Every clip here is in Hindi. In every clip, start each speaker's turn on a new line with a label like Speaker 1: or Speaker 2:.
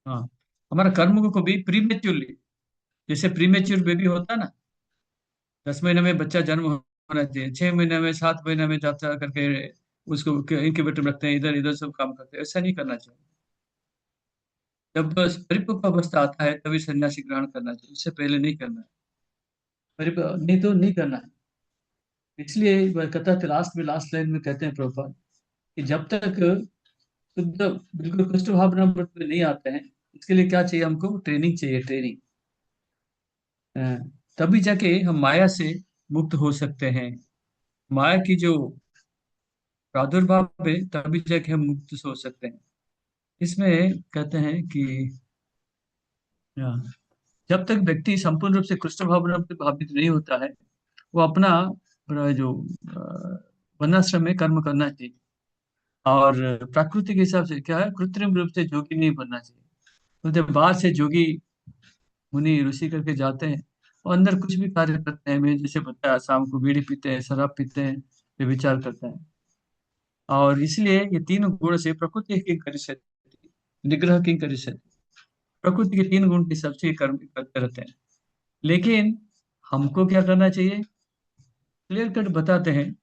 Speaker 1: हाँ, हमारा कर्म को भी प्रीमेच्योरली, जैसे प्रीमेच्योर बेबी होता है ना, 10 महीने में बच्चा जन्म होना चाहिए, 6 महीने में, 7 महीने में जाता करके उसको इंक्यूबेटर में रखते हैं, इधर इधर सब काम करते हैं, ऐसा नहीं करना चाहिए। जब बस परिपक्व अवस्था आता है तभी सन्यासी ग्रहण करना चाहिए, उससे पहले नहीं करना है। परिपक्व नहीं तो नहीं करना है। इसलिए वह कहता है, लास्ट में, लास्ट लाइन में कहते हैं प्रभुपाद कि जब तक शुद्ध, बिल्कुल कृष्ण भावना मृत में नहीं आते हैं, इसके लिए क्या चाहिए हमको? ट्रेनिंग चाहिए, ट्रेनिंग। तभी जाके हम माया से मुक्त हो सकते हैं। माया की जो प्रादुर्भाव है, तभी जाके हम मुक्त हो सकते हैं। इसमें कहते हैं कि हाँ, जब तक व्यक्ति संपूर्ण रूप से कृष्ण भावना से भावित नहीं होता है, वो अपना जो वर्णाश्रम में कर्म करना चाहिए। और प्रकृति के हिसाब से क्या है, कृत्रिम रूप से जोगी नहीं बनना चाहिए। बोलते बाहर से जोगी मुनि ऋषि करके जाते हैं और अंदर कुछ भी कार्य करते हैं। मैं जैसे बताया, शाम को बीड़ी पीते हैं, शराब पीते हैं, वे विचार करते हैं। और इसलिए ये तीन गुण से प्रकृति की करिष्यति, निग्रह की करिष्यति, प्रकृति के तीन गुण के हिसाब से ये कर्म करते रहते हैं। लेकिन हमको क्या करना चाहिए? क्लियर कट बताते हैं,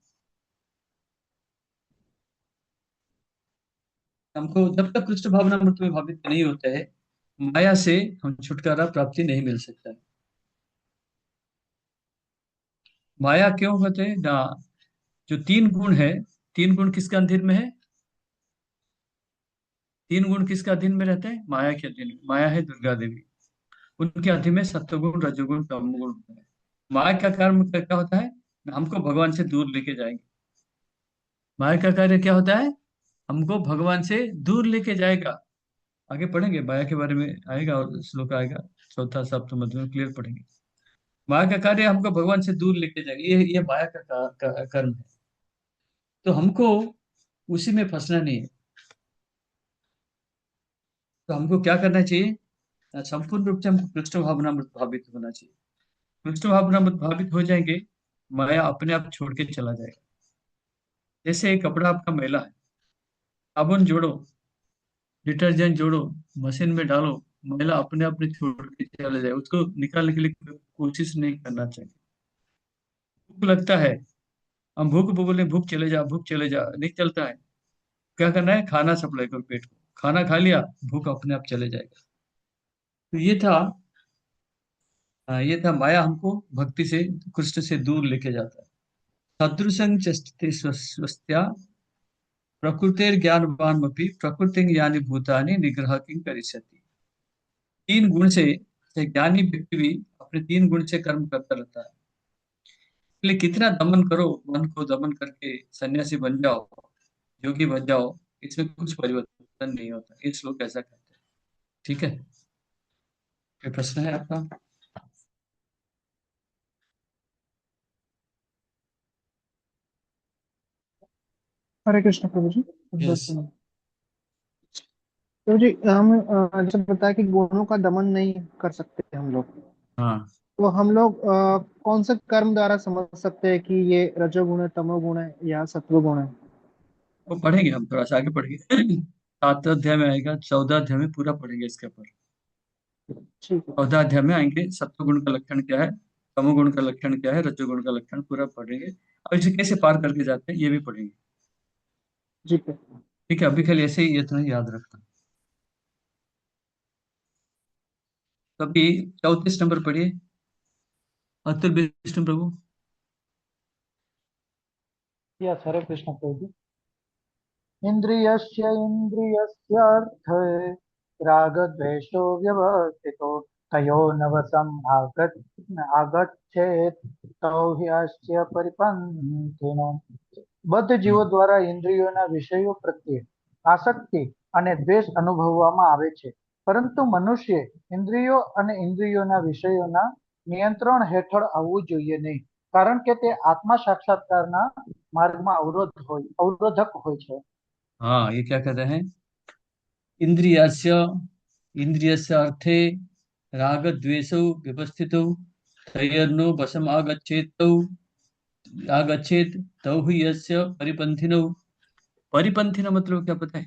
Speaker 1: हमको जब तक कृष्ण भावना मृत में भावित नहीं होते हैं, माया से हम छुटकारा प्राप्ति नहीं मिल सकता है। माया क्यों होते हैं ना? जो तीन गुण है, तीन गुण किसके अधीन में है? तीन गुण किसके अधीन में रहते हैं? माया के अधीन में। माया है दुर्गा देवी, उनके अधीन में सत्वगुण, रजोगुण, तमोगुण होता है। माया का कर्म क्या होता है? हमको भगवान से दूर लेके जाएंगे। माया का कार्य क्या होता है? हमको भगवान से दूर लेके जाएगा। आगे पढ़ेंगे माया के बारे में, आएगा और श्लोक आएगा, चौथा सप्तम मध्य में क्लियर पढ़ेंगे। माया का कार्य हमको भगवान से दूर लेके जाएगा, ये माया का कर्म है। तो हमको उसी में फंसना नहीं है। तो हमको क्या करना चाहिए? संपूर्ण रूप से हमको कृष्ण भावना में भावित होना चाहिए। कृष्ण भावना में भावित हो जाएंगे, माया अपने आप छोड़ के चला जाएगा। जैसे एक कपड़ा आपका मैला है, साबुन जोड़ो, डिटर्जेंट जोड़ो, मशीन में डालो, मैला अपने आप नहीं छोड़ के चला जाए, उसको निकालने के लिए कोशिश नहीं करना चाहिए। भूख लगता है, हम भूख बोले भूख चले जा, भूख चले जा, नहीं चलता है। क्या करना है? खाना सप्लाई करो पेट को, खाना खा लिया, भूख अपने आप चले जाएगा। तो ये था माया हमको भक्ति से, कृष्ण से दूर लेके जाता है। सदृशं चेष्टते स्वस्त्या प्रकृतिर ज्ञानवानमपि प्रकृति यानी भूतानि निग्रह किं करिष्यति। तीन गुण से ज्ञानी व्यक्ति भी अपने तीन गुण से कर्म करता रहता है। इसलिए कितना दमन करो, मन को दमन करके सन्यासी बन जाओ, योगी बन जाओ, इसमें कुछ परिवर्तन नहीं होता। ये श्लोक ऐसा कहते हैं। ठीक है, कोई प्रश्न है आपका?
Speaker 2: हरे कृष्ण प्रभु जी।
Speaker 1: यस।
Speaker 2: प्रभु जी, हम जैसे बताया कि गुणों का दमन नहीं कर सकते हम लोग,
Speaker 1: हाँ,
Speaker 2: तो हम लोग कौन से कर्म द्वारा समझ सकते हैं कि ये रजोगुण है, तमोगुण है या सत्वगुण है?
Speaker 1: वो पढ़ेंगे हम, थोड़ा सा आगे पढ़ेंगे। 7 अध्याय में आएगा, 14 अध्याय में पूरा पढ़ेंगे इसके ऊपर।
Speaker 2: ठीक है।
Speaker 1: 14 अध्याय में आएंगे, सत्वगुण का लक्षण क्या है, तमोगुण का लक्षण क्या है, रजोगुण का लक्षण पूरा पढ़ेंगे, और इसे कैसे पार करके जाते हैं ये भी पढ़ेंगे।
Speaker 2: जी पे।
Speaker 1: ठीक है, अभी खाली ऐसे ही इतना ही याद रखना। तो अभी 34 नंबर पढ़िए, अतुल विष्णु प्रभु।
Speaker 2: यस, हरे कृष्ण प्रभु जी। इन्द्रियस्य इन्द्रियस्यार्थे रागद्वेषो व्यवस्थितो तयो नवसम्भागत् आगच्छेत् तौ ह्यस्य परिपन्थिनो। બદ્ધ જીવો
Speaker 1: हम्म।
Speaker 2: દ્વારા ઇન્દ્રિયોના વિષયો પ્રત્યે આસક્તિ અને દ્વેષ અનુભવવામાં આવે છે, પરંતુ મનુષ્ય ઇન્દ્રિયો અને ઇન્દ્રિયોના વિષયોના નિયંત્રણ હેઠળ આવવું જોઈએ નહીં, કારણ કે તે આત્મા સાક્ષાત્કારના માર્ગમાં અવરોધક હોય છે।
Speaker 1: हाँ, ये क्या कहते हैं? इंद्रियस्य, इंद्रियस्य अर्थे राग द्वेषौ व्यवस्थितौ तैर्नो वशम आगच्छेत तौ ही यस्य परिपंथिनौ। परिपंथिन मतलब क्या पता है?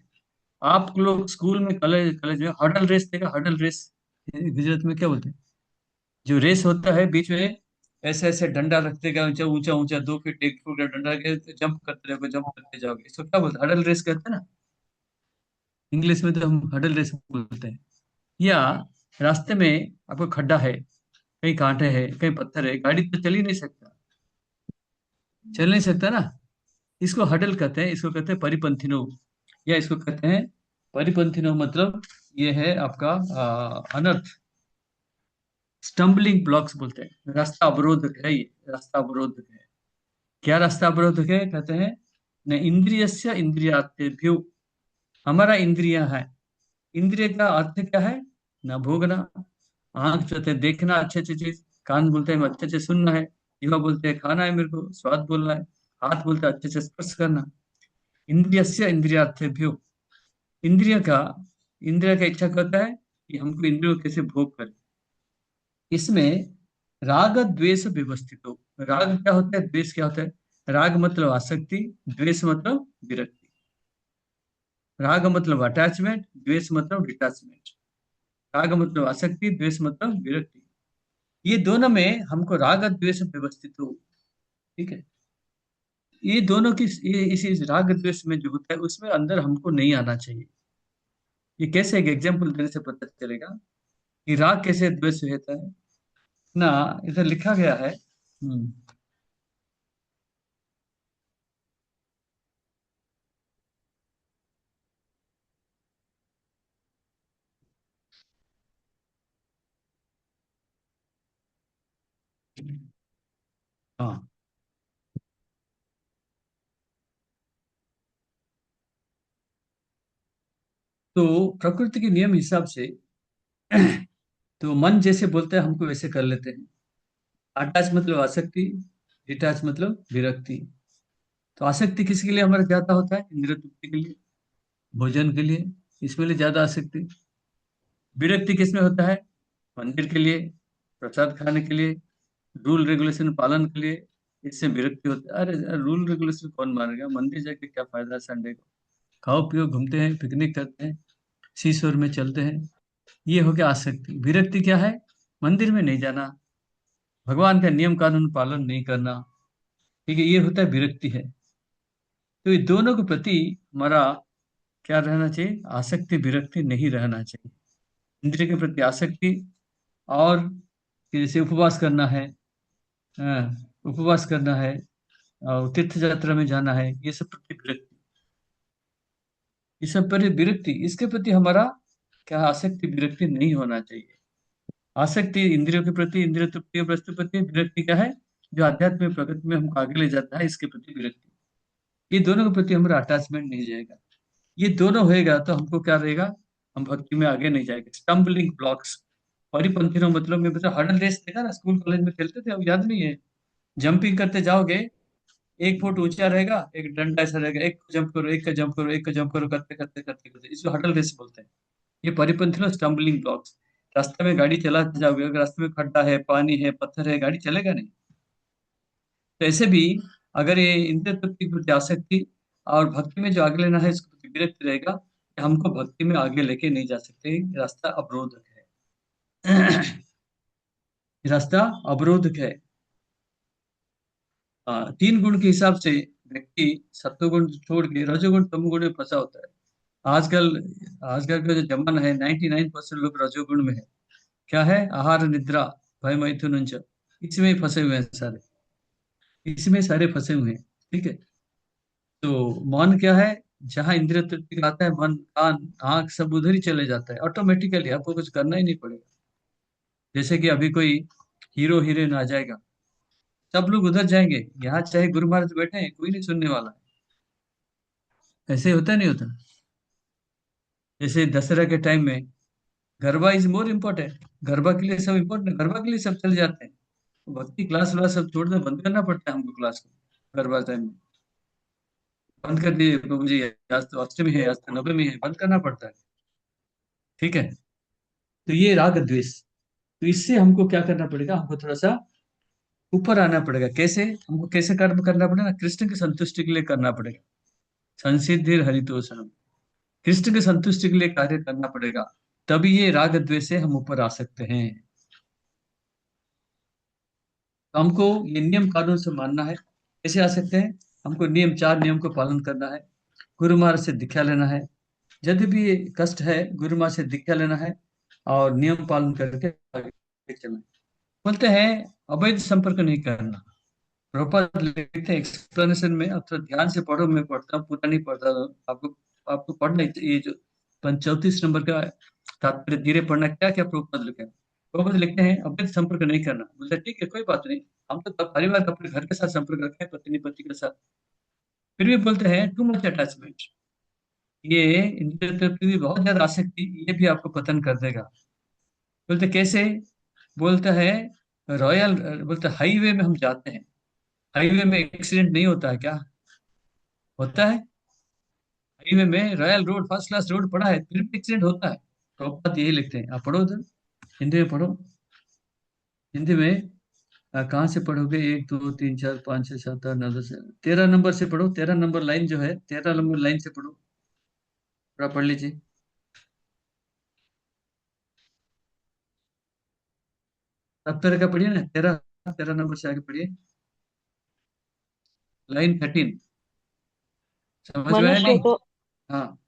Speaker 1: आप लोग स्कूल में, कॉलेज कॉलेज में हडल रेस देखा? हडल रेस गुजरात में क्या बोलते हैं? जो रेस होता है बीच में ऐसे ऐसे डंडा रखते गए, ऊंचा ऊंचा ऊंचा, 2 फीट 1 फुट का डंडा के जंप करते रहोगे, जंप करते जाओगे, इसको क्या बोलते हैं? हडल रेस कहते हैं ना। इंग्लिश में तो हम हडल रेस बोलते हैं। या रास्ते में आपको खड्डा है, कहीं कांटे हैं, कहीं पत्थर है, गाड़ी तो चल ही नहीं सकता, चल नहीं सकता ना। इसको हडल कहते हैं, इसको कहते हैं परिपंथिनो, या इसको कहते हैं परिपंथिनो, मतलब ये है आपका अनर्थ, स्टम्बलिंग ब्लॉक्स बोलते हैं, रास्ता अवरोधक है ये, रास्ता अवरोधक है। क्या रास्ता अवरोधक है? कहते हैं न इंद्रियस्य इंद्रियार्थेभ्यो, हमारा इंद्रियां है, इंद्रिय का अर्थ क्या है? न भोगना, आंख कहते हैं देखना अच्छे अच्छे चीज, कान बोलते हैं अच्छे अच्छे सुनना है, जीवा बोलते हैं खाना है मेरे को, स्वाद बोलना है, हाथ बोलते हैं अच्छे से स्पर्श करना। इंद्रियस्य इंद्रियार्थेभ्यो, इंद्रिय का, इंद्रिय का इच्छा करता है कि हमको इंद्रियों को कैसे भोग करें। इसमें राग द्वेष व्यवस्थित हो। राग क्या होता है, द्वेष क्या होता है? राग मतलब आसक्ति, द्वेष मतलब विरक्ति। राग मतलब अटैचमेंट, द्वेष मतलब डिटैचमेंट। राग मतलब आसक्ति, द्वेष मतलब विरक्ति। ये दोनों में हमको राग द्वेष व्यवस्थित हो। ठीक है। ये दोनों की, ये इसी राग द्वेष में जो होता है उसमें अंदर हमको नहीं आना चाहिए। ये कैसे, एक एग्जांपल देने से पता चलेगा कि राग कैसे द्वेष से होता है ना। इधर लिखा गया है। हाँ, तो प्रकृति के नियम हिसाब से तो मन जैसे बोलते हैं हमको वैसे कर लेते हैं। अटैच मतलब आसक्ति, डिटैच मतलब विरक्ति। तो आसक्ति किसके लिए हमारा ज्यादा होता है? इंद्रिय तृप्ति के लिए, भोजन के लिए, इसमें लिए ज्यादा आसक्ति। विरक्ति किसमें होता है? मंदिर के लिए, प्रसाद खाने के लिए, रूल रेगुलेशन पालन के लिए, इससे विरक्ति होता है। अरे रूल रेगुलेशन कौन मानेगा, मंदिर जाके क्या फायदा है संडे को, खाओ पियो घूमते हैं, पिकनिक करते हैं, सीशोर में चलते हैं। ये हो गया आसक्ति। विरक्ति क्या है? मंदिर में नहीं जाना, भगवान का नियम कानून पालन नहीं करना। ठीक है, ये होता है विरक्ति है। तो ये दोनों के प्रति हमारा क्या रहना चाहिए? आसक्ति विरक्ति नहीं रहना चाहिए। इंद्रिय के प्रति आसक्ति, और कि जैसे उपवास करना है, हाँ, उपवास करना है, और तीर्थ यात्रा में जाना है, ये सब प्रति विरक्ति, ये सब पर विरक्ति, इसके प्रति हमारा क्या आसक्ति विरक्ति नहीं होना चाहिए। आसक्ति इंद्रियों के प्रति, इंद्रिय तृप्ति और वस्तु प्रति, विरक्ति क्या है? जो आध्यात्मिक प्रगति में हमको आगे ले जाता है, इसके प्रति विरक्ति। ये दोनों के प्रति हमारा अटैचमेंट नहीं जाएगा। ये दोनों होएगा तो हमको क्या रहेगा? हम भक्ति में आगे नहीं जाएंगे। स्टम्बलिंग ब्लॉक्स, परिपंथी मतलब में, मतलब हर्डल रेस देखा ना, स्कूल कॉलेज में खेलते थे, अब याद नहीं है? जंपिंग करते जाओगे, 1 फुट ऊंचा रहेगा, एक डंडा ऐसा रहेगा, एक को जंप करो, एक का जंप करो, एक का जंप करो, करते करते करते करते, इसको हर्डल रेस बोलते हैं। ये परिपंथी स्टम्बलिंग ब्लॉक्स। रास्ते में गाड़ी चलाते जाओगे, अगर रास्ते में खड्डा है, पानी है, पत्थर है, गाड़ी चलेगा नहीं। तो ऐसे भी अगर ये इंद्रिय तृप्ति के प्रति आसक्ति और भक्ति में जो आगे लेना है इसके प्रति विरक्त रहेगा, कि हमको भक्ति में आगे लेके नहीं जा सकते, रास्ता अवरोधक है। रास्ता अवरोधक है। 3 गुण के हिसाब से व्यक्ति सत्वगुण छोड़ के रजोगुण तमोगुण में फंसा होता है। आजकल, आजकल का जो जमाना है, 99% लोग रजोगुण में है। क्या है? आहार निद्रा भय मैथुन, इसमें ही फंसे हुए हैं सारे, इसमें सारे फंसे हुए हैं। ठीक है। तो मन क्या है? जहाँ इंद्रिय तृप्ति का आता है, मन कान आंख सब उधर ही चले जाता है, ऑटोमेटिकली आपको कुछ करना ही नहीं पड़ेगा। जैसे कि अभी कोई हीरो हीरोइन आ जाएगा, सब लोग उधर जाएंगे, यहाँ चाहे गुरु महाराज बैठे हैं कोई नहीं सुनने वाला है। ऐसे होता नहीं होता? जैसे दशहरा के टाइम में garba is more important, garba के लिए सब इम्पोर्टेंट, गरबा के लिए सब चले जाते हैं। तो भक्ति क्लास व्लास सब छोड़ दे, बंद करना पड़ता है हमको क्लास को गरबा टाइम में। बंद कर दिए प्रभु जी, आज तो अष्टमी है, आज तो नवमी है, बंद करना पड़ता है। ठीक है। तो ये राग द्वेष, तो इससे हमको क्या करना पड़ेगा? हमको थोड़ा सा ऊपर आना पड़ेगा। कैसे? हमको कैसे कर्म करना पड़ेगा? कृष्ण की संतुष्टि के लिए करना पड़ेगा। संसिद्धिर हरितोषणम, कृष्ण की संतुष्टि के लिए कार्य करना पड़ेगा, तभी ये राग द्वेष से हम ऊपर आ सकते हैं। तो हमको ये नियम कानून से मानना है। कैसे आ सकते हैं? हमको नियम, चार नियम को पालन करना है। गुरु महाराज से दीक्षा लेना है। यदि भी ये कष्ट है, गुरु महाराज से दीक्षा लेना है और नियम पालन करके आगे चलना है। बोलते हैं अवैध संपर्क नहीं करना। प्रभुपाद लिखते हैं एक्सप्लेनेशन में, अब थोड़ा ध्यान से पढ़ो, मैं पढ़ता हूँ, पूरा नहीं पढ़ता हूँ। आपको आपको पढ़ना ये जो 34 नंबर का तात्पर्य धीरे पढ़ना, क्या क्या प्रभुपाद लिखे हैं। प्रभुपाद लिखते हैं अवैध संपर्क नहीं करना। बोलते हैं, ठीक है, कोई बात नहीं, हम तो परिवार का, अपने घर के साथ संपर्क रखते हैं, पत्नी पति के साथ। फिर भी बोलते हैं टू मच अटैचमेंट, ये इंद्रिय तृप्ति की बहुत ज्यादा आसक्ति, ये भी आपको पतन कर देगा। बोलते कैसे? बोलता है रॉयल, बोलते हाईवे में हम जाते हैं, हाईवे में एक्सीडेंट नहीं होता है क्या? होता है। हाईवे में royal road, first class road पड़ा है, फिर भी एक्सीडेंट होता है। प्रभुपाद यही लिखते हैं। आप पढ़ो उधर, हिंदी में पढ़ो। हिंदी में कहाँ से पढ़ोगे? एक दो तीन चार पाँच छः सात आठ नौ दस, 13 नंबर से पढ़ो। 13 नंबर लाइन जो है, 13 नंबर लाइन से पढ़ो, थोड़ा पढ़ लीजिए। अब तरह का पढ़िए ना, 13 नंबर से आगे पढ़िए, लाइन 13। समझ में आया
Speaker 2: मनुष्य
Speaker 1: नहीं?
Speaker 2: को
Speaker 1: हाँ।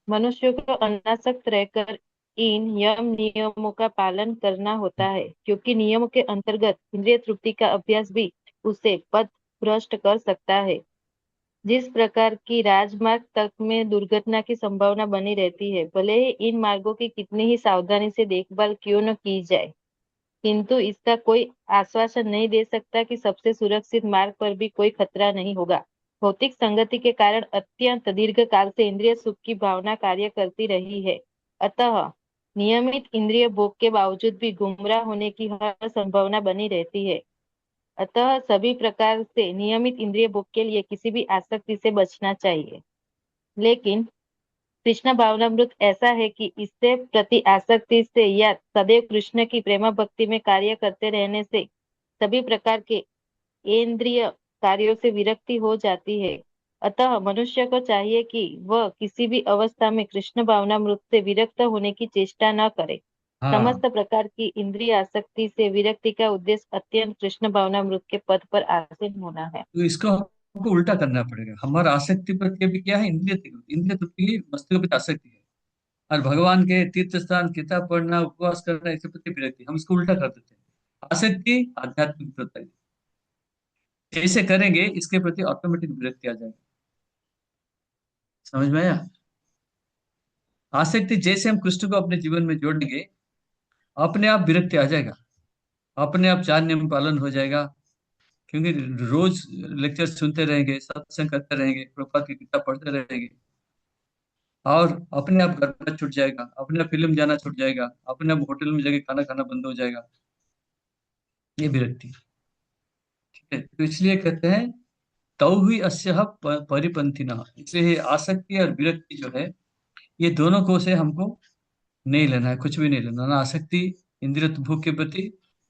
Speaker 2: मनुष्य को अनासक्त रहकर इन यम नियमों का पालन करना होता है, क्योंकि नियमों के अंतर्गत इंद्रिय तृप्ति का अभ्यास भी उसे पथ भ्रष्ट कर सकता है। जिस प्रकार की राजमार्ग तक में दुर्घटना की संभावना बनी रहती है, भले ही इन मार्गों की कितनी ही सावधानी से देखभाल क्यों न की जाए, किंतु इसका कोई आश्वासन नहीं दे सकता कि सबसे सुरक्षित मार्ग पर भी कोई खतरा नहीं होगा। भौतिक संगति के कारण अत्यंत दीर्घ काल से इंद्रिय सुख की भावना कार्य करती रही है। अतः नियमित इंद्रिय भोग के बावजूद भी गुमराह होने की हर संभावना बनी रहती है। अतः सभी प्रकार से नियमित इंद्रिय भोग के लिए किसी भी आसक्ति से बचना चाहिए। लेकिन कृष्ण भावनामृत ऐसा है कि इससे प्रति आसक्ति से या सदैव कृष्ण की प्रेम भक्ति में कार्य करते रहने से सभी प्रकार के इंद्रिय कार्यों से विरक्ति हो जाती है। अतः मनुष्य को चाहिए कि वह किसी भी अवस्था में कृष्ण भावनामृत से विरक्त होने की चेष्टा न करे।
Speaker 1: हाँ,
Speaker 2: समस्त प्रकार की इंद्रिय आसक्ति से विरक्ति का उद्देश्य अत्यंत कृष्ण भावनामृत के पद पर आसीन होना है।
Speaker 1: तो इसको हमको उल्टा करना पड़ेगा। हमारा आसक्ति प्रति अभी क्या है? इंद्रिय तृप्ति, इंद्रिय तृप्ति की वस्तु के प्रति आसक्ति है। और भगवान के तीर्थ स्थान, किताब पढ़ना, उपवास करना, इसके प्रति विरक्ति, हम इसको उल्टा कर देते हैं। आसक्ति आध्यात्मिक प्रति, जैसे करेंगे इसके प्रति ऑटोमेटिक विरक्ति आ जाएगी। समझ में आया? आसक्ति जैसे हम कृष्ण को अपने जीवन में जोड़ेंगे, अपने आप विरक्ति आ जाएगा, अपने आप चार नियम पालन हो जाएगा। क्योंकि रोज लेक्चर सुनते रहेंगे, सत्संग करते रहेंगे, प्रभुपाद की किताब पढ़ते रहेंगे, और अपने आप घर का छूट जाएगा, अपने आप फिल्म जाना छूट जाएगा, अपने आप होटल में जाके खाना खाना बंद हो जाएगा। ये विरक्ति, ठीक है? तो इसलिए कहते हैं तौ ही अस्यः परिपंथी न। इसलिए ये आसक्ति और विरक्ति जो है, ये दोनों को से हमको नहीं लेना है, कुछ भी नहीं लेना ना। आसक्ति इंद्रिय भोग के प्रति,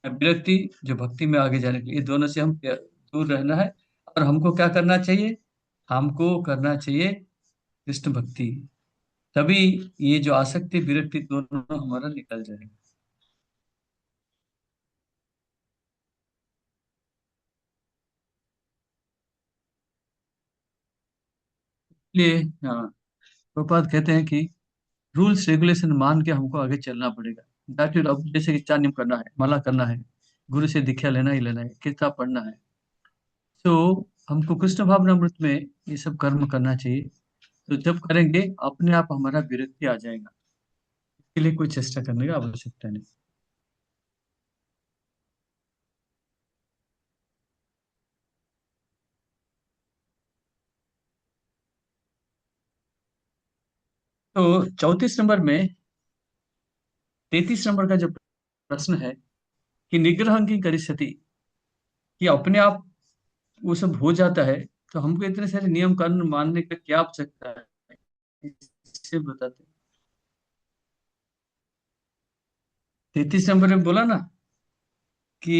Speaker 1: या विरक्ति जो भक्ति में आगे जाने के लिए, ये दोनों से हम दूर रहना है। और हमको क्या करना चाहिए? हमको करना चाहिए कृष्ण भक्ति। तभी ये जो आसक्ति विरक्ति दोनों हमारा निकल जाएगा। इसलिए हाँ, प्रभुपाद कहते हैं कि रूल्स रेगुलेशन मान के हमको आगे चलना पड़ेगा। दैट इज, अब जैसे कि 4 नियम करना है, माला करना है, गुरु से दीक्षा लेना ही लेना है, किताब पढ़ना है। तो हमको कृष्ण भावनामृत में ये सब कर्म करना चाहिए। तो जब करेंगे अपने आप हमारा विरक्ति आ जाएगा, इसके लिए कोई चेष्टा करने की आवश्यकता नहीं। तो 34 नंबर में, 33 नंबर का जो प्रश्न है कि निग्रह की करिष्यति, कि अपने आप वो सब हो जाता है, तो हमको इतने सारे नियम कानून मानने का क्या आवश्यकता है? इससे बताते हैं। 33 नंबर में बोला ना कि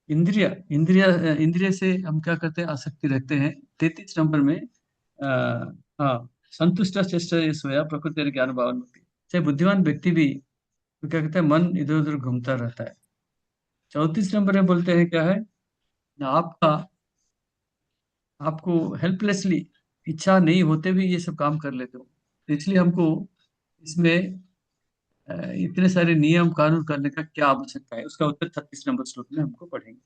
Speaker 1: इंद्रिय इंद्रिय इंद्रिय से हम क्या करते हैं? आसक्ति रखते हैं। 33 नंबर में हाँ, संतुष्ट चेष्ट सोया प्रकृति ज्ञान भावन होती। चाहे बुद्धिमान व्यक्ति भी तो क्या कहते हैं, मन इधर उधर घूमता रहता है। 34 नंबर में बोलते हैं क्या है ना, आपका आपको हेल्पलेसली, इच्छा नहीं होते भी ये सब काम कर लेते हो, तो इसलिए हमको इसमें इतने सारे नियम कानून करने का क्या आवश्यकता है, उसका उत्तर 36 नंबर श्लोक में हमको पढ़ेंगे।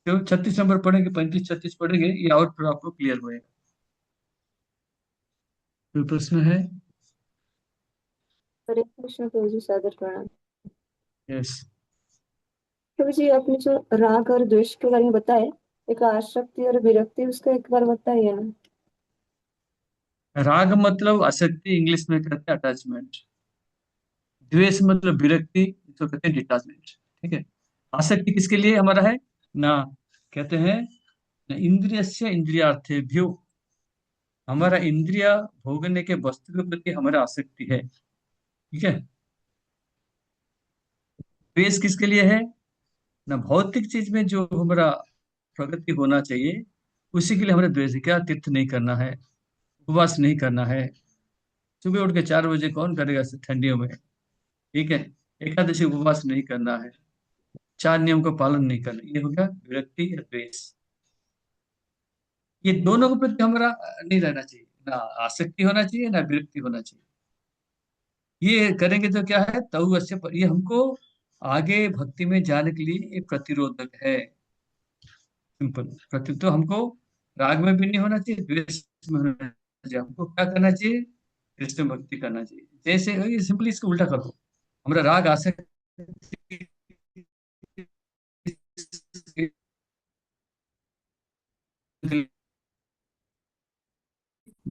Speaker 1: तो 36 नंबर पढ़ेंगे, 35 36 पढ़ेंगे, ये और फिर आपको क्लियर होएगा। कोई प्रश्न है?
Speaker 3: हरे कृष्ण प्रभु जी, सादर प्रणाम।
Speaker 1: यस।
Speaker 3: प्रभु जी, आपने जो राग और द्वेष के बारे में बताया, एक आसक्ति और विरक्ति, उसका एक बार बताइए ना।
Speaker 1: राग मतलब आसक्ति, इंग्लिश में कहते हैं अटैचमेंट। द्वेष मतलब विरक्ति, इसको कहते हैं डिटाचमेंट। ठीक है। आसक्ति किसके लिए हमारा है ना, कहते हैं ना, इंद्रिय से इंद्रियार्थेभ्यो, हमारा इंद्रिय भोगने के वस्तु के प्रति हमारा आसक्ति है। ठीक है। द्वेष किसके लिए है ना, भौतिक चीज में जो हमारा प्रगति होना चाहिए उसी के लिए हमारा द्वेष है। क्या, तीर्थ नहीं करना है, उपवास नहीं करना है, सुबह उठ के 4 बजे कौन करेगा ठंडियों में। ठीक है। एकादशी उपवास नहीं करना है, 4 नियम का पालन नहीं करना, ये हो गया विरक्ति या द्वेष। ये दोनों के प्रति हमारा नहीं रहना चाहिए, ना आसक्ति होना चाहिए ना विरक्ति होना चाहिए। ये करेंगे तो क्या है, तऊ अस्य ये हमको आगे भक्ति में जाने के लिए एक प्रतिरोधक है। सिंपल प्रति तो हमको राग में भी नहीं होना चाहिए, द्वेष में होना चाहिए। हमको क्या करना चाहिए, कृष्ण भक्ति करना चाहिए। जैसे ये सिंपली इसको उल्टा कर दो, हमारा राग आसक्ति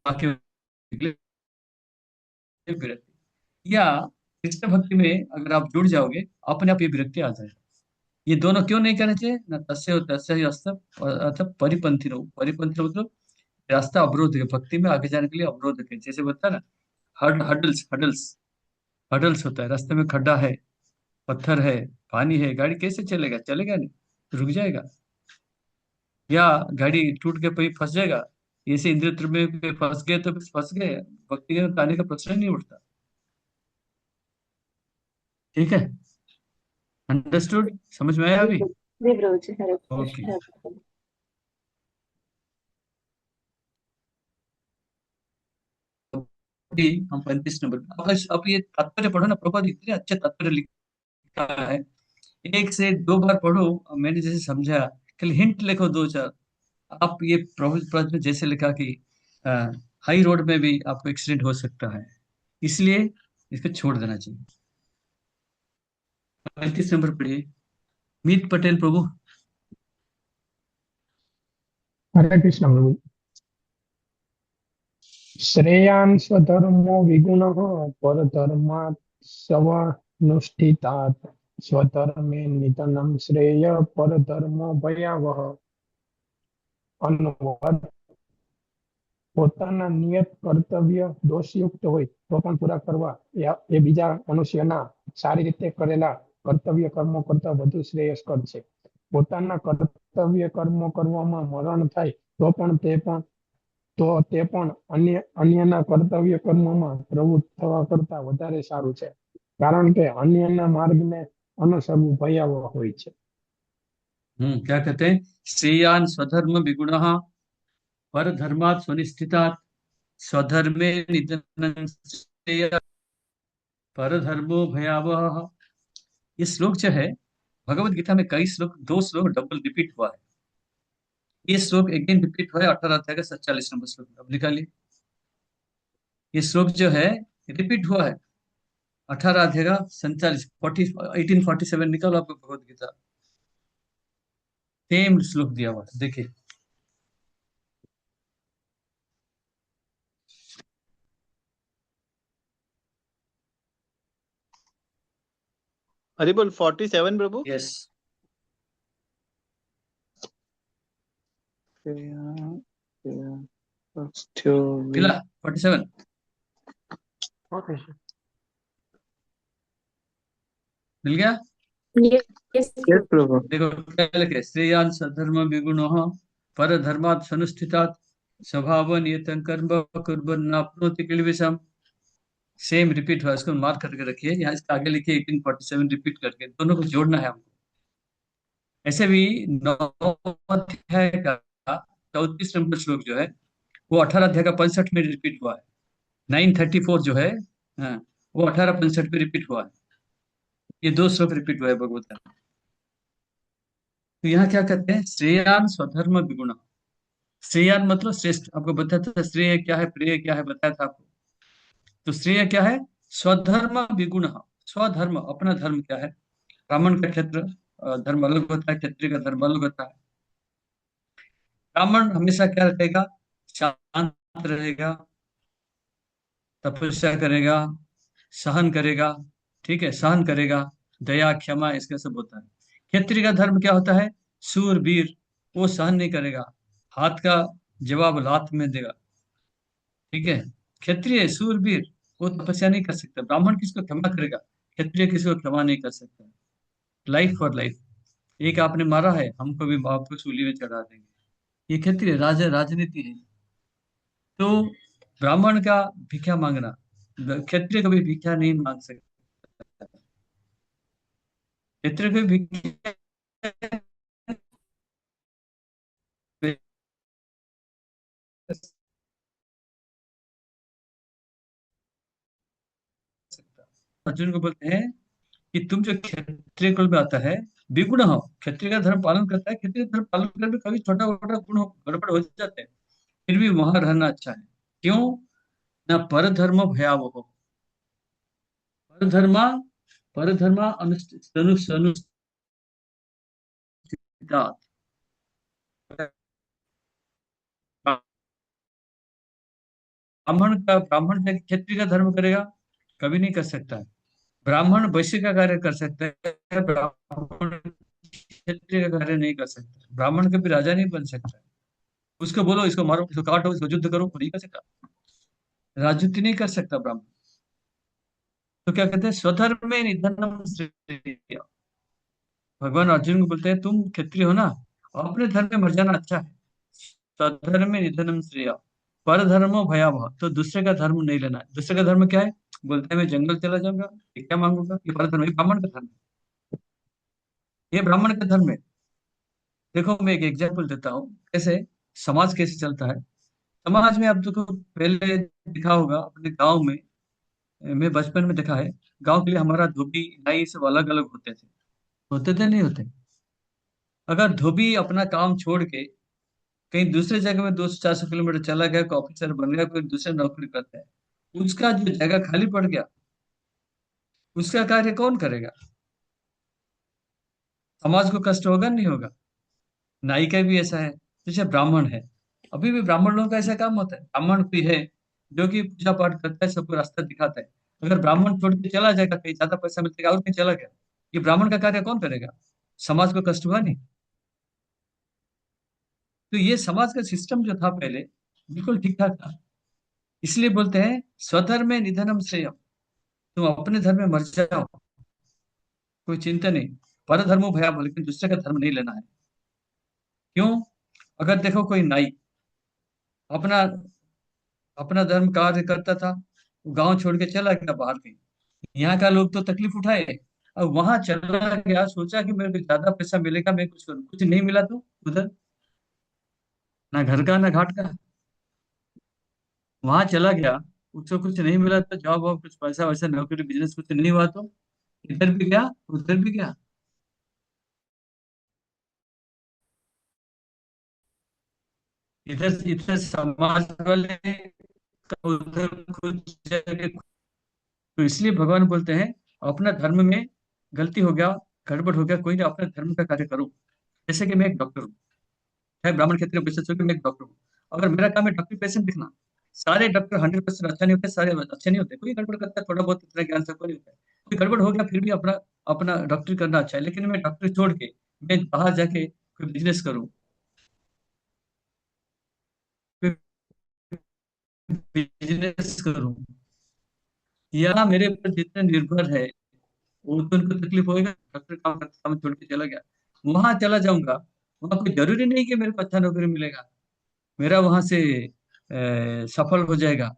Speaker 1: बाकी विरक्ति, या कृष्ण भक्ति में अगर आप जुड़ जाओगे अपने आप ये विरक्ति आ जाएगा। ये दोनों क्यों नहीं करना चाहिए ना, तस्य और तस्य ही अस्त अर्थात परिपंथी रहो। परिपंथी रहो मतलब रास्ता अवरोध है, भक्ति में आगे जाने के लिए अवरोध है। जैसे बोलता है ना, हडल्स हडल्स हडल्स होता है, रास्ते में खड्डा है, पत्थर है, पानी है, गाड़ी कैसे चलेगा, चलेगा नहीं, रुक जाएगा। या गाड़ी टूट के कहीं फंस जाएगा, ऐसे इंद्रिय तृप्ति में फंस गए तो फंस गए, भक्ति में आने का प्रश्न ही नहीं उठता। ठीक है। अंडरस्टूड, समझ में आया
Speaker 3: जी
Speaker 1: अभी?
Speaker 3: जी प्रभु जी, हरे
Speaker 1: ओके।
Speaker 3: कृष्ण, हरे कृष्ण।
Speaker 1: अभी हम 35 नंबर पे, अब ये तात्पर्य पढ़ो ना, प्रभुपाद इतने अच्छे तात्पर्य लिखा है, एक से दो बार पढ़ो। मैंने जैसे समझा, कल हिंट लिखो दो चार। आप ये प्रभुपाद में जैसे लिखा कि हाई रोड में भी आपको एक्सीडेंट हो सकता है, इसलिए इसको छोड़ देना चाहिए। 35 नंबर पढ़िए, मीत पटेल प्रभु।
Speaker 4: हरे कृष्ण प्रभु। श्रेयान् स्वधर्मो विगुणः परधर्मात् स्वनुष्ठितात् स्वधर्मे निधनं श्रेय परधर्मो भयावह। अनुवाद: પોતાના નિયત કર્તવ્ય દોષયુક્ત હોય તો પણ પૂરા કરવા એ બીજા મનુષ્યના સારી રીતે કરેલા કર્તવ્ય કર્મો કરતા વધુ શ્રેયસ્કર છે. પોતાના કર્તવ્ય કર્મો કરવામાં મરણ થાય તો તે પણ અન્યના કર્તવ્ય કર્મોમાં પ્રવૃત્ત થવા કરતા વધારે સારું છે, કારણ કે અન્યના માર્ગને અનુસરવું ભયાવહ હોય છે.
Speaker 1: क्या कहते हैं, श्रेयान स्वधर्म विगुण पर धर्मात् स्वनिष्ठितात् स्वधर्मे निधनं श्रेय पर धर्मो भयावह। ये श्लोक जो है, भगवत गीता में कई श्लोक, दो श्लोक डबल रिपीट हुआ है। ये श्लोक एक दिन रिपीट हुआ है, 18 अध्याय का 47 नंबर श्लोक, अब निकालिए। ये श्लोक जो है रिपीट हुआ है, 18 अध्याय का 47, 1847 निकालो आपको भगवत गीता, सेम श्लोक दिया हुआ है, देखिए।
Speaker 5: हरि बोल 47 प्रभु।
Speaker 1: यस। मिला 47?
Speaker 2: Okay sir.
Speaker 1: मिल गया?
Speaker 3: यस
Speaker 5: यस प्रभु।
Speaker 1: देखो क्या लिखे, श्रेयान सधर्म विगुण पर धर्मात् सनुष्ठितात् स्वभाव नियतं कर्म कुर्वन् नाप्नोति किल्बिषम्। सेम रिपीट हुआ, इसको मार्क करके रखिए, यहाँ इसके आगे लिखिए 1847 रिपीट करके, दोनों को जोड़ना है हमको। ऐसे भी 9 अध्याय का 34 नंबर श्लोक जो है वो 18 अध्याय का 65 में रिपीट हुआ है। 934 जो है, हाँ, वो 1865 में रिपीट हुआ है। ये दो श्लोक रिपीट हुआ है भगवत गीता में। तो यहाँ क्या कहते हैं, श्रेयान स्वधर्म विगुण। श्रेयान मतलब श्रेष्ठ, आपको बताया था श्रेय क्या है प्रेय क्या है, बताया था आपको। तो श्रेय क्या है, स्वधर्म विगुण। स्वधर्म अपना धर्म क्या है, ब्राह्मण का क्षेत्र धर्म अलग होता है, क्षत्रिय का धर्म अलग होता है। ब्राह्मण हमेशा क्या रहेगा, शांत रहेगा, तपस्या करेगा, सहन करेगा, ठीक है, सहन करेगा, दया क्षमा इसका सब होता है। क्षत्रिय का धर्म क्या होता है, सूरवीर, वो सहन नहीं करेगा, हाथ का जवाब लात में देगा, ठीक है। क्षत्रिय सूरवीर, वो तपस्या नहीं कर सकता। ब्राह्मण किसको क्षमा करेगा, क्षत्रिय किसी को क्षमा नहीं कर सकता। लाइफ फॉर लाइफ, एक आपने मारा है, हमको भी बाप को सूली में चढ़ा देंगे, ये क्षत्रिय राजनीति है। तो ब्राह्मण का भिक्षा मांगना, क्षत्रिय कभी भिक्षा नहीं मांग सकता। क्षत्रिय को भिक्षा नहीं कर सकता। अर्जुन को बोलते हैं कि तुम जो क्षत्रिय कुल में आता है, विगुण हो, क्षत्रिय का धर्म पालन करता है, क्षत्रिय धर्म पालन करके कभी छोटा मोटा गुण गड़बड़ हो जाते हैं, फिर भी वहां रहना अच्छा है। क्यों, ना पर धर्म भयावह, पर धर्मा, पर धर्मा अनुष्ठितात्। ब्राह्मण का क्षत्रिय का धर्म करेगा, कभी नहीं कर सकता है। ब्राह्मण वैश्य का कार्य कर सकता है, ब्राह्मण क्षत्रिय का कार्य नहीं कर सकता। ब्राह्मण कभी राजा नहीं बन सकता है। उसको बोलो इसको मारो, इसको काटो, इसको युद्ध करो, वो नहीं कर सकता, राजनीति नहीं कर सकता ब्राह्मण। तो क्या कहते हैं, स्वधर्म में निधनम श्रेय। भगवान अर्जुन को बोलते हैं तुम क्षत्रिय हो ना, अपने धर्म में मर जाना अच्छा है। स्वधर्म में निधनम श्रेय, पर धर्मो भयावह, तो दूसरे का धर्म नहीं लेना है। दूसरे का धर्म क्या है, बोलते हैं मैं जंगल चला जाऊंगा, ये क्या मांगूंगा, ये पर धर्म, ये ब्राह्मण का धर्म है, ये ब्राह्मण का धर्म है। देखो मैं एक एग्जाम्पल देता हूँ, कैसे समाज कैसे चलता है। समाज में आप देखो, पहले देखा होगा अपने गांव में, मैं बचपन में देखा है, गांव के लिए हमारा धोबी नाई सब अलग अलग होते थे नहीं होते। अगर धोबी अपना काम छोड़ के कहीं दूसरे जगह में 200-400 किलोमीटर चला गया, कोई ऑफिसर बन गया, कोई दूसरे नौकरी करता है, उसका जो जगह खाली पड़ गया, उसका कार्य कौन करेगा, समाज को कष्ट होगा नहीं होगा। नाई का भी ऐसा है, जैसे ब्राह्मण है, अभी भी ब्राह्मण लोगों का ऐसा काम होता है। ब्राह्मण कोई है जो कि पूजा पाठ करता है, सबको रास्ता दिखाता है, अगर ब्राह्मण छोड़ के चला जाएगा, कहीं ज्यादा पैसा मिलेगा और कहीं चला गया, ये ब्राह्मण का कार्य कौन करेगा, समाज को कष्ट हुआ नहीं। तो ये समाज का सिस्टम जो था पहले, बिल्कुल ठीक ठाक था। इसलिए बोलते हैं स्वधर्म में निधनम श्रेयम, तुम अपने धर्म में मर जाओ, कोई चिंता नहीं। पर धर्मो भया, लेकिन दूसरे का धर्म नहीं लेना है। क्यों, अगर देखो कोई नाई अपना अपना धर्म कार्य करता था, वो गांव छोड़ के चला गया बाहर कहीं, यहाँ का लोग तो तकलीफ उठाए, अब वहां चला गया, सोचा कि मेरे को ज्यादा पैसा मिलेगा, मैं कुछ करूँ, कुछ नहीं मिला तो उधर, ना घर का ना घाट का, वहां चला गया, उसको कुछ नहीं मिला तो जॉब वॉब कुछ पैसा वैसा नौकरी बिजनेस कुछ नहीं हुआ तो इधर भी गया उधर भी गया। इधर इधर समाज वाले, उधर कुछ जगह। तो इसलिए भगवान बोलते हैं अपना धर्म में गलती हो गया, गड़बड़ हो गया, कोई ना अपने धर्म का कार्य करो। जैसे कि मैं एक डॉक्टर हूँ, चाहे ब्राह्मण क्षेत्रीय वैश्य क्षत्रिय, मैं एक डॉक्टर हूँ। अगर मेरा काम है डॉक्टर पेशेंट दिखना, सारे डॉक्टर 100% अच्छा नहीं होते, सारे अच्छे नहीं होते, कोई गड़बड़ करता है, थोड़ा बहुत इतना ज्ञान सबको नहीं होता है, कोई गड़बड़ हो गया फिर भी अपना अपना डॉक्टरी करना अच्छा है। लेकिन मैं डॉक्टरी छोड़ के मैं बाहर जाके कोई बिजनेस करूँ, कोई बिजनेस करूँ, या मेरे ऊपर जितने निर्भर है, वो तो उनको तकलीफ होएगा, डॉक्टर काम करता काम छोड़ के चला गया, वहां चला जाऊंगा, वहां कोई जरूरी नहीं कि मेरे को अच्छा नौकरी मिलेगा, मेरा वहां से सफल हो जाएगा।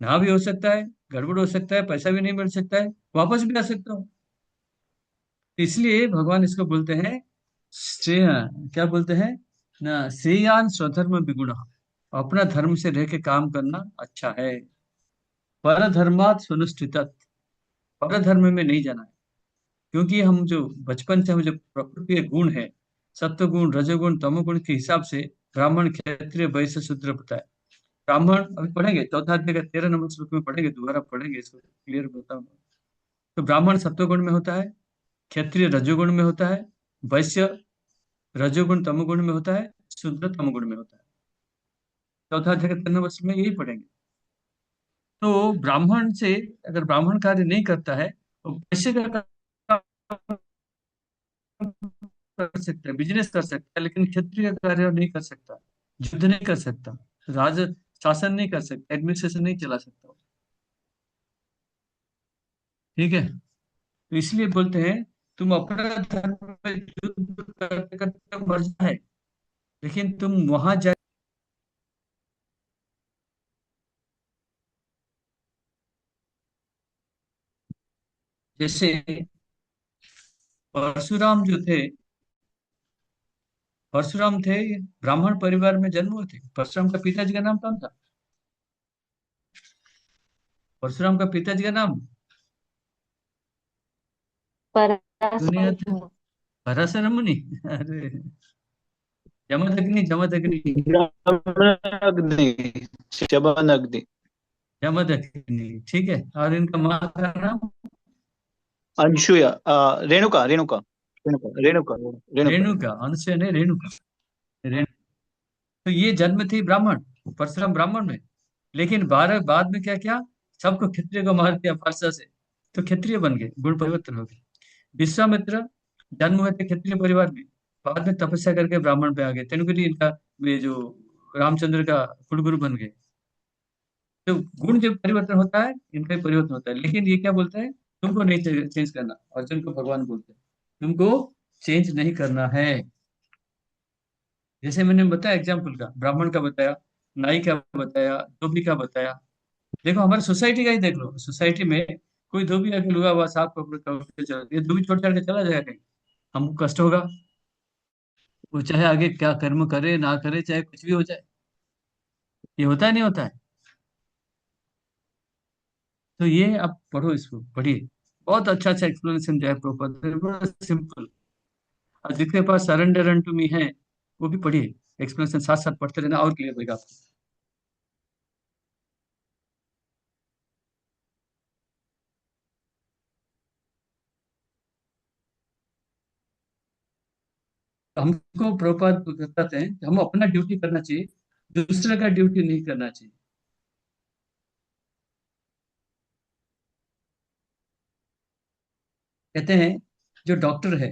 Speaker 1: ना भी हो सकता है, गड़बड़ हो सकता है, पैसा भी नहीं मिल सकता है, वापस भी आ सकता हूँ। इसलिए भगवान इसको बोलते हैं श्रेय, क्या बोलते हैं ना, श्रेयान स्वधर्म विगुण। अपना धर्म से रह के काम करना अच्छा है। पर धर्मात सुनुष्ठित, पर धर्म में नहीं जाना है। क्योंकि हम जो बचपन से हम जो प्रकृति के गुण है, सत्व गुण, रजोगुण, तमोगुण के हिसाब से ब्राह्मण, क्षत्रिय, वैश्य, शूद्र होता है। ब्राह्मण अभी पढ़ेंगे, चौथा अध्याय का 13 नंबर श्लोक में पढ़ेंगे, दोबारा पढ़ेंगे, इसको क्लियर बताऊंगा। तो ब्राह्मण सत्वगुण में होता है, क्षत्रिय रजोगुण में होता है, वैश्य रजोगुण तमोगुण में होता है, शूद्र तमोगुण में होता है। चौथा अध्याय के 13 नंबर श्लोक में यही पढ़ेंगे। तो ब्राह्मण से, अगर ब्राह्मण कार्य नहीं करता है तो वैश्य का काम कर सकता है, बिजनेस कर सकता है, लेकिन क्षत्रिय का कार्य नहीं कर सकता, युद्ध नहीं कर सकता, राज शासन नहीं कर सकता, एडमिनिस्ट्रेशन नहीं चला सकता। ठीक है, तो इसलिए बोलते हैं तुम अपना धर्म में युद्ध करते करते मर जाए, लेकिन तुम वहां जा, जैसे परशुराम जो थे, परशुराम थे ब्राह्मण परिवार में जन्म हुए थे। परशुराम का पिताजी का नाम कौन था? परशुराम का पिताजी का नाम दुनिया था,
Speaker 3: पराशर।
Speaker 1: पराशर मुनि। अरे, जमदग्नि, जमदग्नि,
Speaker 5: जमनग्नि, जमनग्नि।
Speaker 1: जमदग्नि, ठीक है। और इनका माँ का नाम
Speaker 5: अंशुया, रेणुका, रेणुका, रेणुका, रेणुका, रेणुका,
Speaker 1: रेणुका, अनुसुया नहीं, रेणुका, रेणु। तो ये जन्म थी ब्राह्मण, परशुराम ब्राह्मण में। लेकिन बारह बाद में क्या किया, सबको क्षत्रिय को मार दिया परसा से, तो क्षत्रिय बन गए, गुण परिवर्तन हो गए। विश्वामित्र जन्म हुए थे क्षत्रिय परिवार में, बाद में तपस्या करके ब्राह्मण पे आ गए, तेनुकुरी इनका ये जो रामचंद्र का कुलगुरु बन गए। तो गुण जब परिवर्तन होता है, इनका भी परिवर्तन होता है। लेकिन ये क्या बोलते हैं, तुमको नहीं चेंज करना, अर्जुन को भगवान बोलते हैं तुमको चेंज नहीं करना है। जैसे मैंने बताया एग्जाम्पल का, ब्राह्मण का बताया, नाई का बताया, धोबी का बताया। देखो हमारे सोसाइटी का ही देख लो, सोसाइटी में कोई धोबी आके लुगा हुआ साफ कपड़े कपड़े चल, ये धोबी छोड़ छाड़ के चला जाएगा कहीं, हमको कष्ट होगा। वो चाहे आगे क्या कर्म करे ना करे, चाहे कुछ भी हो जाए, ये होता है नहीं होता है। तो ये आप पढ़ो, इसको पढ़िए, बहुत अच्छा अच्छा एक्सप्लेनेशन दिया है प्रभुपाद ने, बड़ा सिंपल। और जिसके पास सरेंडर अन टू मी है, वो भी पढ़िए, एक्सप्लेनेशन साथ साथ पढ़ते रहना और क्लियर होगा आपको। तो हमको प्रभुपाद बताते हैं कि हम अपना ड्यूटी करना चाहिए, दूसरे का ड्यूटी नहीं करना चाहिए। कहते हैं जो डॉक्टर है,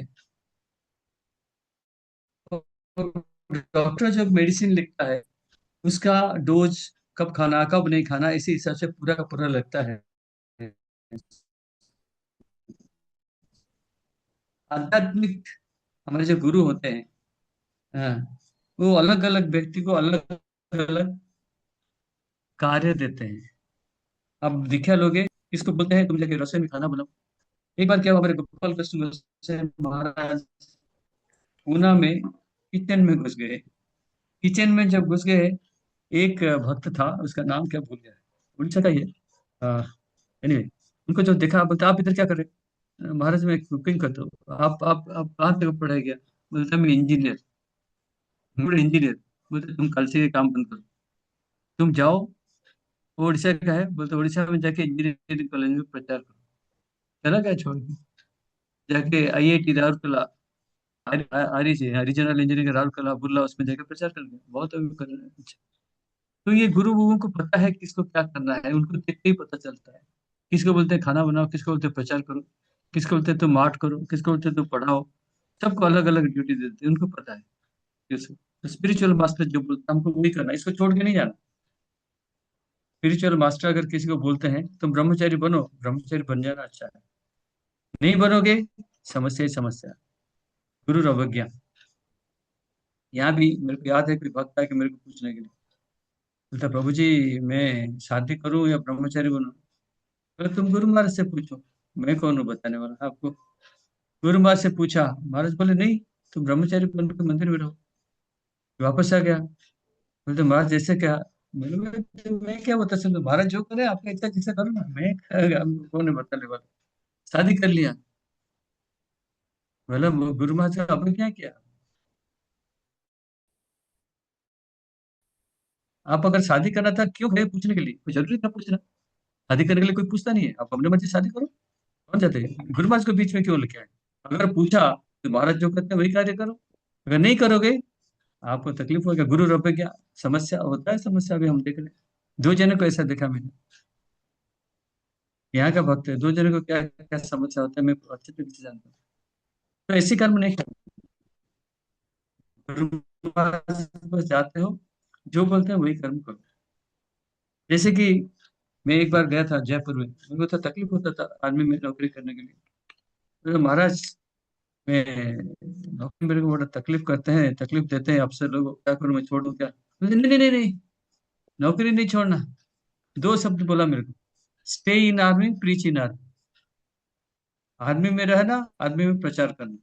Speaker 1: डॉक्टर जब मेडिसिन लिखता है, उसका डोज कब खाना कब नहीं खाना, इसी हिसाब से पूरा का पूरा लगता है। आध्यात्मिक हमारे जो गुरु होते हैं, हाँ, वो अलग अलग व्यक्ति को अलग अलग कार्य देते हैं। अब दीक्षा लोगे, किसको बोलते हैं तुम जाके रसोई में खाना बनाओ। एक बार क्या हुआ, हमारे गोपाल कृष्ण गोसाई महाराज पूना में किचन में घुस गए। किचन में जब घुस गए, एक भक्त था, उसका नाम क्या भूल गया, उड़ीसा का ही है। एनीवे, उनको जो देखा, बोलते आप इधर क्या कर रहे हो? महाराज मैं कुकिंग करता हूँ। आप कहाँ तक पढ़ाई किया? बोलता मैं इंजीनियर, मैं इंजीनियर। बोलते तुम कल से ये काम बंद करो, तुम जाओ, वो उड़ीसा का है, बोलते उड़ीसा में जाके इंजीनियरिंग कॉलेज में प्रचार करो। चला गया छोड़ के, जाके आईआईटी राउरकेला, आरी से रीजनल इंजीनियरिंग राउरकेला बुर्ला, उसमें जाके प्रचार कर गया, बहुत अभी कर रहे हैं। अच्छा। तो ये गुरु बाबू को पता है किसको क्या करना है, उनको देख के ही पता चलता है। किसको बोलते हैं खाना बनाओ, किसको बोलते हैं प्रचार करो, किसको बोलते हैं तुम मार्ट करो, किसको बोलते हैं तुम पढ़ाओ। सबको अलग अलग ड्यूटी देते हैं, उनको पता है किसको। तो स्पिरिचुअल मास्टर जो बोलता है हमको वही करना है, इसको छोड़ के नहीं जाना। स्पिरिचुअल मास्टर अगर किसी को बोलते हैं तुम ब्रह्मचारी बनो, ब्रह्मचारी बन जाना अच्छा है। नहीं बनोगे, समस्या ही समस्या। गुरु और अवज्ञा। यहाँ भी मेरे को याद है, कोई भक्त है कि मेरे को पूछने के लिए, बोलता प्रभु जी मैं शादी करूं या ब्रह्मचारी बनूं। बोले तुम गुरु महाराज से पूछो, मैं कौन हूँ बताने वाला आपको। गुरु महाराज से पूछा, महाराज बोले नहीं, तुम ब्रह्मचारी बन के मंदिर में रहो। वापस आ गया। बोलते महाराज जैसे क्या। मैं क्या बता सकता हूँ? महाराज जो करे आपका इच्छा जैसा करो ना, मैं कौन है बताने वाला। शादी कर लिया। बोला गुरु महाराज से आपने क्या किया? आप अगर शादी करना था क्यों गए पूछने के लिए? कोई जरूरी था पूछना? शादी करने के लिए कोई पूछता नहीं है, आप अपने मर्जी से शादी करो। कौन जाते हैं गुरु महाराज को बीच में क्यों लेके आए? अगर पूछा तो महाराज जो करते हैं वही कार्य करो। अगर नहीं करोगे आपको तकलीफ होगा, गुरु रब क्या। समस्या होता है, समस्या भी हम देख रहे हैं। दो जनों को ऐसा देखा मैंने। यहाँ का भक्त है, दो जनों को क्या क्या समस्या होता है मैं अच्छे तरीके से जानता हूँ। तो ऐसी कर्म नहीं करना। गुरु महाराज के पास जाते हो, जो बोलते हैं वही कर्म करो। जैसे कि मैं एक बार गया था जयपुर में, मेरे को तो तकलीफ होता था आर्मी में नौकरी करने के लिए। तो महाराज मैं नौकरी, मेरे को बड़ा तकलीफ करते हैं, तकलीफ देते हैं अफसर लोग, क्या करूं मैं, छोड़ दूं क्या? बोले, नहीं नहीं नहीं नहीं, नौकरी नहीं छोड़ना। दो शब्द बोला मेरे को, stay in army preach in army. Army में रहना, आर्मी में प्रचार करना।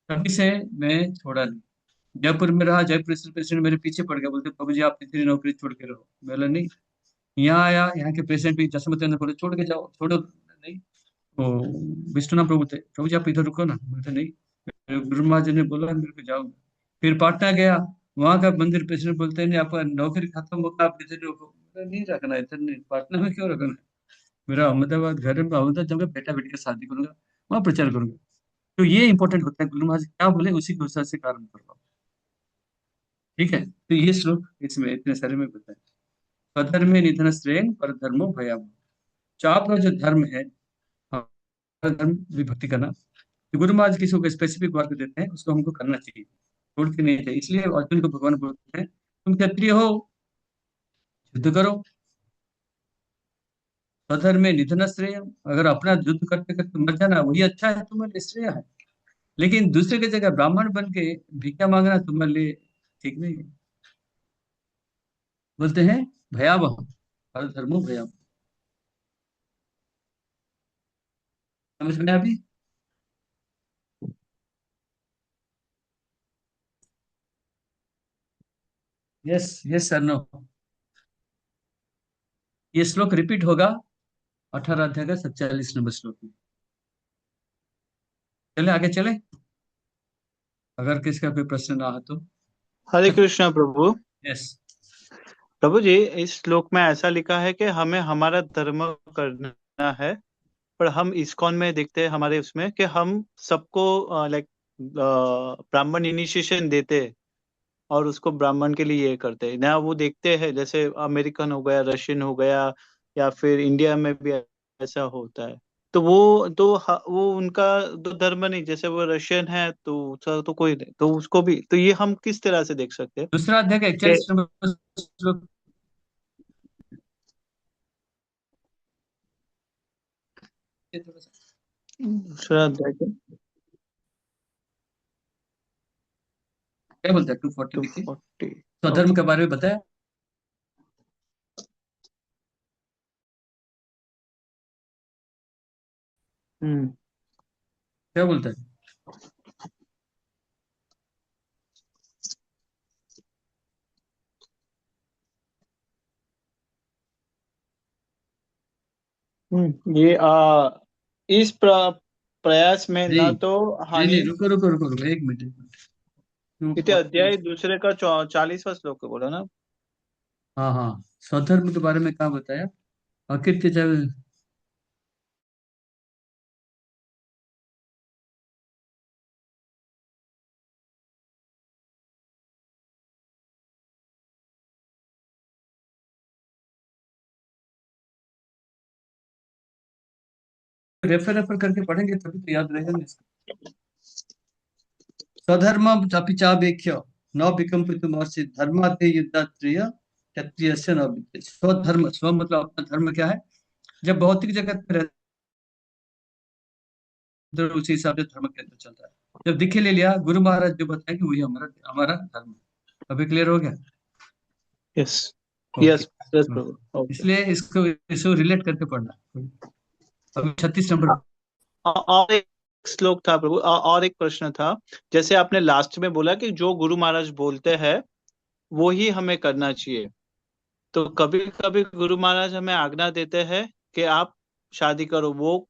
Speaker 1: तभी से मैं छोड़ा नहीं। जयपुर में रहा, जयपुर स्टेशन प्रेसिडेंट मेरे पीछे पड़ गया, बोलते प्रभु जी आप तीसरी नौकरी छोड़ के रहो। बोला नहीं। यहाँ आया, यहाँ के प्रेसिडेंट भी जसमत बोले छोड़ के जाओ, छोड़ो नहीं। वो विष्णुनाथ प्रभु थे, प्रभु जी आप इधर रुको ना। बोलते नहीं, मेरे गुरु महाराज ने बोला मेरे को जाओ। फिर पाटना गया, वहां का मंदिर प्रेसिडेंट बोलते हैं नहीं आपका नौकरी खत्म होगा, आप इधर रखो। बोला, नहीं रखना इधर, नहीं पाटना में क्यों रखना। मेरा अहमदाबाद घर में, अहमदाबाद जाऊंगा, बेटा बेटी का शादी करूंगा, वहां प्रचार करूंगा। तो ये इंपॉर्टेंट होता है, गुरु महाराज क्या बोले उसी के हिसाब से कार्य करो। ठीक है, तो ये श्लोक इसमें इतने सारे में बताया। स्वधर्मे निधन श्रेय पर धर्मो भयावह। जो आपका जो धर्म है, हमारा धर्म भी भक्ति करना। तो गुरु महाराज किसी को स्पेसिफिक वर्क देते हैं, उसको हमको करना चाहिए, छोड़ के नहीं चाहिए। इसलिए अर्जुन को भगवान बोलते हैं तुम क्षत्रिय हो, युद्ध करो। स्वधर्म में निधन श्रेय, अगर अपना युद्ध करते करते मर जाना वही अच्छा है, तुम्हारे लिए श्रेय है। लेकिन दूसरे की जगह ब्राह्मण बन के भिक्षा मांगना तुम्हारे लिए ठीक नहीं है। बोलते हैं भयावह, हर धर्मो भयावह। समझ में अभी? Yes yes sir, no. ये श्लोक रिपीट होगा 18 अध्याय का 47 नंबर श्लोक में। चले आगे चले, अगर किसका कोई प्रश्न ना हो तो।
Speaker 5: हरे कृष्णा प्रभु।
Speaker 1: यस।
Speaker 5: प्रभु जी, इस श्लोक में ऐसा लिखा है कि हमें हमारा धर्म करना है, पर हम इस्कॉन में देखते हैं हमारे उसमें कि हम सबको लाइक ब्राह्मण इनिशिएशन देते हैं और उसको ब्राह्मण के लिए ये करते हैं ना। वो देखते हैं जैसे अमेरिकन हो गया, रशियन हो गया, या फिर इंडिया में भी ऐसा होता है। तो वो उनका तो धर्म नहीं, जैसे वो रशियन है तो उसका तो कोई नहीं, तो उसको भी तो ये हम किस तरह से देख सकते हैं
Speaker 1: दूसरा अध्याय का
Speaker 5: कि
Speaker 1: 41 नंबर श्लोक थोड़ा सा
Speaker 5: दूसरा अध्याय के
Speaker 1: क्या बोलता है, 240 देखिए।
Speaker 5: 240।
Speaker 1: स्वधर्म
Speaker 5: ओके।
Speaker 1: के बारे में बताया,
Speaker 5: हम्म
Speaker 1: क्या बोलता है?
Speaker 5: ये इस प्रयास में
Speaker 1: नहीं
Speaker 5: ना तो
Speaker 1: नहीं
Speaker 5: हानि।
Speaker 1: नहीं, रुको रुको रुको रुको, एक मिनट एक मिनट।
Speaker 5: इतने
Speaker 1: 240।
Speaker 5: अध्याय दूसरे का 40वां श्लोक को बोला ना।
Speaker 1: हाँ हाँ, स्वधर्म के बारे में क्या बताया? अकृत्य जब रेफर रेफर करके पढ़ेंगे तभी तो याद रहेगा ना इसका। स्वधर्म अपि चावेक्ष्य न विकम्पितुमर्षि धर्माद्य युद्धात्रिय क्षत्रियस्य न विद्यते। स्वधर्म, स्व मतलब अपना धर्म क्या है। जब भौतिक जगत में रहते हैं, तो उसी हिसाब से धर्म के अंदर चलता है। जब दिखे ले लिया, गुरु महाराज जो बताएंगे वही हमारा हमारा धर्म है। अभी क्लियर हो गया?
Speaker 5: यस।
Speaker 1: ओके।
Speaker 5: यस यस
Speaker 1: हाँ,
Speaker 5: प्रभु, ओके।
Speaker 1: इसलिए इसको इसको रिलेट करके पढ़ना। अभी 36 नंबर।
Speaker 5: और एक श्लोक था प्रभु, और एक प्रश्न था। जैसे आपने लास्ट में बोला कि जो गुरु महाराज बोलते हैं वो ही हमें करना चाहिए, तो कभी कभी गुरु महाराज हमें आज्ञा देते हैं कि आप शादी करो, वो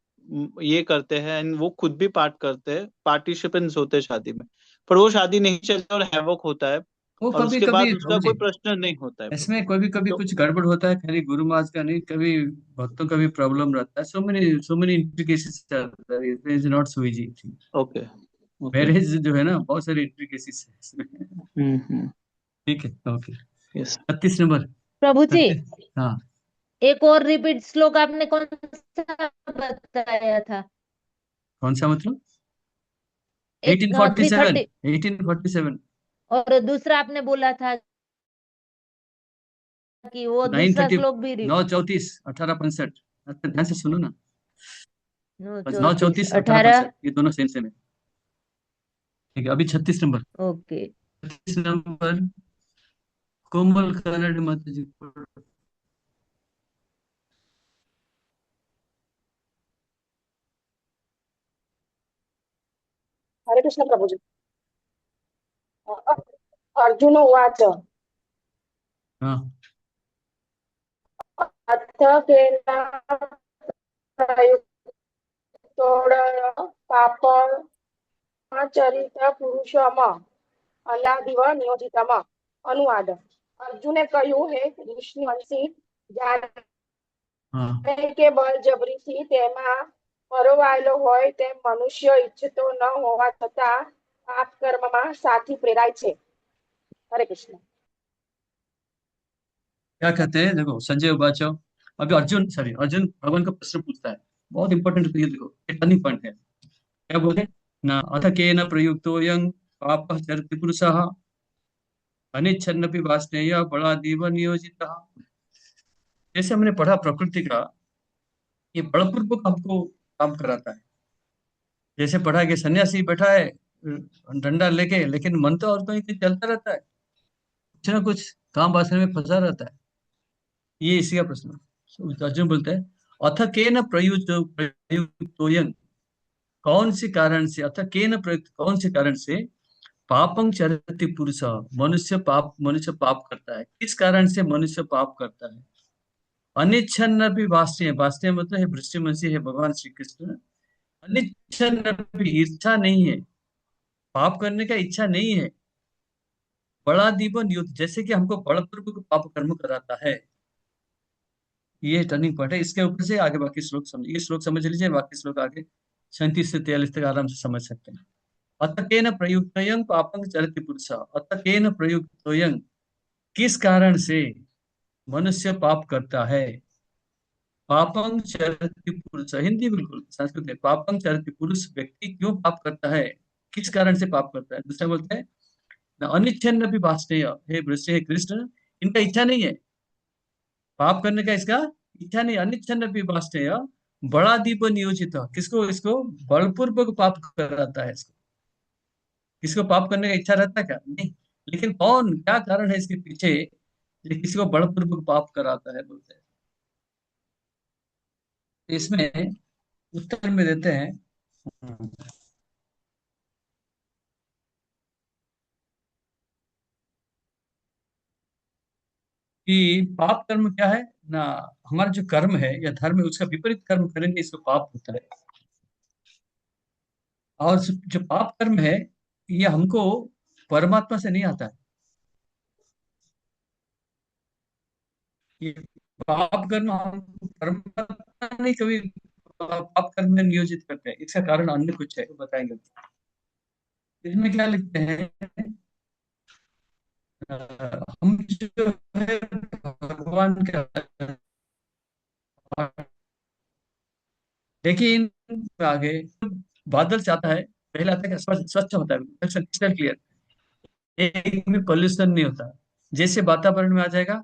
Speaker 5: ये करते हैं and वो खुद भी पार्ट करते हैं, पार्टिसिपेंट्स होते हैं शादी में, पर वो शादी नहीं चलती और हैवॉक होता है,
Speaker 1: वो
Speaker 5: और
Speaker 1: कभी
Speaker 5: उसके
Speaker 1: कभी
Speaker 5: बाद उसका
Speaker 1: प्रभु जी,
Speaker 5: कोई प्रश्न नहीं होता है प्रभु।
Speaker 1: इसमें कभी कभी
Speaker 5: तो
Speaker 1: कुछ गड़बड़ होता है, खाली गुरु महाराज का नहीं, कभी भक्तों का भी प्रॉब्लम रहता है। सो मेनी इंट्रिकेसीज चलता है, it is not so easy.
Speaker 5: Okay okay.
Speaker 1: Marriage जो है ना, बहुत सारी इंट्रिकेसीज है इसमें। ठीक है, ओके।
Speaker 5: यस।
Speaker 1: 36 नंबर।
Speaker 6: प्रभु जी,
Speaker 1: 36। हाँ,
Speaker 6: एक और रिपीट श्लोक आपने कौन सा बताया था?
Speaker 1: कौन सा मतलब?
Speaker 6: एक
Speaker 1: 1847।
Speaker 6: 330,
Speaker 1: 1847।
Speaker 6: और दूसरा आपने बोला था कि वो
Speaker 1: नाइन
Speaker 6: दूसरा
Speaker 1: थर्टी
Speaker 6: श्लोक भी
Speaker 1: 9:34, 18:65। ध्यान से सुनो ना। बस नौ
Speaker 6: 34
Speaker 1: चौतीस अठारह
Speaker 6: 18।
Speaker 1: पैंसठ ये दोनों सेम सेम है। ठीक है, अभी 36 नंबर।
Speaker 6: ओके।
Speaker 1: 36 नंबर, कोमल कन्नड़ माता जी।
Speaker 7: हरे कृष्ण प्रभुजी। अर्जुन उवाच
Speaker 1: हाँ
Speaker 7: अथ केन प्रयुक्तोऽयं पापमाचरित પુરુષમ અનાદિવ નિયોજિતમ। અનુવાદ: અર્જુને કહ્યું, હે ઋષિવંશી, જાણે
Speaker 1: हाँ।
Speaker 7: કે બળજબરીથી તેમાં પરોવાયેલો હોય તેમ મનુષ્ય ઈચ્છતો ન હોવા છતાં પાપ કર્મમાં સાથી પ્રેરાય છે। હરે કૃષ્ણ।
Speaker 1: क्या कहते हैं, देखो संजय उवाच। अभी अर्जुन, सॉरी, अर्जुन भगवान का प्रश्न पूछता है, बहुत इंपॉर्टेंट। ये देखो, ये टर्निंग पॉइंट है। क्या बोले ना, अथ केन प्रयुक्तो यं पापः चरति पुरुषः अनिच्छन्नपि वाष्णेय बलादेव नियोजितः। जैसे हमने पढ़ा प्रकृति का, ये बलपूर्वक हमको काम कराता है। जैसे पढ़ा कि सन्यासी बैठा है डंडा लेके, लेकिन मन तो और कहीं चलता रहता है, कुछ ना कुछ काम वासना में फंसा रहता है। ये इसी का प्रश्न है। तो अर्जुन बोलते हैं, अथ केन प्रयुक्त प्रयुक्तोयं, कौन सी कारण से, अथ केन प्रयुक्त, कौन से कारण से पापं चरति पुरुष, मनुष्य पाप करता है। किस कारण से मनुष्य पाप करता है? अनिच्छन्न भी वाष्य, वाष्य मतलब है वृष्टिमंशी है भगवान श्री कृष्ण। अनिच्छन्न भी, इच्छा नहीं है, पाप करने का इच्छा नहीं है। बड़ा दीपन युद्ध, जैसे कि हमको बलपूर्वक पाप कर्म कराता है। ये टर्निंग पॉइंट है। इसके ऊपर से आगे बाकी श्लोक समझ, ये श्लोक समझ लीजिए, बाकी श्लोक आगे 37 से 43 तक आराम से समझ सकते हैं। अत केन प्रयुक्तोयं पापं चरति पुरुष, अत केन प्रयुक्तोयं, किस कारण से मनुष्य पाप करता है। पापं चरति पुरुष, हिंदी बिल्कुल संस्कृत है। पापं चरति पुरुष, व्यक्ति क्यों पाप करता है, किस कारण से पाप करता है। दूसरा बोलते हैं न अनिच्छन्न भी वाष्णेय, हे वृष्णि, हे कृष्ण, इनका इच्छा नहीं है पाप करने का, इसका इच्छा नहीं। अनिच्छन्न भी वाष्णेय बड़ा दीप नियोजित, किसको, इसको बलपूर्वक पाप कराता है। इसको, किसको पाप करने का इच्छा रहता है क्या, नहीं। लेकिन कौन, क्या कारण है इसके पीछे, ये किसी को बलपूर्वक पाप कराता है, बोलते हैं। इसमें उत्तर में देते हैं कि पाप कर्म क्या है ना, हमारा जो कर्म है या धर्म है, उसका विपरीत कर्म करेंगे, इसको पाप होता है। और जो पाप कर्म है, ये हमको परमात्मा से नहीं आता है। ये पाप कर्म हमको परमात्मा नहीं कभी पाप कर्म में नियोजित करते हैं, इसका कारण अन्य कुछ है, वो बताएंगे। इसमें क्या लिखते हैं, हम जो है भगवान के, लेकिन आगे बादल चाहता है, पहले आता है कि स्वच्छ स्वच्छ होता है, क्रिस्टल क्लियर, एक भी पोल्यूशन नहीं होता। जैसे वातावरण में आ जाएगा,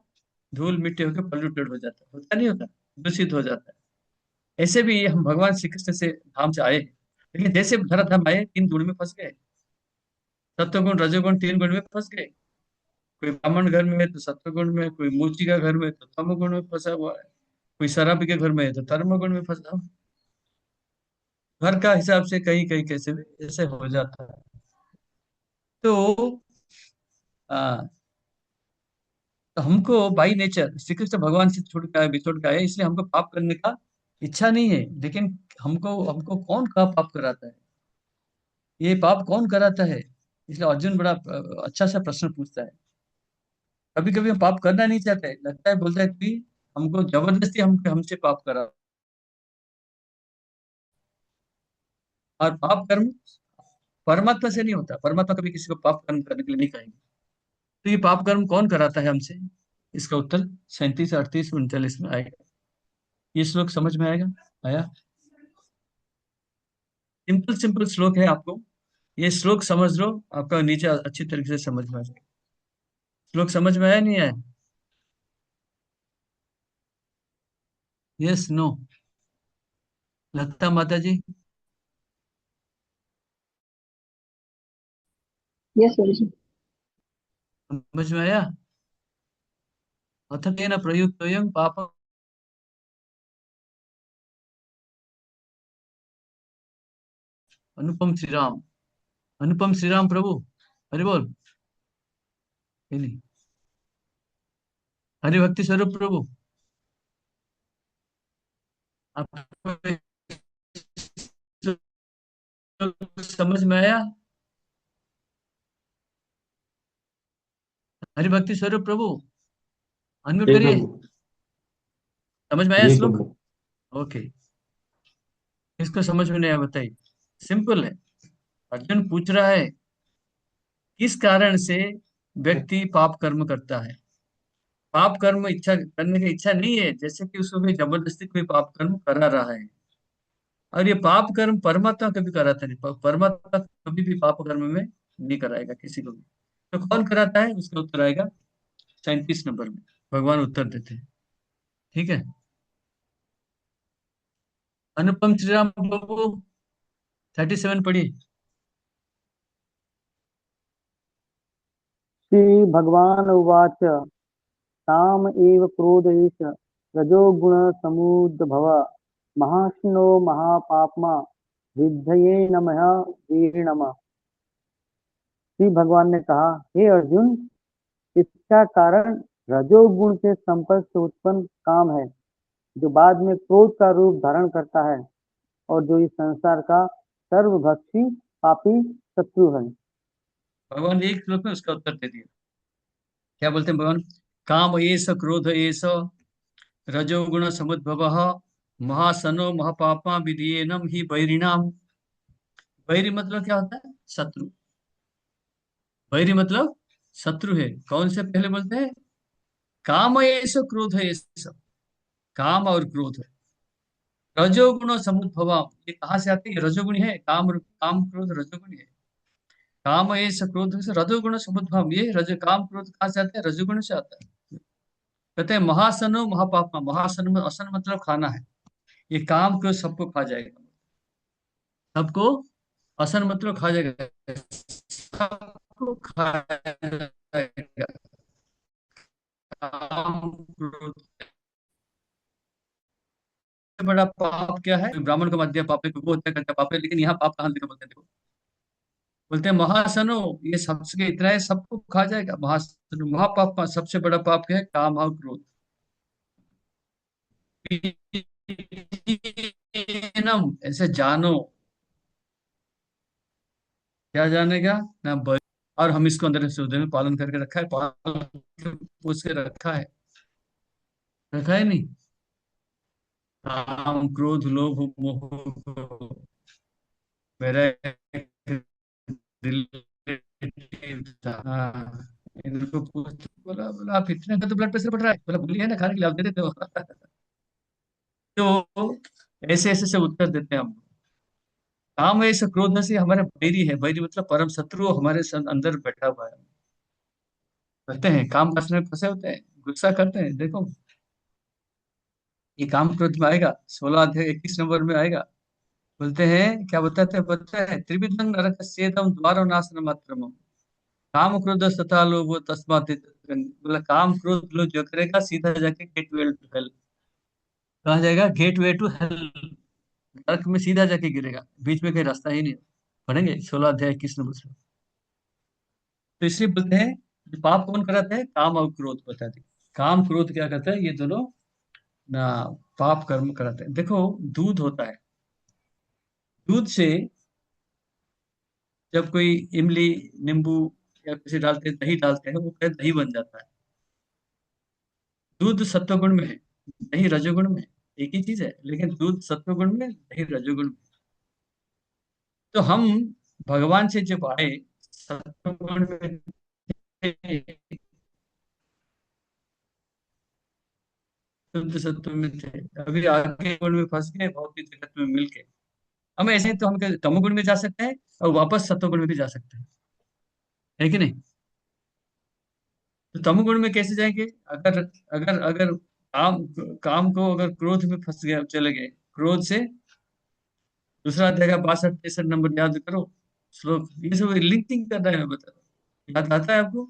Speaker 1: धूल मिट्टी होकर पोल्यूटेड हो जाता है, होता नहीं होता, दूषित हो जाता है। ऐसे भी हम भगवान श्री कृष्ण से धाम से आए, लेकिन जैसे धराधाम आए, 3 गुण में फंस गए, सत्वगुण रजोगुण 3 गुण में फंस गए। कोई ब्राह्मण घर में है तो सत्वगुण में, कोई मूर्ति का घर में है तो तमोगुण में फंसा हुआ है, कोई शराबी के घर में है तो तमोगुण में फंसा हुआ है। घर का हिसाब से कहीं कहीं कैसे भी ऐसे हो जाता है। तो आ, तो हमको बाई नेचर श्री कृष्ण भगवान से छूट का है, बिछोड़ का है, इसलिए हमको पाप करने का इच्छा नहीं है। लेकिन हमको हमको कौन कहा पाप कराता है, ये पाप कौन कराता है? इसलिए अर्जुन बड़ा अच्छा सा प्रश्न पूछता है। कभी कभी हम पाप करना नहीं चाहते, लगता है, बोलता है कि हमको जबरदस्ती हमसे पाप करा। और पाप कर्म परमात्मा से नहीं होता, परमात्मा कभी किसी को पाप कर्म करने के लिए नहीं कहेंगे। तो ये पाप कर्म कौन कराता है हमसे? इसका उत्तर 37, 38, 39 में आएगा। ये श्लोक समझ में आएगा? आया? सिंपल सिंपल श्लोक है, आपको ये श्लोक समझ लो, आपका नीचे अच्छी तरीके से समझ में आ जाएगा। श्लोक समझ में आया नहीं आया? Yes, no? लता माता जी,
Speaker 3: यस गुरुजी।
Speaker 1: समझ में आया? अथ तेन प्रयुक्तोऽयं पाप। अनुपम श्री राम, अनुपम श्री राम प्रभु, हरि बोल। ये नहीं, हरि भक्ति स्वरूप प्रभु, आपको समझ में आया? हरि भक्ति स्वरूप प्रभु, अनम्यूट
Speaker 8: जी
Speaker 1: करिए।
Speaker 8: प्रभु।
Speaker 1: समझ में आया
Speaker 8: जी
Speaker 1: श्लोक?
Speaker 8: प्रभु।
Speaker 1: ओके। इसको समझ में नहीं आया बताइए। सिंपल है। अर्जुन पूछ रहा है किस कारण से व्यक्ति पाप कर्म करता है। पाप कर्म इच्छा करने की इच्छा नहीं है, जैसे कि उसको कोई जबरदस्ती कोई पाप कर्म करा रहा है। और ये पाप कर्म परमात्मा कभी कराता नहीं, परमात्मा कभी भी पाप कर्म में नहीं कराएगा किसी को भी। तो कौन कराता है? उसका उत्तर आएगा 37 नंबर में, भगवान उत्तर देते हैं। ठीक है। अनुपम श्री राम प्रभु 37 पढ़िए।
Speaker 9: श्रीभगवान् उवाच ताम एव क्रोध एष रजोगुणसमुद्भव महाश्नो महापाप्मा विद्धये नमः वीरिणम। श्री भगवान ने कहा, हे अर्जुन, इसका कारण रजोगुण के संपर्क से उत्पन्न काम है, जो बाद में क्रोध का रूप धारण करता है और जो इस संसार का सर्वभक्षी पापी शत्रु है।
Speaker 1: भगवान ने एक श्लोक में उसका उत्तर दे दिया। क्या बोलते हैं भगवान? काम एष क्रोध एष रजोगुण समुद्भव महासनो महापापा विधीयेनम ही वैरिणाम। वैरी मतलब क्या होता है? शत्रु। वैरी मतलब शत्रु है। कौन से पहले बोलते हैं? काम एष क्रोध एष, काम और क्रोध। रजोगुण समुद्भव, ये कहाँ से आती है? रजोगुणी है। काम काम क्रोध रजोगुणी है। काम एष क्रोध से रजोगुण समुद्भव, ये रज काम क्रोध कहाँ से आता है? रजोगुण से आता है। कहते हैं महासनो महापापा, महासन में असन मतलब खाना है। ये काम क्रोध सबको खा जाएगा, सबको। असन मतलब खा जाएगा, सबको खा जाएगा। काम क्रोध से बड़ा पाप क्या है? ब्राह्मण को मध्य पाप है, वो हत्या करता पाप है, लेकिन यहाँ पाप कहाँ लिखा बोलते हैं? देखो, बोलते हैं महासनो, ये सबसे इतना है, सबको खा जाएगा। महासनो महापाप, सबसे बड़ा पाप क्या है? काम और क्रोध। ऐसे जानो, क्या जानेगा ना? और हम इसको अंदर से उधर में पालन करके रखा है, पालन पोष के रखा है, रखा है नहीं? काम क्रोध लोभ मोह को मेरा एक रिलेटिव था, हाँ, इनको पूछ, बोला बोला आप इतने का तो ब्लड प्रेशर बढ़ रहा है, बोला बोलिए ना, खाने के लिए आप दे देते हो। तो ऐसे ऐसे से उत्तर देते हैं हम। काम ऐसे क्रोध से हमारे बैरी है, बैरी मतलब परम शत्रु हमारे अंदर बैठा हुआ है। कहते हैं काम वासना में फंसे होते हैं, गुस्सा करते हैं। देखो, ये काम क्रोध में आएगा, 16 अध्याय 21 नंबर में आएगा। बोलते हैं, क्या बताते हैं? त्रिविधं नरकस्येदं द्वारो नाशनम मात्रम। काम क्रोध तथा लोभ तस्मात् मतलब काम क्रोध लोभ जो करेगा सीधा जाके गेट वे टू हेल। कहाँ जाएगा? Gateway to hell. नरक में सीधा जाके गिरेगा, बीच में कहीं रास्ता ही नहीं। पढ़ेंगे 16 अध्याय 21 नंबर से। तो इसलिए बोलते हैं कि पाप कौन कराता है? काम और क्रोध बताते हैं। काम क्रोध क्या करता है? ये दोनों ना पाप कर्म कराते हैं। देखो, दूध होता है, दूध से जब कोई इमली, नींबू या किसी डालते हैं, दही डालते हैं, वो क्या दही बन जाता है। दूध सत्वगुण में है, दही रजोगुण में है। एक ही चीज है, लेकिन दूध सत्वगुण में, दही रजोगुण में। तो हम भगवान से जब आए सत्वगुण में थे, शुद्ध सत्व में थे, अभी आगे गुण में फंस गए भौतिक जगत में मिलके। हम ऐसे तो हम तमोगुण में जा सकते हैं और वापस सत्वगुण में भी जा सकते हैं, है कि नहीं? तो तमोगुण में कैसे जाएंगे? अगर अगर अगर काम काम को अगर क्रोध में फंस गए, चले गए क्रोध से। दूसरा अध्याय का 62-63 नंबर याद करो श्लोक। ये सब लिंकिंग कर रहा है, मैं बता रहा हूँ। याद आता है आपको?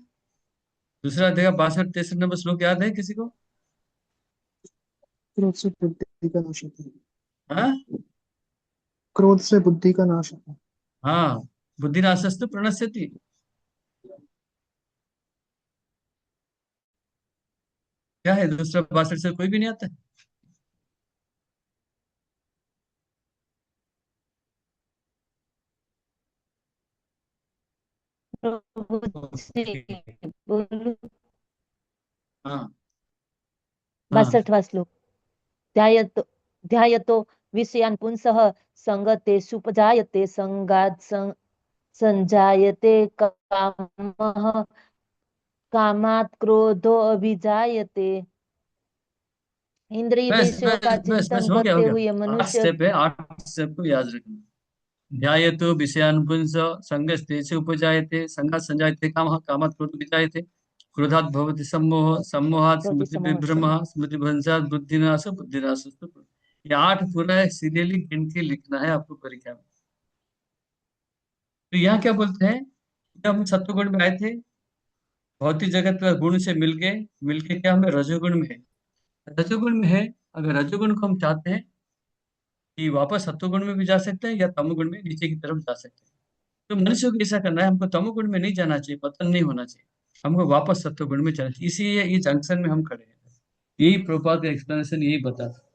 Speaker 1: दूसरा अध्याय का 62-63 नंबर श्लोक याद है किसी को?
Speaker 8: क्रोध से बुद्धि का नाश होता है।
Speaker 1: हाँ
Speaker 8: क्रोध से बुद्धि का नाश होता है।
Speaker 1: हाँ, बुद्धिनाशस्तु प्रणश्यति। क्या है दूसरा? 62 से कोई भी नहीं आता है?
Speaker 6: प्रभु जी, बोलूं?
Speaker 1: हाँ हाँ।
Speaker 6: 62वां श्लोक। ध्यायतो ध्यायतो विषयान् पुंसः संगतेषुपजायते संगात् संजायते कामः कामात् क्रोधोऽभिजायते। इंद्रिय
Speaker 1: बस
Speaker 6: विषयों
Speaker 1: बस
Speaker 6: का
Speaker 1: बस बस,
Speaker 6: चिंतन
Speaker 1: हो गया हो
Speaker 6: करते
Speaker 1: गया।
Speaker 6: हुए
Speaker 1: 8
Speaker 6: मनुष्य
Speaker 1: स्टेप है, 8 स्टेप को याद रखना। ध्यायतो विषयानुपुंस संगस्तेषु उपजायते संगात् संजायते कामः कामात् क्रोधो विजायते क्रोधात् भवति सम्मोह सम्मोहात्
Speaker 6: क्रोध
Speaker 1: स्मृति
Speaker 6: समूह
Speaker 1: विभ्रमः स्मृति भ्रंशात् बुद्धिनाशो बुद्धिनाशस्तु। ये 8 पूरा सीरियली गिन के लिखना है आपको परीक्षा में। तो यहाँ क्या बोलते हैं? जब हम सत्वगुण में आए थे, भौतिक जगत में गुण से मिल के क्या हमें रजोगुण में है? रजोगुण में है। अगर रजोगुण को हम चाहते हैं कि वापस सत्वगुण में भी जा सकते हैं या तमोगुण में नीचे की तरफ जा सकते हैं। तो मनुष्य को ऐसा करना है, हमको तमोगुण में नहीं जाना चाहिए, पतन नहीं होना चाहिए। हमको वापस सत्वगुण में जाना चाहिए। इसीलिए ये जंक्शन में हम खड़े हैं। यही प्रभुपाद का एक्सप्लेनेशन यही बताता है,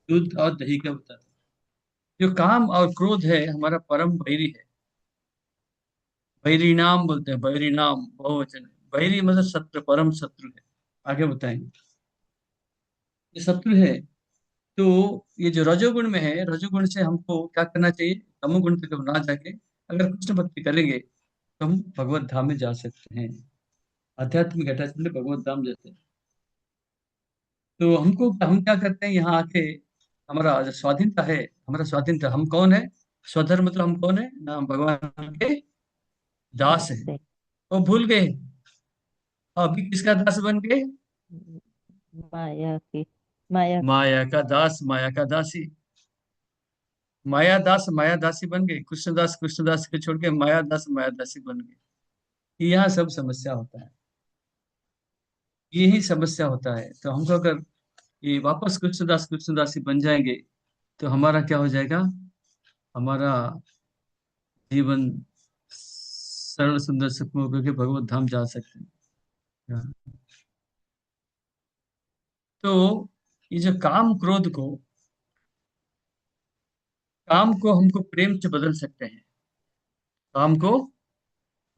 Speaker 1: दूध और दही का बताता है। जो काम और क्रोध है हमारा परम बैरी है। बैरी नाम बोलते हैं, बैरी नाम बहुवचन। बैरी मतलब शत्रु, परम शत्रु है। आगे बताएंगे, ये शत्रु है। तो ये जो रजोगुण में है, रजोगुण से हमको क्या करना चाहिए? तमोगुण तक ना जाके अगर कृष्ण भक्ति करेंगे तो हम भगवत धाम में जा सकते हैं। आध्यात्मिक अटैचमेंट भगवत धाम जाते हैं। तो हम क्या करते हैं यहाँ आके? हमारा जो स्वाधीनता है, हमारा स्वाधीनता, हम कौन है? स्वधर्म मतलब हम कौन है ना? हम भगवान के दास
Speaker 6: दास
Speaker 1: हैं।
Speaker 6: है।
Speaker 1: वो भूल गए, अभी किसका दास बन गए?
Speaker 6: माया की माया
Speaker 1: माया का दास, माया का दासी। माया दास माया दासी बन गए, कृष्णदास कृष्णदास के छोड़ के माया दास माया दासी बन गए। यहाँ सब समस्या होता है, यही समस्या होता है। तो हमको अगर ये वापस कृष्णदास कृष्णदासी बन जाएंगे तो हमारा क्या हो जाएगा? हमारा जीवन सरल सुंदर सुखमय होकर के भगवत धाम जा सकते हैं। हाँ। तो ये जो काम को हमको प्रेम से बदल सकते हैं। काम को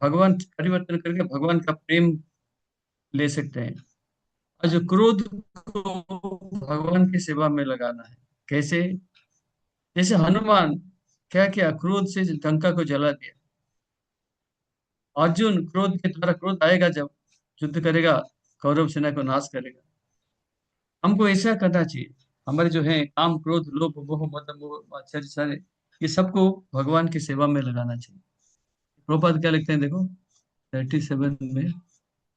Speaker 1: भगवान परिवर्तन करके भगवान का प्रेम ले सकते हैं। और जो क्रोध को भगवान की सेवा में लगाना है। कैसे? जैसे हनुमान क्या किया? क्रोध से लंका को जला दिया। अर्जुन क्रोध के द्वारा, क्रोध आएगा जब युद्ध करेगा, कौरव सेना को नाश करेगा। हमको ऐसा करना चाहिए। हमारे जो है काम क्रोध लोभ मोह मद मोह आश्चर्य सारे, ये सबको भगवान की सेवा में लगाना चाहिए। प्रभुपाद क्या लिखते हैं देखो 37 में।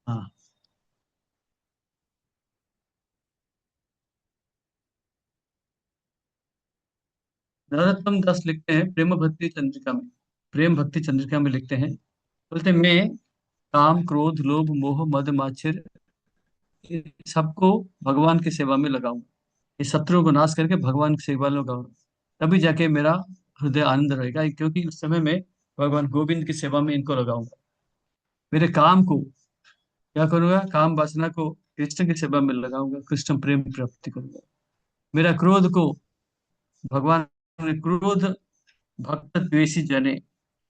Speaker 1: हाँ, नरोत्तम दास लिखते हैं प्रेम भक्ति चंद्रिका में। प्रेम भक्ति चंद्रिका में लिखते हैं, बोलते हैं, मैं काम, क्रोध, लोभ, मोह, मद, मात्सर्य, ये सबको भगवान की सेवा में लगाऊं। ये शत्रुओं को नाश करके भगवान की सेवा में लगाऊं, तभी जाके मेरा हृदय आनंद रहेगा, क्योंकि उस समय में भगवान गोविंद की सेवा में इनको लगाऊंगा। मेरे काम को क्या करूंगा? काम वासना को कृष्ण की सेवा में लगाऊंगा, कृष्ण प्रेम प्राप्ति करूंगा। मेरा क्रोध को भगवान ने क्रोध भक्त द्वेषी जने,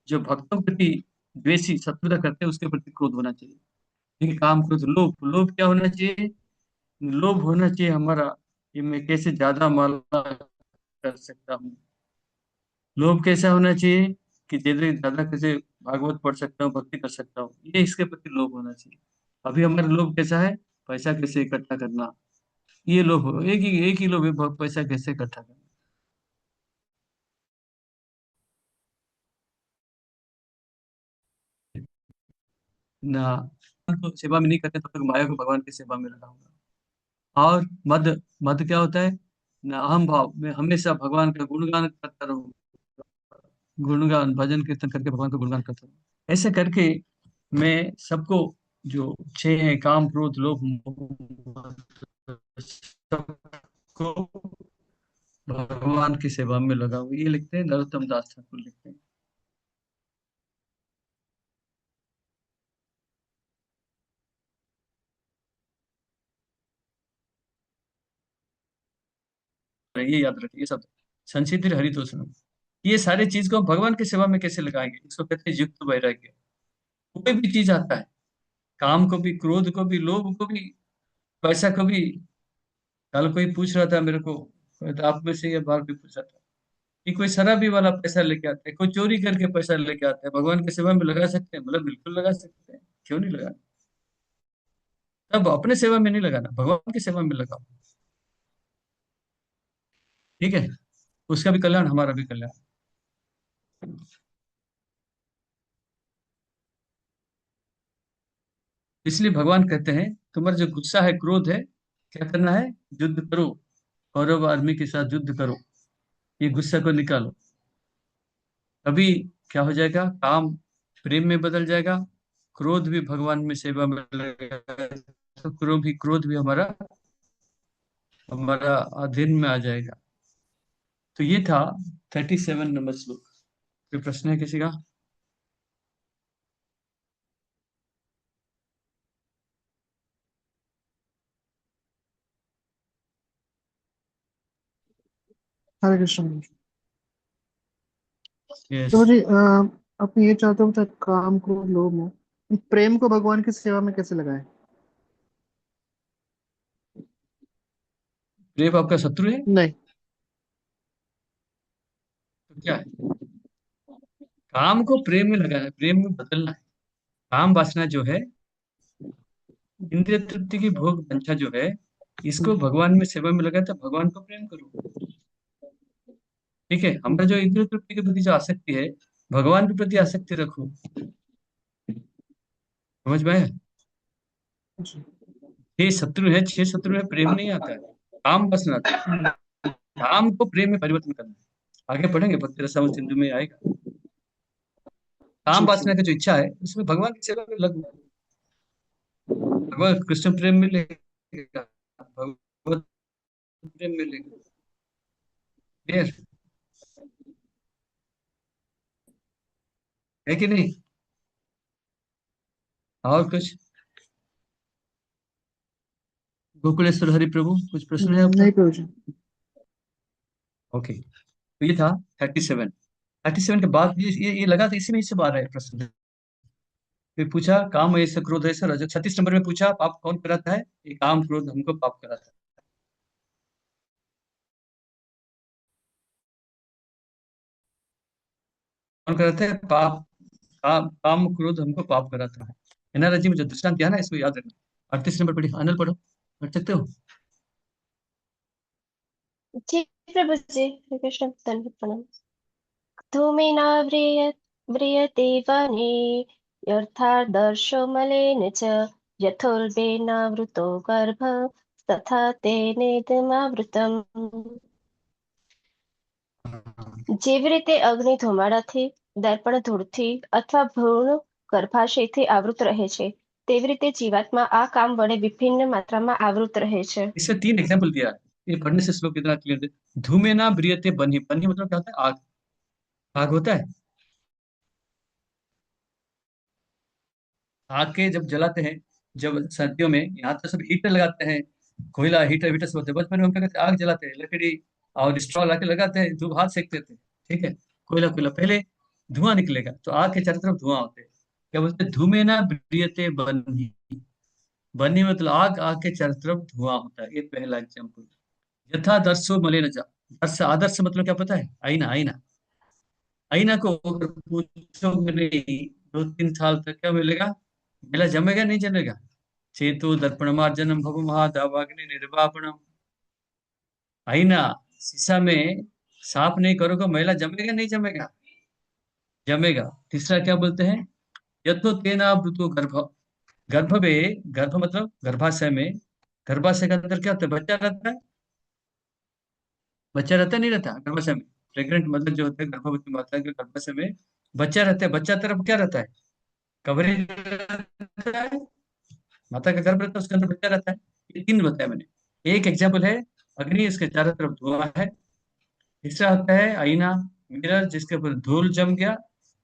Speaker 1: जो भक्तों के प्रति द्वेषी शत्रुता करते हैं उसके प्रति क्रोध होना चाहिए। ठीक है। काम, क्रोध, लोभ, लोभ क्या होना चाहिए? लोभ होना चाहिए हमारा कि मैं कैसे ज्यादा माला कर सकता हूँ। लोभ कैसा होना चाहिए कि ज्यादा ज्यादा कैसे भागवत पढ़ सकता हूँ, भक्ति कर सकता हूँ, ये इसके प्रति लोभ होना चाहिए। अभी हमारा लोभ कैसा है? पैसा कैसे इकट्ठा करना, ये लोभ हो। एक ही लोभ है, पैसा कैसे इकट्ठा करना। ना तो सेवा में नहीं करते तब तक माया को भगवान की सेवा में लगाऊंगा। और मद, मद क्या होता है? ना अहम भाव, मैं हमेशा भगवान का गुणगान करता रहूं, गुणगान भजन कीर्तन करके भगवान का गुणगान करता रहूं। ऐसे करके मैं सबको, जो छह हैं, काम, क्रोध, लोभ, मोह, सबको भगवान की सेवा में लगाऊं। ये लिखते हैं नरोत्तम दास ठाकुर, लिखते हैं। तो ये याद रखिए, ये सब संचित हरितोषणम, ये सारी चीज को हम भगवान की सेवा में कैसे लगाएंगे? इसको कहते हैं युक्त वैराग्य। कोई भी चीज आता है, काम को भी, क्रोध को भी, लोभ को भी, पैसा को भी। कल कोई पूछ रहा था मेरे को, तो आप में से ये बात भी पूछ रहा था कि कोई शराबी वाला पैसा लेके आता है, कोई चोरी करके पैसा लेके आता है, भगवान की सेवा में लगा सकते हैं? मतलब बिल्कुल लगा सकते हैं, क्यों नहीं लगाना? तब अपने सेवा में नहीं लगाना, भगवान की सेवा में लगाओ। ठीक है। उसका भी कल्याण, हमारा भी कल्याण। इसलिए भगवान कहते हैं तुम्हारा जो गुस्सा है, क्रोध है, क्या करना है? युद्ध करो, कौरव आर्मी के साथ युद्ध करो, ये गुस्सा को निकालो। तभी क्या हो जाएगा? काम प्रेम में बदल जाएगा, क्रोध भी भगवान में सेवा में लगेगा, तो क्रोध भी हमारा हमारा अधीन में आ जाएगा। तो ये था 37 नंबर श्लोक। कोई प्रश्न है किसी का?
Speaker 8: हरे कृष्ण।
Speaker 1: यस।
Speaker 8: तो जी आप ये चाहते हो तो काम, क्रोध, लोभ, मोह, प्रेम को भगवान की सेवा में कैसे लगाए?
Speaker 1: प्रेम आपका शत्रु है?
Speaker 8: नहीं।
Speaker 1: तो क्या है? काम को प्रेम में लगाना है, प्रेम में बदलना है। काम वासना जो है, इंद्रिय तृप्ति की भोग वांछा जो है, इसको भगवान में सेवा में लगा, तो भगवान को प्रेम करो। ठीक है। हमारा जो इंद्रिय तृप्ति के प्रति जो आसक्ति है, भगवान के प्रति आसक्ति रखो। समझ में आया?
Speaker 8: जी।
Speaker 1: छह शत्रु है, छह शत्रु है, प्रेम नहीं आता है, काम वासना आता है। काम को प्रेम में परिवर्तन करना है। आगे पढ़ेंगे, भक्ति रसायन सिंधु में आएगा। काम
Speaker 8: जी
Speaker 1: वासना की जो इच्छा है, उसमें भगवान की सेवा में लगो, भगवान कृष्ण प्रेम मिलेगा, भगवत प्रेम मिलेगा। क्लियर है कि नहीं? और कुछ? गोकुलेश्वर हरि प्रभु, कुछ प्रश्न है आपका?
Speaker 8: नहीं प्रभु जी।
Speaker 1: ओके। तो ये था 37। 37 के बाद ये लगा था, इसी में इससे बाहर है प्रश्न। फिर पूछा काम ऐसा, क्रोध ऐसा, रजत। 36 नंबर में पूछा पाप कौन कराता है? ये काम, क्रोध हमको पाप कराता है। कौन कराता है? पाप। काम क्रोध हमको पाप कराता है। एनआरजी जी में जो दृष्टांत दिया ना, इसको याद रखना। 38 नंबर पढ़िए, अनल पढ़ो, पढ़ सकते हो?
Speaker 10: जी प्रभु जी, हरे कृष्ण, दंडवत प्रणाम। धूमेनाव्रिय व्रियते वने यथार्दर्शो मलेन च यथोल्बेनावृतो गर्भः तथा तेनेदमावृतम्। જેવી રીતે અગ્નિ ધુમાડાથી, દર્પણ ધૂળથી અથવા ભ્રૂણ ગર્ભાશયથી આવૃત રહે છે તેવી રીતે જીવાત્મા આ કામ વડે વિભિન્ન માત્રામાં આવૃત રહે છે.
Speaker 1: इसमें 3 एग्जाम्पल दिया है, ये पढ़ने से श्लोक कितना क्लियर है। धूमेना ब्रियते बन्ही, बन्ही मतलब क्या होता है? आग। आग होता है, आग के जब जलाते हैं, जब सर्दियों में यहाँ तो सब हीटर लगाते हैं, कोयला हीटर वीटर सब होते हैं। बचपन में हम क्या करते हैं, आग जलाते हैं, लकड़ी और स्ट्रॉ ला के लगाते हैं, धूप हाथ सेकते थे। ठीक है, कोयला कोयला पहले धुआं निकलेगा, तो आग के चारों तरफ धुआं होते हैं। क्या बोलते हैं? धूमेना ब्रियते बन्ही। बन्ही मतलब आग, आग के चारों तरफ धुआं होता है। ये पहला एग्जाम्पल। यथा दर्शो मलिन जा, दर्श आदर्श मतलब क्या पता है? आईना। आईना, आईना को अगर पूछोगे नहीं 2-3 साल तक, क्या मिलेगा? मेला जमेगा नहीं जमेगा? चेतो दर्पण मार्जनम भव महादावाग्नि निर्वापणम। आईना, शीशा में साफ नहीं करोगे, मैला जमेगा नहीं जमेगा? जमेगा। तीसरा क्या बोलते हैं? यथो तेना भूतो गर्भ। गर्भ में, गर्भ मतलब गर्भाशय में, गर्भाशय के अंदर क्या होता है? बच्चा रहता है। बच्चा रहता नहीं रहता गर्भाशय में? प्रेग्नेंट मदर जो होते हैं, गर्भवती माता के गर्भाशय में बच्चा रहता है। बच्चा तरफ क्या रहता है? कवरेज रहता है। माता का गर्भ रहता है, उसके अंदर बच्चा रहता है। ये 3 बताया मैंने। एक एग्जाम्पल है अग्नि, इसके चारों तरफ धुआं है। तीसरा होता है आईना, मिरर, जिसके ऊपर धूल जम गया।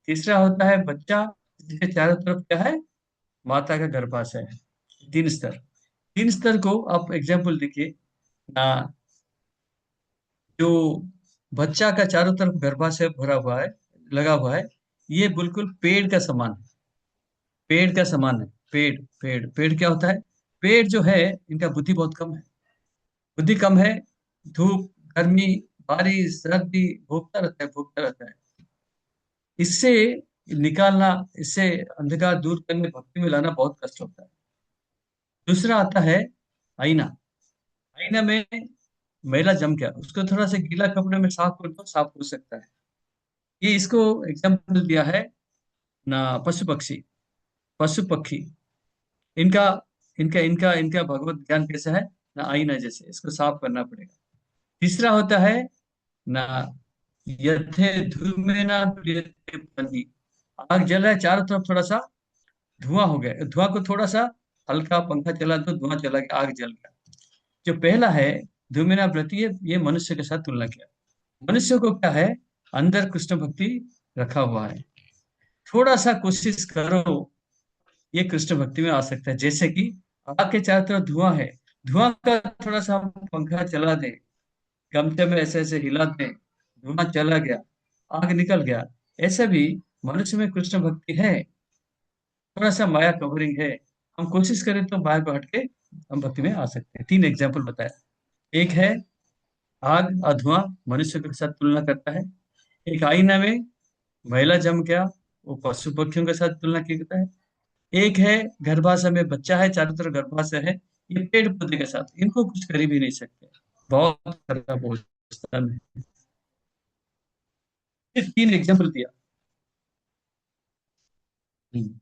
Speaker 1: तीसरा होता है बच्चा, जिसके चारों तरफ क्या है? माता का गर्भाशय है। 3 स्तर। 3 स्तर को आप एग्जाम्पल देखिए ना। जो बच्चा का चारों तरफ गर्भाशय भरा हुआ है, लगा हुआ है, ये बिल्कुल पेड़ का समान है। पेड़ का समान है। पेड़, पेड़, पेड़ क्या होता है? पेड़ जो है, इनका बुद्धि बहुत कम है। बुद्धि कम है, धूप, गर्मी, बारिश, सर्दी भोगता रहता है, भोगता रहता है। इससे निकालना, इससे अंधकार दूर करने, भक्ति में लाना बहुत कष्ट होता है। दूसरा आता है आईना। आईना में मैला जम गया, उसको थोड़ा सा गीला कपड़े में साफ कर दो, साफ हो सकता है। ये इसको एग्जाम्पल दिया है ना। पशु पक्षी, पशु पक्षी, इनका इनका इनका इनका भगवत ज्ञान कैसा है? ना आईना जैसे, इसको साफ करना पड़ेगा। तीसरा होता है ना, यथे धूमेना प्रियते बन्ही। आग जल रहा है, चारों तरफ थोड़ा सा धुआं हो गया, धुआं को थोड़ा सा हल्का पंखा चला दो, धुआं चला गया, आग जल गया। जो पहला है धूमेना व्रति, ये मनुष्य के साथ तुलना किया। मनुष्य को क्या है? अंदर कृष्ण भक्ति रखा हुआ है। थोड़ा सा कोशिश करो, ये कृष्ण भक्ति में आ सकता है। जैसे कि आग के चारों तरफ धुआं है, धुआं का थोड़ा सा हम पंखा चला दें, गमछे में ऐसे ऐसे हिला दें, धुआं चला गया, आग निकल गया। ऐसे भी मनुष्य में कृष्ण भक्ति है, थोड़ा सा माया कवरिंग है। हम कोशिश करें तो माया को हटके हम भक्ति में आ सकते हैं। 3 एग्जाम्पल बताया। एक है आग और धुआं, मनुष्य के साथ तुलना करता है। एक आईना में मैला जम गया, वो पशु पक्षियों के साथ तुलना की करता है। एक है गर्भाशय में बच्चा है, चारों तरफ गर्भाशय है, ये पेड़ पौधे के साथ, इनको कुछ कर भी नहीं सकते, बहुत खराब अवस्था में। ये 3 एग्जाम्पल दिया। हम्म।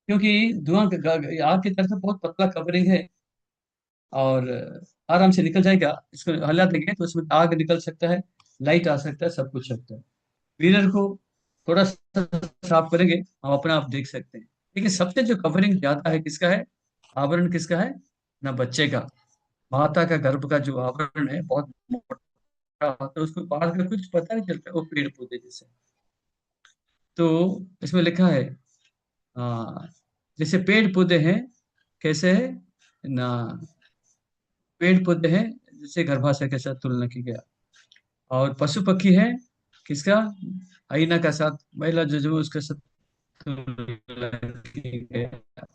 Speaker 1: क्योंकि धुआं आग की तरफ बहुत पतला कवरिंग है, और आराम से निकल जाएगा। इसको हला देंगे तो उसमें आग निकल सकता है, लाइट आ सकता है, सब कुछ सकता है। मिरर को थोड़ा सा साफ करेंगे, हम अपना आप देख सकते हैं। लेकिन सबसे जो कवरिंग ज्यादा है, किसका है? आवरण किसका है? ना बच्चे का। माता का गर्भ का जो आवरण है बहुत मोटा होता है, उसको पार कर कुछ पता नहीं चलता, वो पेड़ पौधे जैसे। तो इसमें लिखा है, हाँ, जैसे पेड़ पौधे हैं, कैसे है ना? पेड़ पौधे हैं जैसे गर्भाशय के साथ तुलना की गया। और पशु पक्षी है किसका? आईना का साथ, महिला जो जो उसके साथ तुलना की गया।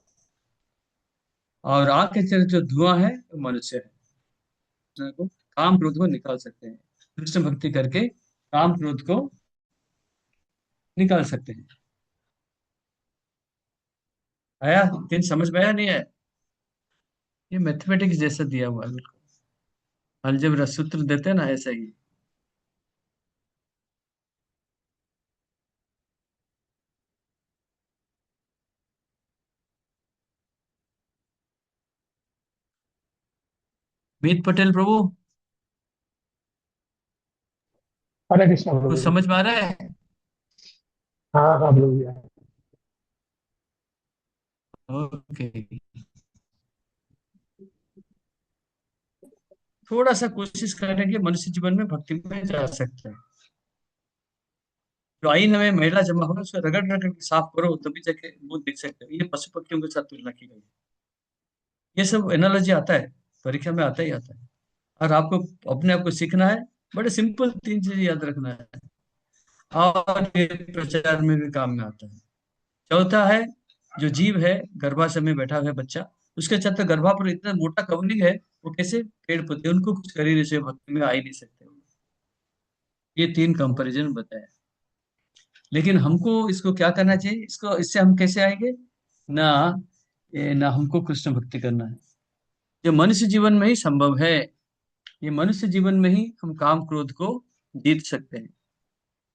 Speaker 1: और आग के तरह जो धुआं है वो मनुष्य है। को काम क्रोध को निकाल सकते हैं, कृष्ण भक्ति करके काम क्रोध को निकाल सकते हैं। आया? तीन समझ में आया नहीं है? ये मैथमेटिक्स जैसा दिया हुआ है बिल्कुल, अलजेब्रा सूत्र देते हैं ना, ऐसा ही। मीत पटेल प्रभु,
Speaker 4: हरे कृष्णा
Speaker 1: कुछ
Speaker 4: प्रभु जी।
Speaker 1: समझ में आ रहा है?
Speaker 4: हाँ हाँ प्रभु जी।
Speaker 1: ओके। थोड़ा सा कोशिश करें कि मनुष्य जीवन में भक्ति में जा सकते हैं। जो आईन में मैला जमा हो उसको रगड़ रगड़ के साफ करो तभी जाके वो दिख सकते हो। ये पशु पक्षियों के साथ तुलना की गई है। ये सब एनालॉजी आता है, परीक्षा में आता ही आता है। और आपको अपने आप को सीखना है। बड़े सिंपल 3 चीज याद रखना है, और ये प्रचार में भी काम में आता है। चौथा है, जो जीव है गर्भाशय में बैठा हुआ है बच्चा, उसके छत गर्भा पर इतना मोटा कवरिंग है, वो कैसे पेड़ पौधे उनको कुछ शरीर से भक्ति में आ ही नहीं सकते। ये 3 कंपैरिजन बताया। लेकिन हमको इसको क्या करना चाहिए, इसको इससे हम कैसे आएंगे ना? ना हमको कृष्ण भक्ति करना है, जो मनुष्य जीवन में ही संभव है। ये मनुष्य जीवन में ही हम काम क्रोध को जीत सकते हैं।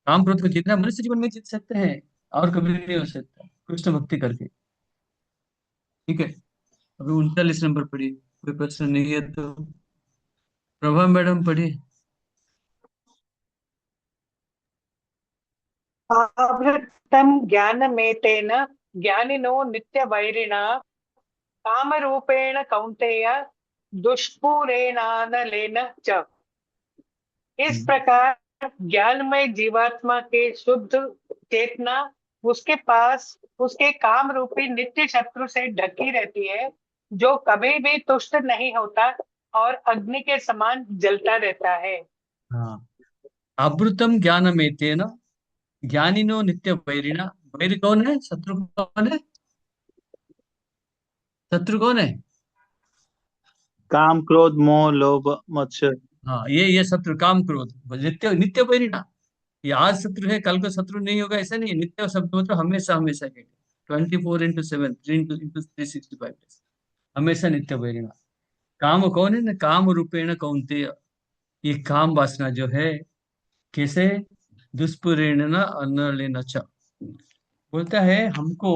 Speaker 1: काम क्रोध को जीतना मनुष्य जीवन में जीत सकते हैं, और कभी नहीं हो सकता कृष्ण भक्ति करके। ठीक है, अभी 39 नंबर पढ़िए। कोई प्रश्न नहीं है तो प्रभा मैडम पढ़िए।
Speaker 11: आवृत्तं ज्ञानमेतेन ज्ञानिनो नित्यवैरिणा कामरूपेण कौन्तेय दुष्पूरेणानलेन च। इस प्रकार ज्ञानमय जीवात्मा के शुद्ध चेतना उसके पास उसके काम रूपी नित्य शत्रु से ढकी रहती है, जो कभी भी तुष्ट नहीं होता और अग्नि के समान जलता रहता है।
Speaker 1: हाँ, अभृतम ज्ञानमेतेन ज्ञानिनो नित्य वैरिणा। वैर कौन है? शत्रु कौन है? शत्रु कौन है?
Speaker 5: काम क्रोध मोह लोभ मत्सर।
Speaker 1: हाँ, ये शत्रु काम क्रोध नित्य नित्य वैरिणा। ये आज शत्रु है कल को शत्रु नहीं होगा ऐसा नहीं है। नित्य शब्द मतलब हमेशा हमेशा के लिए, 24/7, 365 डेज, हमेशा नित्य वैरिणा। काम कौन है ना? काम रूपेण कौन्तेय। ये काम वासना जो है, कैसे? दुष्पूरेण न अनलेन च। बोलता है हमको,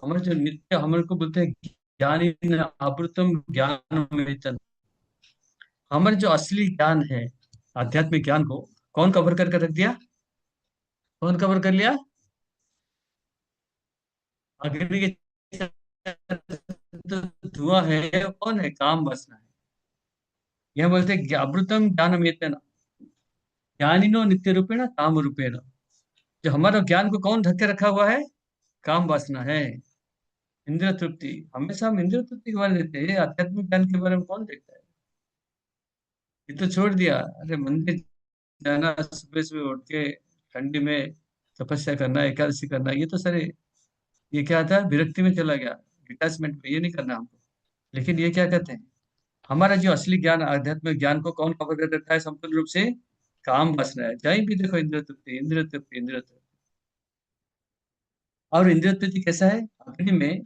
Speaker 1: हमारे जो नित्य हमारे को बोलते हैं ज्ञानी न आवृतम ज्ञान में। हमारे जो असली ज्ञान है, आध्यात्मिक ज्ञान को कौन कवर करके रख दिया? कौन कवर कर लिया? अग्नि के जो धुआं है वो कौन है? काम वासना है। यह बोलते हैं अमृतम ज्ञानम एतेन ज्ञानिनो नित्य रूपेण काम रूपेण। जो हमारा ज्ञान को कौन ढक के रखा हुआ है? काम वासना है। इंद्रिय तृप्ति, हमेशा हम इंद्रिय तृप्ति के बारे में देखते हैं, आध्यात्मिक ज्ञान के बारे में कौन देखता है? ये तो छोड़ दिया। अरे मंदिर जाना, सुबह सुबह उठ के ठंडी में तपस्या करना, एकादशी करना, ये तो सारे, ये क्या था? विरक्ति में चला गया, डिटैचमेंट में। ये नहीं करना हमको। लेकिन ये क्या कहते हैं, हमारा जो असली ज्ञान, आध्यात्मिक ज्ञान को कौन कवर कर देता है संपूर्ण रूप से? काम वासना है। जहीं भी देखो इंद्रिय तृप्ति, इंद्रिय तृप्ति, इंद्रिय तृप्ति। और इंद्रिय तृप्ति कैसा है? अग्नि में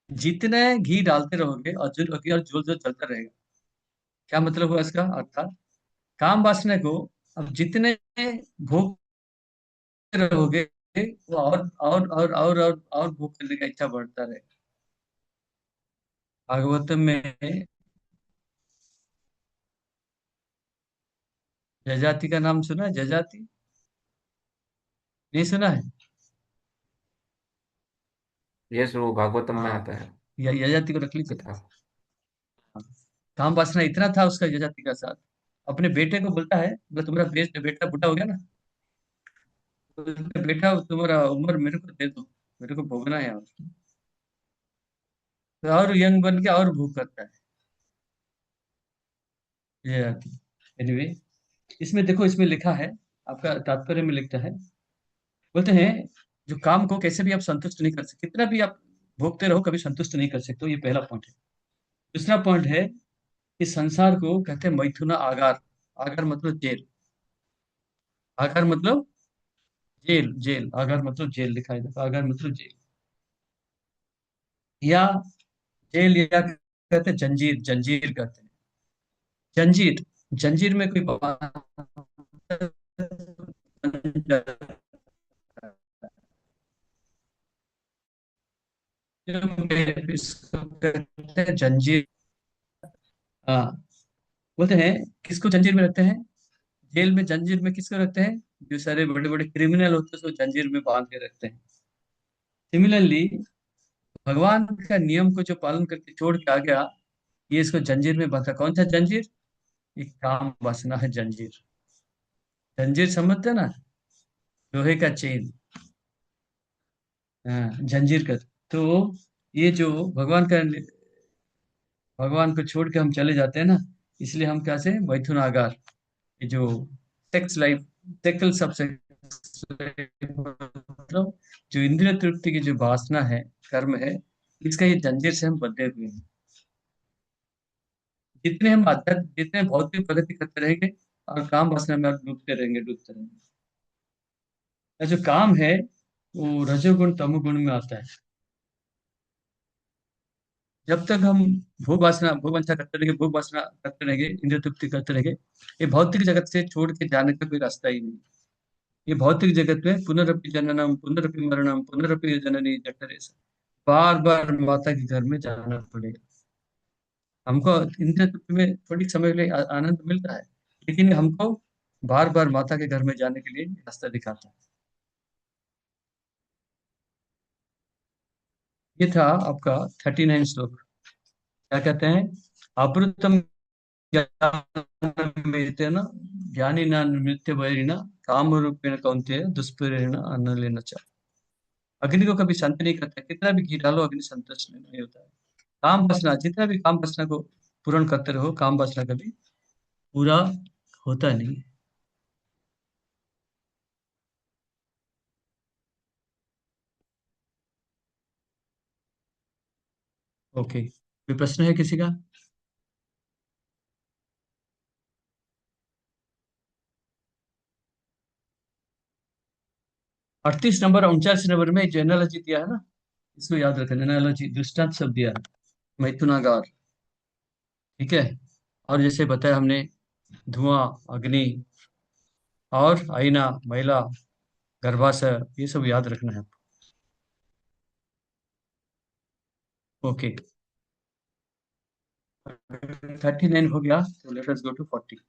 Speaker 1: जितने घी डालते रहोगे और जो और जो जो चलता रहेगा। क्या मतलब हुआ इसका? अर्थात काम वासना को अब जितने भोग रहोगे, वो और भोग करने का इच्छा बढ़ता रहेगा। भागवतम में जजाति का नाम सुना है? जजाति नहीं सुना है?
Speaker 12: यस, वो भागवतम में
Speaker 1: हाँ,
Speaker 12: आता है
Speaker 1: यजाति को रख लीजिए।
Speaker 12: कथा।
Speaker 1: हाँ, काम वासना इतना था उसका यजाति का साथ। अपने बेटे को बोलता है, बोला तुम्हारा बेटा बूढ़ा हो गया ना, तो बोलता, बेटा तुम्हारा उम्र मेरे को दे दो, मेरे को भोगना है। और यंग बन के और भूख करता है ये आती। एनीवे, इसमें देखो, इसमें लिखा है, आपका तात्पर्य में लिखता है, बोलते हैं जो काम को कैसे भी आप संतुष्ट नहीं कर सकते, कितना भी आप भोगते रहो कभी संतुष्ट नहीं कर सकते हो। ये पहला पॉइंट है। दूसरा पॉइंट है कि संसार को कहते हैं मैथुना आगार। आगार मतलब जेल। आगार मतलब जेल, जेल। आगार मतलब जेल, लिखा है देखो, आगार मतलब जेल या जेल, या कहते हैं जंजीर, जंजीर कहते हैं। जंजीर, जंजीर में कोई इसको कहते हैं जंजीर। हाँ, बोलते हैं किसको जंजीर में रखते हैं? जेल में जंजीर में किसको रखते हैं? जो सारे बड़े बड़े क्रिमिनल होते हैं उसको जंजीर में बांध के रखते हैं। सिमिलरली भगवान का नियम को जो पालन करके छोड़ के आ गया, ये इसको जंजीर में बांधा। कौन सा जंजीर? एक काम वासना है जंजीर। जंजीर समझते हैं ना, लोहे का चेन। हाँ, जंजीर का। तो ये जो भगवान को छोड़ के हम चले जाते हैं ना, इसलिए हम क्या से मैथुन आगार, ये जो सेक्स लाइफ, सेक्ल सब मतलब जो इंद्रिय तृप्ति की जो वासना है, कर्म है, इसका ये जंजीर से हम बंधे हुए हैं। जितने हम आध्यात्म, जितने भौतिक प्रगति करते रहेंगे और काम वासना में डूबते रहेंगे, डूबते रहेंगे। और जो काम है वो रजोगुण तमोगुण में आता है। जब तक हम भोग वासना, भोग वांछा करते रहेंगे, भोग वासना करते रहेंगे, इंद्रिय तृप्ति करते रहेंगे, ये भौतिक जगत से छोड़ के जाने का कोई रास्ता ही नहीं। ये भौतिक जगत में पुनरपि जननम पुनरपि मरणम पुनरपि जननी जठरे, बार बार माता के घर में जाना पड़ेगा। हमको इंद्रिय तृप्ति में थोड़ी समय के लिए आनंद मिलता है, लेकिन हमको बार बार माता के घर में जाने के लिए रास्ता दिखाता है। ये था आपका 39 श्लोक। क्या कहते हैं? अमृतम ज्ञान ज्ञानी न नृत्य वैरिण काम रूपेण कौन्तेय दुष्प्रेरण अन्न लेना चाह। अग्नि को कभी शांत नहीं करता, कितना भी घी डालो अग्नि संतुष्ट नहीं होता है। काम वासना, जितना भी काम वासना को पूर्ण करते रहो, काम वासना कभी पूरा होता नहीं। ओके, कोई प्रश्न है किसी का? 38 नंबर 39 नंबर में जो एनालॉजी दिया है ना, इसको याद रखना। एनालॉजी दृष्टांत शब्द दिया है, मैथुनागार। ठीक है। और जैसे बताया हमने, धुआं, अग्नि, और आईना, महिला, गर्भाशय, ये सब याद रखना है। ओके, 39 हो गया, तो लेट अस गो टू 40।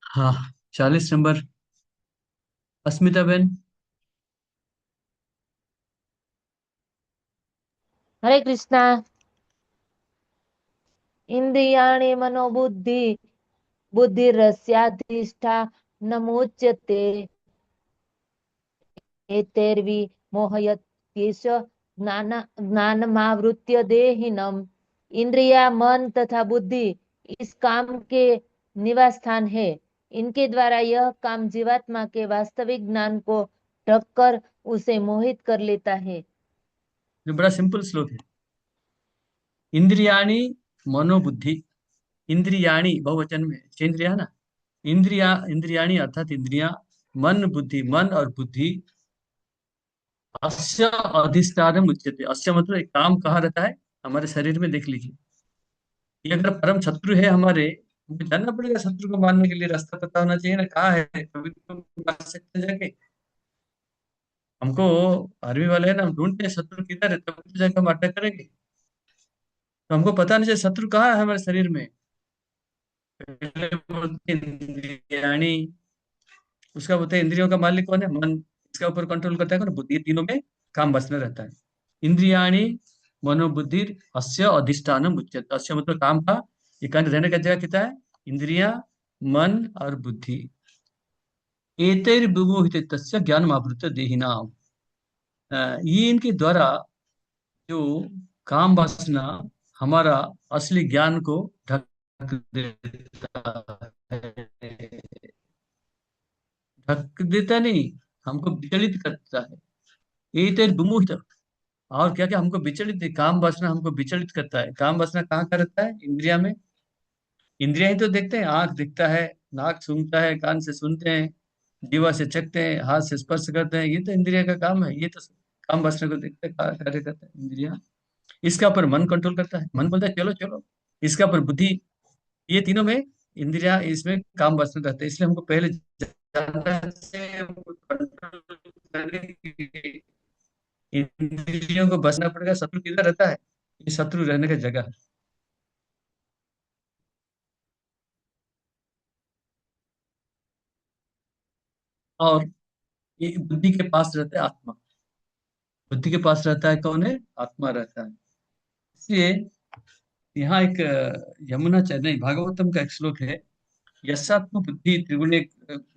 Speaker 1: हाँ, 40 नंबर, अस्मिता बेन।
Speaker 6: हरे कृष्णा। इंद्रियाणि मनोबुद्धि बुद्धिरस्याधिष्ठानमुच्यते एतैर्विमोहयत्येष ज्ञानमावृत्य देहिनम्। इंद्रिया, मन तथा बुद्धि इस काम के निवास स्थान है। इनके द्वारा यह काम जीवात्मा के वास्तविक ज्ञान को ढककर उसे मोहित कर लेता है।
Speaker 1: जो बड़ा सिंपल श्लोक है। इंद्रियाणी मनोबुद्धि, इंद्रियाणी बहुवचन में, छह इंद्रिया है ना। इंद्रियाणी अर्थात इंद्रिया, मन बुद्धि, मन और बुद्धि, अस्य अधिष्ठानम उच्यते। अस्य मतलब एक काम कहाँ रहता है? हमारे शरीर में। देख लीजिए, ये अगर परम शत्रु है हमारे, हमें जानना पड़ेगा शत्रु को मारने के लिए, रास्ता पता होना चाहिए ना, कहाँ है, तभी तो मार सकते हैं जाके। हमको आर्मी वाले है ना, हम ढूंढते हैं शत्रु किधर है, तभी तो जाके हम अटैक करेंगे। तो हमको पता नहीं चाहिए शत्रु कहाँ है हमारे शरीर में। पहले बोलते हैं इंद्रियाणी, उसका बोलते हैं इंद्रियों का मालिक कौन है? मन। इसका ऊपर कंट्रोल करता है कौन? बुद्धि। ये तीनों में काम बसना रहता है। इंद्रियाणी मनोबुद्धि अस्य अधिष्ठानम उच्यते। अस्य मतलब काम का, ये कारण रहने का जगह कितना है? इंद्रिया, मन और बुद्धि। एतैर्विमोहित तस्य ज्ञान आवृत्य देहिनाम। ये इनके द्वारा जो काम वासना हमारा असली ज्ञान को ढक देता है। ढक देता नहीं, हमको विचलित करता है। ये तो विमोहित। और क्या क्या हमको विचलित, काम वासना हमको विचलित करता है। काम वासना कहाँ का रहता है? इंद्रिया में। इंद्रिया ही तो देखते हैं, आंख दिखता है, नाक सूंघता है, कान से सुनते हैं, जीवा से चखते हैं, हाथ से स्पर्श करते हैं, ये तो इंद्रिया का काम है। ये तो काम वासना को देखते हैं, कार्य करता है इंद्रिया। इसका ऊपर मन कंट्रोल करता है, मन बोलता है चलो चलो। इसका ऊपर बुद्धि। ये तीनों में इंद्रिया, इसमें काम वासना रहता है। इसलिए हमको पहले ज्यादा से कंट्रोल करने के लिए इंद्रियों को बचना पड़ेगा। शत्रु किधर रहता है? ये शत्रु रहने का जगह है। और ये बुद्धि के पास रहता है आत्मा। बुद्धि के पास रहता है कौन है? आत्मा रहता है। इसलिए यहाँ एक यमुना नहीं, भागवतम का एक श्लोक है, यस्यात्म बुद्धि त्रिगुणे,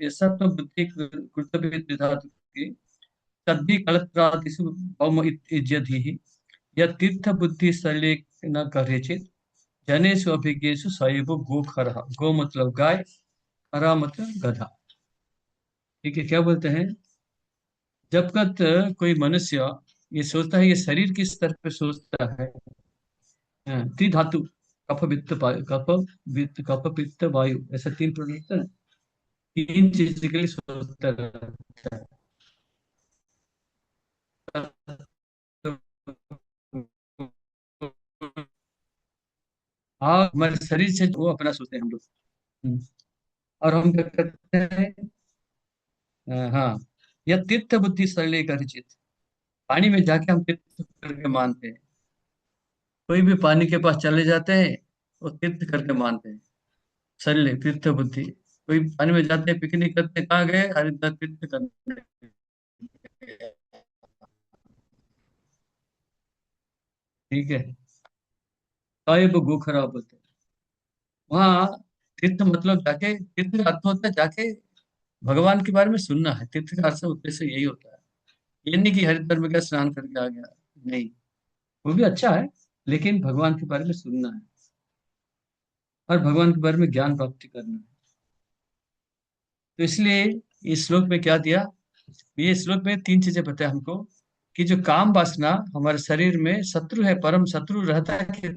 Speaker 1: यस्यात्म बुद्धि कर्तव्य त्रिधातु की तद्धि कलत्रादिषु भौम इत्यधीहि यत् तीर्थ बुद्धि सलिले न करेचित जनेषु अभिज्ञेषु सएव गो खरः। गो मतलब गाय, खरा मतलब गधा। ठीक है, क्या बोलते हैं? जब तक कोई मनुष्य ये सोचता है, ये शरीर के स्तर पे सोचता है, त्रिधातु, कफ वित्त वायु, कफ पित्त वायु, ऐसा तीन प्रोडक्ट है, तीन चीज के लिए सोचता रहता है। हाँ, हमारे शरीर से वो अपना सोचते हैं हम लोग। और हम क्या करते हैं? हाँ, यह तीर्थ बुद्धि सरले चित, पानी में जाके हम तीर्थ करके मानते हैं। कोई भी पानी के पास चले जाते हैं, वो तीर्थ करके मानते हैं। सरले तीर्थ बुद्धि। कोई पानी में जाते हैं, पिकनिक करते, कहाँ गए? हरिद्वार तीर्थ करने। ठीक है, साहिब गोखरा बोलते हैं वहाँ। तीर्थ मतलब जाके, तीर्थ का अर्थ होता है जाके भगवान के बारे में सुनना है। तीर्थ का अर्थ उद्देश्य यही होता है। ये नहीं कि हरिद्वार में गया स्नान करके आ गया, नहीं, वो भी अच्छा है, लेकिन भगवान के बारे में सुनना है और भगवान के बारे में ज्ञान प्राप्ति करना है। तो इसलिए इस श्लोक में क्या दिया? ये श्लोक में तीन चीजें बताया हमको, कि जो काम वासना हमारे शरीर में शत्रु है, परम शत्रु रहता है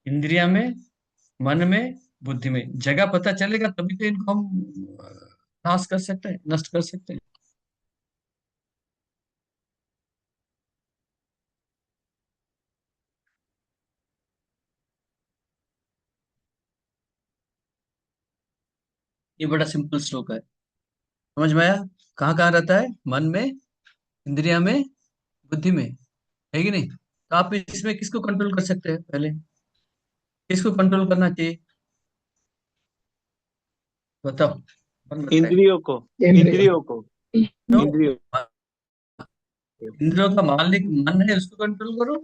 Speaker 1: इंद्रिया में, मन में, बुद्धि में। जगह पता चलेगा तभी तो इनको हम नाश कर सकते हैं, नष्ट कर सकते हैं। ये बड़ा सिंपल श्लोक है, समझ में आया? कहाँ कहाँ रहता है? मन में, इंद्रिया में, बुद्धि में, है कि नहीं? तो आप इसमें किसको कंट्रोल कर सकते हैं? पहले किसको कंट्रोल करना चाहिए, बताओ? कौन बताए?
Speaker 5: इंद्रियों को।
Speaker 4: इंद्रिय।
Speaker 5: इंद्रियों को।
Speaker 1: तो
Speaker 5: इंद्रियों।
Speaker 1: इंद्रियों का मालिक मन है, उसको कंट्रोल करो।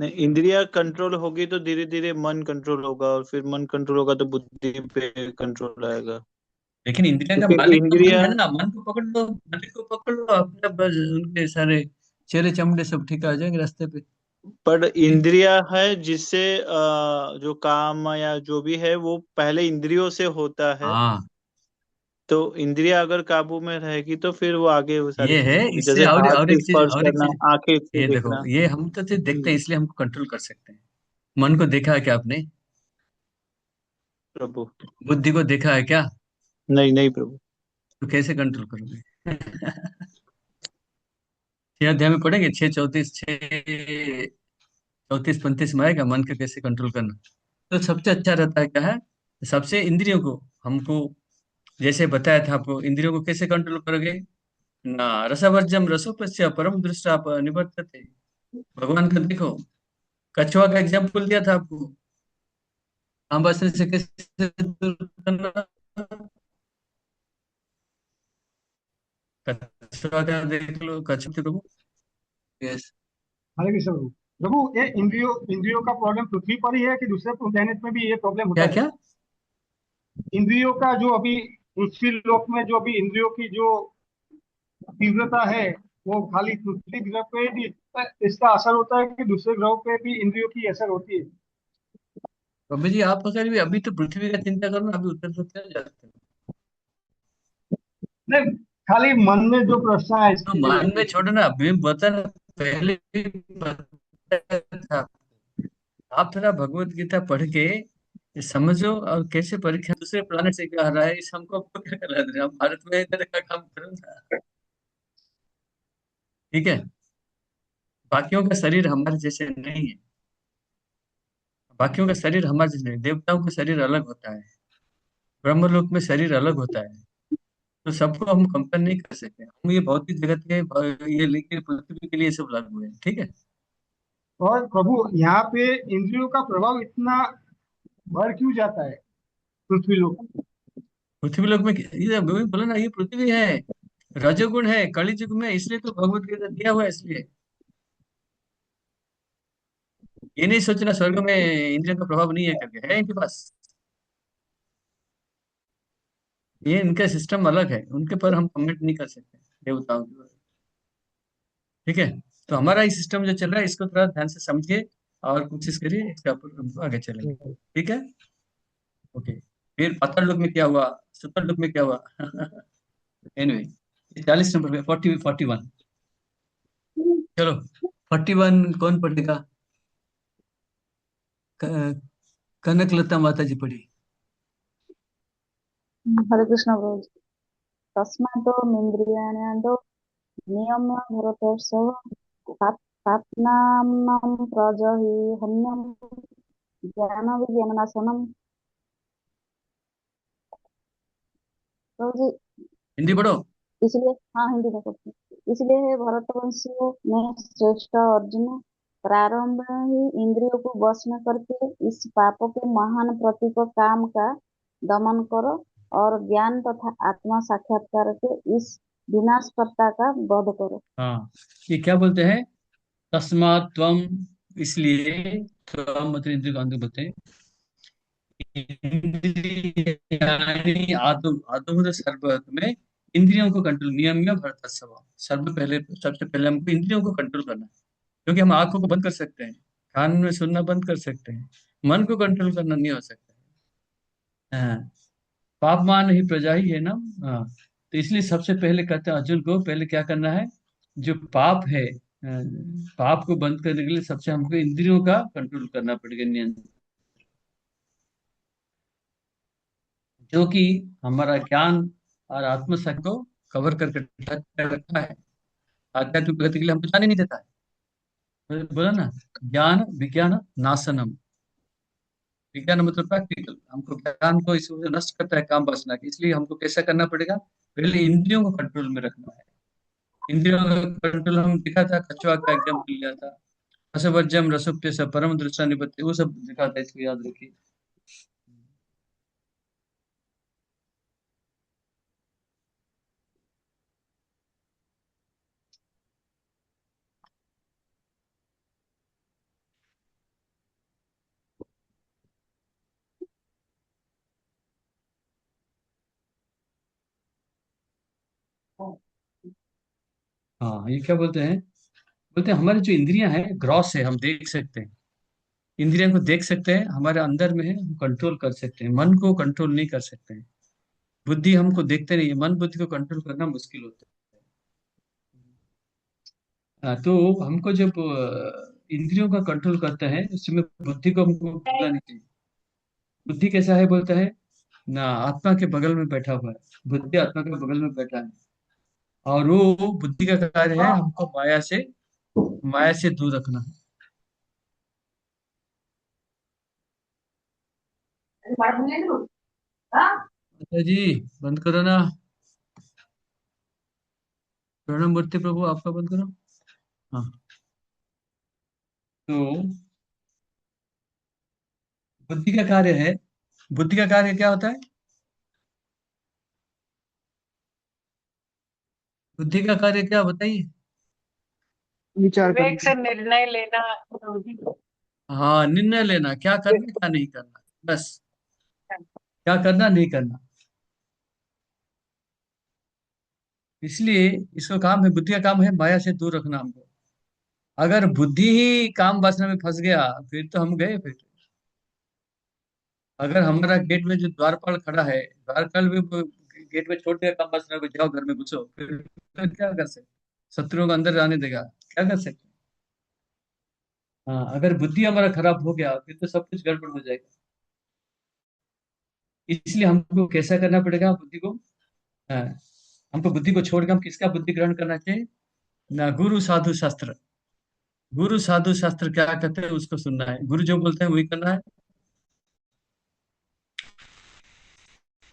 Speaker 5: नहीं, इंद्रिया कंट्रोल होगी तो धीरे धीरे मन कंट्रोल होगा, और फिर मन कंट्रोल होगा तो बुद्धि पे कंट्रोल आएगा।
Speaker 1: लेकिन इंद्रिया का
Speaker 5: क्योंकि
Speaker 1: मालिक तो मन
Speaker 5: इंद्रिया,
Speaker 1: है ना। मन को पकड़ लो, मन को पकड़ लो, अपने बस उनके सारे चेहरे चमड़े सब ठीक आ जाएंगे रास्ते पे।
Speaker 5: पर इंद्रिया है जिससे जो काम या जो भी है वो पहले इंद्रियों से होता है।
Speaker 1: हाँ,
Speaker 5: तो इंद्रिया अगर काबू में रहेगी तो फिर वो आगे वो सारी
Speaker 1: ये है।
Speaker 5: चीजें होगी,
Speaker 1: इससे
Speaker 5: जैसे हाथ
Speaker 1: और
Speaker 5: से
Speaker 1: एक चीज,
Speaker 5: स्पर्श
Speaker 1: और एक
Speaker 5: करना,
Speaker 1: चीज,
Speaker 5: आंखें से
Speaker 1: ये देखो,
Speaker 5: देखना।
Speaker 1: ये हम तो सिर्फ देखते हैं,
Speaker 5: हम्म,
Speaker 1: इसलिए हमको कंट्रोल कर सकते हैं। मन को देखा है क्या आपने?
Speaker 5: प्रभु।
Speaker 1: बुद्धि को देखा है क्या?
Speaker 5: नहीं नहीं प्रभु।
Speaker 1: तो कैसे कंट्रोल करोगे? 6 अध्याय में पढ़ेंगे, 6:34 में आएगा मन का कैसे कंट्रोल करना। तो सबसे अच्छा रहता है क्या है? सबसे इंद्रियों को हमको, जैसे बताया था आपको, इंद्रियों को कैसे कंट्रोल करोगे ना? रसवर्जम रसोपस्य परम दृष्टा निवर्तते। भगवान का देखो, कछुआ का एग्जाम्पल दिया था आपको, आंबासन से कैसे दूर करना। कछुआ का देख लो, कछुआ देखो। यस।
Speaker 13: हरे कृष्ण प्रभु। प्रभु, ये इंद्रियों इंद्रियों का प्रॉब्लम पृथ्वी पर ही है कि दूसरे प्लेनेट में भी ये प्रॉब्लम
Speaker 1: क्या
Speaker 13: होता है?
Speaker 1: क्या?
Speaker 13: इंद्रियों का जो अभी पृथ्वी लोक में जो अभी इंद्रियों की जो तीव्रता है, वो खाली पृथ्वी ग्रह पे भी इसका असर होता है कि दूसरे ग्रहों पे भी इंद्रियों की असर होती है?
Speaker 1: अभी जी आप अगर भी अभी तो पृथ्वी का चिंता करो ना, अभी उत्तर तो चल जाते हैं।
Speaker 13: नहीं, खाली मन में जो प्रश्न है
Speaker 1: तो
Speaker 13: इसके लिए
Speaker 1: मन में
Speaker 13: पूछ रहा
Speaker 1: छोड़ो ना, अभी बता ना, पहले भी बताया था। आप थोड़ा भगवत गीता पढ़ के ये समझो, और कैसे परीक्षा दूसरे प्लानेट से क्या आ रहा है, इस हमको आपको क्या करा दे रहे हैं? हम भारत में इधर का काम करो ना। ठीक है, बाकियों का शरीर हमारे जैसे नहीं है। बाकियों का शरीर हमारे जैसे नहीं, देवताओं का शरीर अलग होता है, ब्रह्मलोक में शरीर अलग होता है। तो सबको हम कंपेयर नहीं कर सकते। हम ये भौतिक जगत के, ये लेके पृथ्वी के लिए सब लागू है। ठीक है।
Speaker 13: और प्रभु, यहाँ पे इंद्रियों का प्रभाव इतना बढ़ क्यों जाता है पृथ्वी लोक में?
Speaker 1: पृथ्वी लोक में ये बोला ना, ये पृथ्वी है, रजोगुण है कली युग में, इसलिए तो भगवत गीता दिया हुआ है इसलिए। ये नहीं सोचना स्वर्ग में इंद्रियों का प्रभाव नहीं है करके, है इनके पास। ये इनका सिस्टम अलग है, उनके पर हम कमेंट नहीं कर सकते देवताओं के बारे में। ठीक है, तो हमारा ही सिस्टम जो चल रहा है इसको थोड़ा ध्यान से समझिए और कोशिश करिए, इसके ऊपर हम आगे चलेंगे। ठीक है, ओके। फिर पाताल लोक में क्या हुआ, सुतल लोक में क्या हुआ? एनीवे 40 नंबर पे 41। चलो 41 कौन पढ़ेगा? क- कनकलता माता जी पढ़ी।
Speaker 14: हरे कृष्ण प्रभु जी। तस्मात् इन्द्रियाण्यादौ नियम्य भरतर्षभ पाप्नानां प्रजह्यन्यं ज्ञानविज्ञाननाशनम्। प्रभु जी,
Speaker 1: हिंदी पढ़ो।
Speaker 14: इसलिए, हाँ हिंदी में पढ़ती हूँ। इसलिए हे भरतवंशियों में श्रेष्ठ अर्जुन, प्रारंभ में ही इंद्रियों को वश में करके इस पाप के महान प्रतीक काम का दमन करो और ज्ञान तथा आत्मा साक्षात्कार के इस विनाशकर्ता का वध करो।
Speaker 1: हाँ, ये क्या बोलते हैं? तस्मात् त्वम, इसलिए, त्वम मतलब इंद्रिय को अंदर बोलते हैं। इंद्रियाणि आदो, आदो मतलब सर्व में, इंद्रियों को कंट्रोल, नियम्य भरतर्षभ। सर्व पहले, सबसे पहले हमको इंद्रियों को कंट्रोल करना है, क्योंकि हम आंखों को बंद कर सकते हैं, कान में सुनना बंद कर सकते हैं, मन को कंट्रोल करना नहीं हो सकता। हाँ, पापमान ही प्रजा ही है ना। हाँ, तो इसलिए सबसे पहले कहते हैं अर्जुन को पहले क्या करना है, जो पाप है, पाप को बंद करने के लिए सबसे हमको इंद्रियों का कंट्रोल करना पड़ेगा, नियंत्रण, जो कि हमारा ज्ञान और आत्मशक्ति को कवर करके रखा है। आध्यात्मिक प्रगति के लिए हमको जाने नहीं देता है। बोला ना, ज्ञान विज्ञान नाशनम। विज्ञान मतलब प्रैक्टिकल, हमको ज्ञान को इस वजह से नष्ट करता है काम वासना की, इसलिए हमको कैसा करना पड़ेगा, पहले इंद्रियों को कंट्रोल में रखना है। इंद्रियों का कंट्रोल हम दिखा था, कछुआ का एग्जाम्पल लिया था, रसवर्जम रसोप्य से परम दृष्टा निपत्ति, वो सब दिखा था, इसको याद रखिए। हाँ, ये क्या बोलते हैं, बोलते हैं हमारी जो इंद्रियां हैं ग्रॉस है, हम देख सकते हैं, इंद्रियों को देख सकते हैं, हमारे अंदर में है, हम कंट्रोल कर सकते हैं, मन को कंट्रोल नहीं कर सकते हैं। बुद्धि हमको देखते नहीं है, मन बुद्धि को कंट्रोल करना मुश्किल होता है। तो हमको जब इंद्रियों का कंट्रोल करते हैं, उसमें बुद्धि को हमको भूलना नहीं चाहिए। बुद्धि कैसा है बोलता है ना, आत्मा के बगल में बैठा हुआ है, बुद्धि आत्मा के बगल में बैठा है, और वो बुद्धि का कार्य है हमको माया से दूर रखना है। अच्छा जी, बंद करो ना, प्रणव मूर्ति प्रभु आपका बंद करो। हाँ, तो बुद्धि का कार्य है, बुद्धि का कार्य क्या होता है? बुद्धि का कार्य क्या बताइए?
Speaker 8: विचार
Speaker 11: विवेक
Speaker 8: करना।
Speaker 11: से निर्णय लेना प्रभु जी।
Speaker 1: हाँ, निर्णय लेना, क्या करना क्या नहीं करना, बस, क्या करना नहीं करना। इसलिए इसको काम है, बुद्धि का काम है माया से दूर रखना हमको। अगर बुद्धि ही काम वासना में फंस गया, फिर तो हम गए फिर। अगर हमारा गेट में जो द्वारपाल खड़ा है, द्वारपाल भी गेट में छोड़ दिया काम वासना को, जाओ घर में घुसो, फिर तो क्या कर सकते, शत्रुओं को अंदर जाने देगा, क्या कर सकते। हाँ, अगर बुद्धि हमारा खराब हो गया फिर तो सब कुछ गड़बड़ हो जाएगा। इसलिए हमको कैसा करना पड़ेगा बुद्धि को? हाँ, हमको बुद्धि को छोड़ के हम किसका बुद्धि ग्रहण करना चाहिए ना, गुरु साधु शास्त्र। गुरु साधु शास्त्र क्या कहते हैं उसको सुनना है, गुरु जो बोलते हैं वही करना है,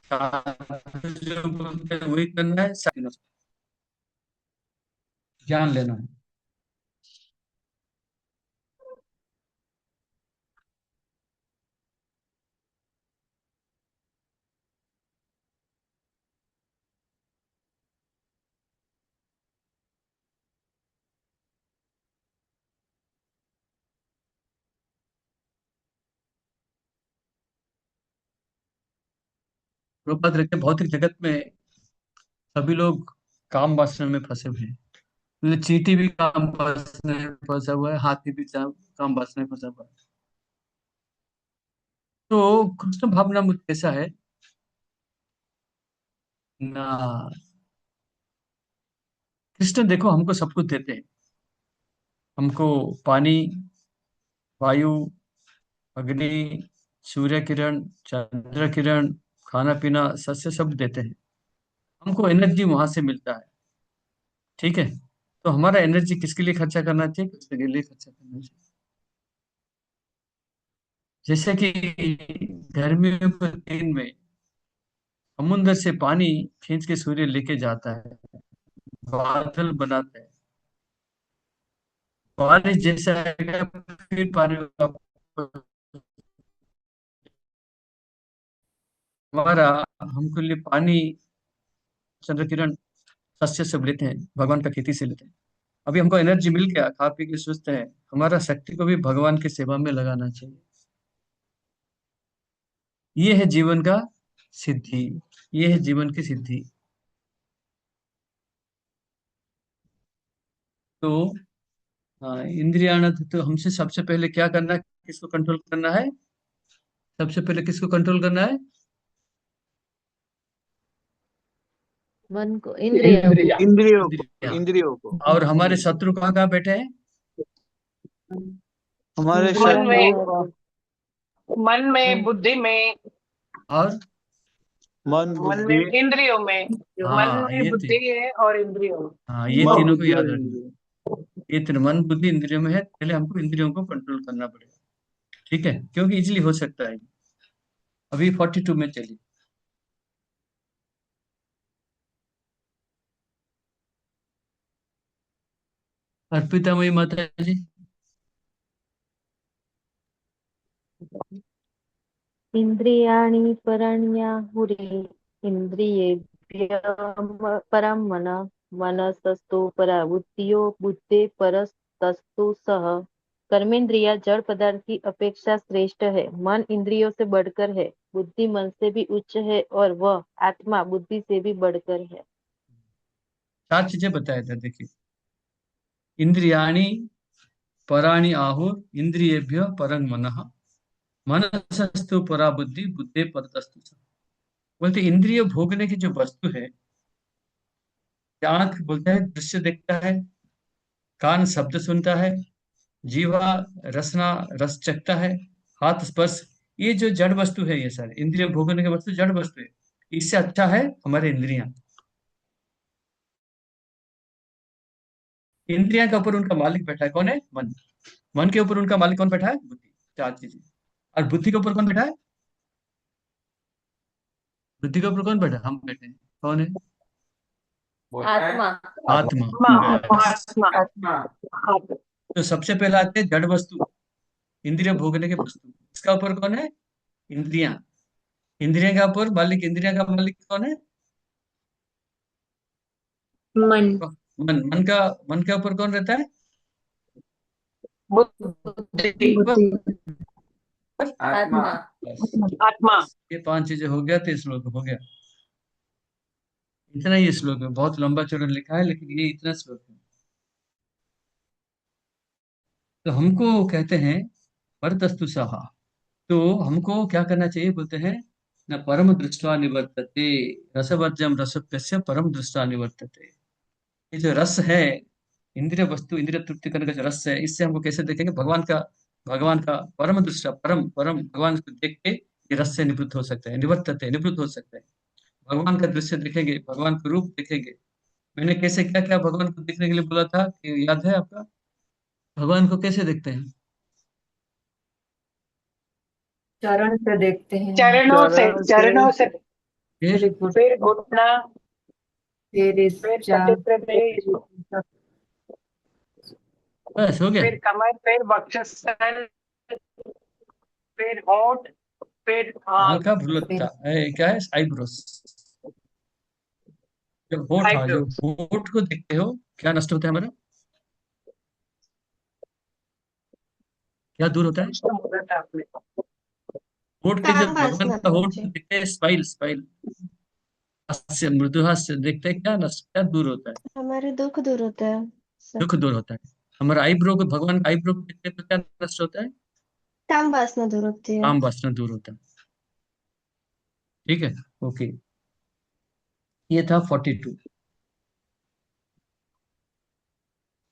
Speaker 1: साधु जो बोलते हैं वही करना है, ज्ञान लेना है। प्रभुपाद लिखते हैं, भौतिक जगत में सभी लोग काम वासना में फंसे हुए हैं। मतलब चींटी भी काम वासना में फंसा हुआ है, हाथी भी काम वासना में फंसा हुआ है। तो कृष्ण भावना मुझ कैसा है ना, कृष्ण देखो हमको सब कुछ देते हैं, हमको पानी, वायु, अग्नि, सूर्य किरण, चंद्र किरण, खाना पीना, सस्य सब देते हैं। हमको एनर्जी वहां से मिलता है। ठीक है, तो हमारा एनर्जी किसके लिए खर्चा करना चाहिए? कृष्ण के लिए खर्चा करना चाहिए। जैसे कि गर्मियों के दिन में समुद्र से पानी खींच के सूर्य लेके जाता है, बादल बनाता है, बारिश जैसा आएगा फिर पानी वापस- हमारा हमको लिए पानी, चंद्र किरण, सस्य सब लेते हैं, भगवान का खेती से लेते हैं। अभी हमको एनर्जी मिल गया, खा पी के स्वस्थ है, हमारा शक्ति को भी भगवान की सेवा में लगाना चाहिए। ये है जीवन का सिद्धि, ये है जीवन की सिद्धि। तो हाँ, इंद्रियाणा तो हमसे सबसे पहले क्या करना है, किसको कंट्रोल करना है? सबसे पहले किसको कंट्रोल करना है?
Speaker 6: मन को, इंद्रियों को।
Speaker 5: इंद्रियों को,
Speaker 1: इंद्रिया।
Speaker 5: इंद्रियों को।
Speaker 1: और हमारे शत्रु कहाँ कहाँ बैठे हैं?
Speaker 5: हमारे
Speaker 11: मन
Speaker 5: शत्रु
Speaker 11: में, मन में, बुद्धि में,
Speaker 1: और
Speaker 5: मन,
Speaker 11: मन
Speaker 5: बुद्धि,
Speaker 11: में, इंद्रियों में। मन
Speaker 1: हाँ
Speaker 11: में,
Speaker 1: ये
Speaker 11: बुद्धि है और इंद्रियों में।
Speaker 1: हाँ, ये
Speaker 5: मन,
Speaker 1: तीनों को
Speaker 5: बुद्धि
Speaker 1: याद
Speaker 5: और
Speaker 1: रखना।
Speaker 5: इंद्रिय।
Speaker 1: ये तीन मन बुद्धि इंद्रियों में है, पहले हमको इंद्रियों को कंट्रोल करना पड़ेगा। ठीक है, क्योंकि इजिली हो सकता है। अभी 42 में चलिए। अर्पिता मई माता जी।
Speaker 15: इन्द्रियाणि पराण्याहुरि इन्द्रियेभ्यः परं मनः मनसस्तु परा बुद्धियो बुद्धे परस्तस्तु सह। कर्मेंद्रिया जड़ पदार्थ की अपेक्षा श्रेष्ठ है, मन इंद्रियों से बढ़कर है, बुद्धि मन से भी उच्च है और वह आत्मा बुद्धि से भी बढ़कर है।
Speaker 1: 4 चीजें बताया था, देखिए। इंद्रियाणि पराणि आहुर इंद्रियेभ्य परं मनः मनसस्तु परा बुद्धि बुद्धे परतस्तु सः। बोलते इंद्रिय भोगने की जो वस्तु है, आंख बोलता है दृश्य देखता है, कान शब्द सुनता है, जीवा रसना रस चखता है, हाथ स्पर्श, ये जो जड़ वस्तु है, ये सारे इंद्रिय भोगने की वस्तु जड़ वस्तु है। इससे अच्छा है हमारे इंद्रियां। इंद्रियां के ऊपर उनका मालिक बैठा है, कौन है? मन। मन के ऊपर उनका मालिक कौन बैठा है? बुद्धि। 4 चीजें। और बुद्धि के ऊपर कौन बैठा है? बुद्धि के ऊपर कौन बैठा है? हम बैठे हैं। कौन है?
Speaker 6: आत्मा।
Speaker 1: आत्मा। बस।
Speaker 11: आत्मा।
Speaker 1: तो सबसे पहला आते हैं जड़ वस्तु, इंद्रिय भोगने के वस्तु। इसका ऊपर कौन है? इंद्रियां। इंद्रियों का ऊपर मालिक, इंद्रिया का मालिक कौन है?
Speaker 6: मन।
Speaker 1: मन का ऊपर कौन रहता है?
Speaker 11: बुद्धि।
Speaker 6: आत्मा।
Speaker 1: बस।
Speaker 11: आत्मा।
Speaker 1: ये 5 चीजें हो गया, तो श्लोक हो गया। इतना ही श्लोक है, बहुत लंबा चौड़ा लिखा है, लेकिन ये इतना श्लोक है। तो हमको कहते हैं परतस्तु सहा। तो हमको क्या करना चाहिए? बोलते हैं न परम दृष्टवा निवर्तते, रसवर्जम रसोप्यस्य परम दृष्टवा निवर्तते। ये जो रस है, इंद्रिय वस्तु, इंद्रिय तृप्ति करने का जो रस है, इससे हमको कैसे देखेंगे? भगवान का परम दृष्टा, परम परम भगवान को देख के ये रस से निवृत्त हो सकते हैं, निवर्तते निवृत्त हो सकते हैं। भगवान का दृश्य देखेंगे, भगवान का रूप देखेंगे। मैंने कैसे क्या क्या भगवान को देखने के लिए बोला था, कि याद है आपका? भगवान को कैसे देखते हैं?
Speaker 3: चरण से देखते हैं।
Speaker 11: चरणों से, चरणों से।
Speaker 1: फिर
Speaker 11: फिर घुटना,
Speaker 3: फिर
Speaker 11: फिर
Speaker 3: चार
Speaker 11: कटी प्रदेश,
Speaker 1: बस हो गया।
Speaker 11: फिर कमर, फिर वक्षस्थल, फिर होठ, फिर
Speaker 1: आंख
Speaker 11: आंख,
Speaker 1: का भ्रुलता है, क्या है? आईब्रोस। जब होठ, हाँ, जो
Speaker 11: आईब्रोज।
Speaker 1: होठ को देखते हो, क्या नष्ट होता है हमारा? क्या दूर होता है? होठ के, जब भगवान का होठ को देखते हैं, स्माइल, स्माइल, हास्य मृदु हास्य देखते हैं क्या नष्ट क्या दूर होता है?
Speaker 10: हमारे दुख दूर होता है सर।
Speaker 1: दुख दूर होता है। हमारा आईब्रो को भगवान का आईब्रो को देखते हैं तो क्या नष्ट होता है?
Speaker 10: काम वासना दूर होती है।
Speaker 1: काम वासना दूर होता है। ठीक है। ओके। ये था 42।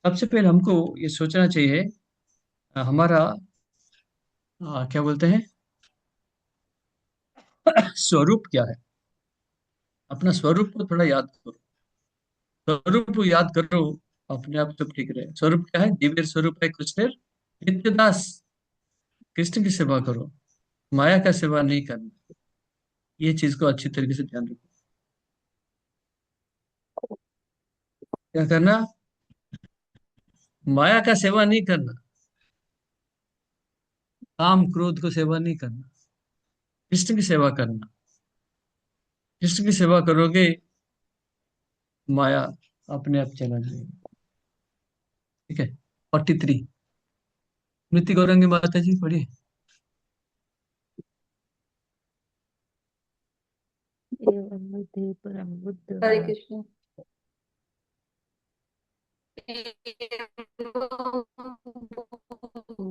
Speaker 1: सबसे पहले हमको ये सोचना चाहिए हमारा क्या बोलते हैं स्वरूप क्या है। अपना स्वरूप को थोड़ा याद करो। स्वरूप को याद करो, अपने आप सब ठीक रहे। स्वरूप क्या है? दिव्य स्वरूप है कृष्ण नित्य दास। कृष्ण की सेवा करो, माया का सेवा नहीं करना। ये चीज को अच्छी तरीके से ध्यान रखो। क्या करना? माया का सेवा नहीं करना, काम क्रोध को सेवा नहीं करना, कृष्ण की सेवा करना। कृष्ण की सेवा करोगे, माया अपने आप चला जाएगी। ठीक है। 43। मृत्यु गौरंगी माता जी पढ़िए।
Speaker 6: एवं बुद्धि परम बुद्ध
Speaker 3: हरे
Speaker 6: वा
Speaker 3: कृष्ण।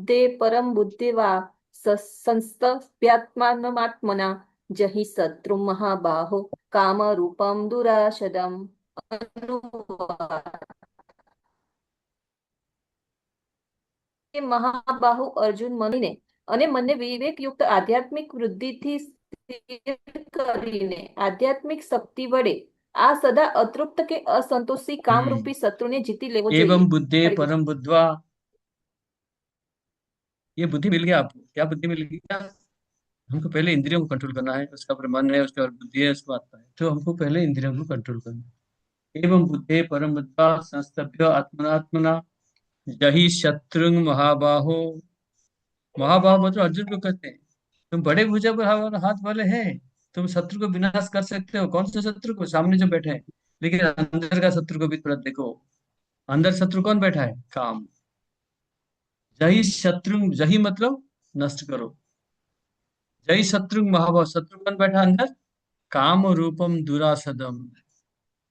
Speaker 3: दे परम बुद्धिवा संस्तभ्यात्मात्मना जहि शत्रु महाबाहो काम रूपम दुराशदम। अनुवाद। એ મહાબાહુ અર્જુન મનીને અને મનને વિવેકયુક્ત આધ્યાત્મિક વૃદ્ધિથી સ્થિર કરીને આધ્યાત્મિક શક્તિ વડે આ સદા અતૃપ્ત કે અસંતોષી કામરૂપી શત્રુને જીતી લેવો જોઈએ।
Speaker 1: एवं बुद्धे
Speaker 3: हरे कृष्ण।
Speaker 1: परम बुद्धवा। ये बुद्धि मिल गया आपको? क्या बुद्धि मिल गया? हमको पहले इंद्रियों को कंट्रोल करना है, उसका फिर मन है, उसके बाद बुद्धि है, उसके बाद आत्मा है। तो हमको पहले इंद्रियों को कंट्रोल करना है। एवं बुद्धे परम बुद्धा संस्तभ्य आत्मनात्मना जहि शत्रुंग महाबाहो। महाबाहो मतलब अर्जुन को कहते हैं। तुम बड़े भुजा पर हाथ वाले हैं, तुम शत्रु को विनाश कर सकते हो। कौन से शत्रु को? सामने जो बैठे हैं। लेकिन अंदर का शत्रु को भी थोड़ा देखो। अंदर शत्रु कौन बैठा है? काम। जही शत्रु, जही मतलब नष्ट करो। जय शत्रु महाभाव, शत्रु कौन बैठा अंदर? काम रूपम दुरासदम।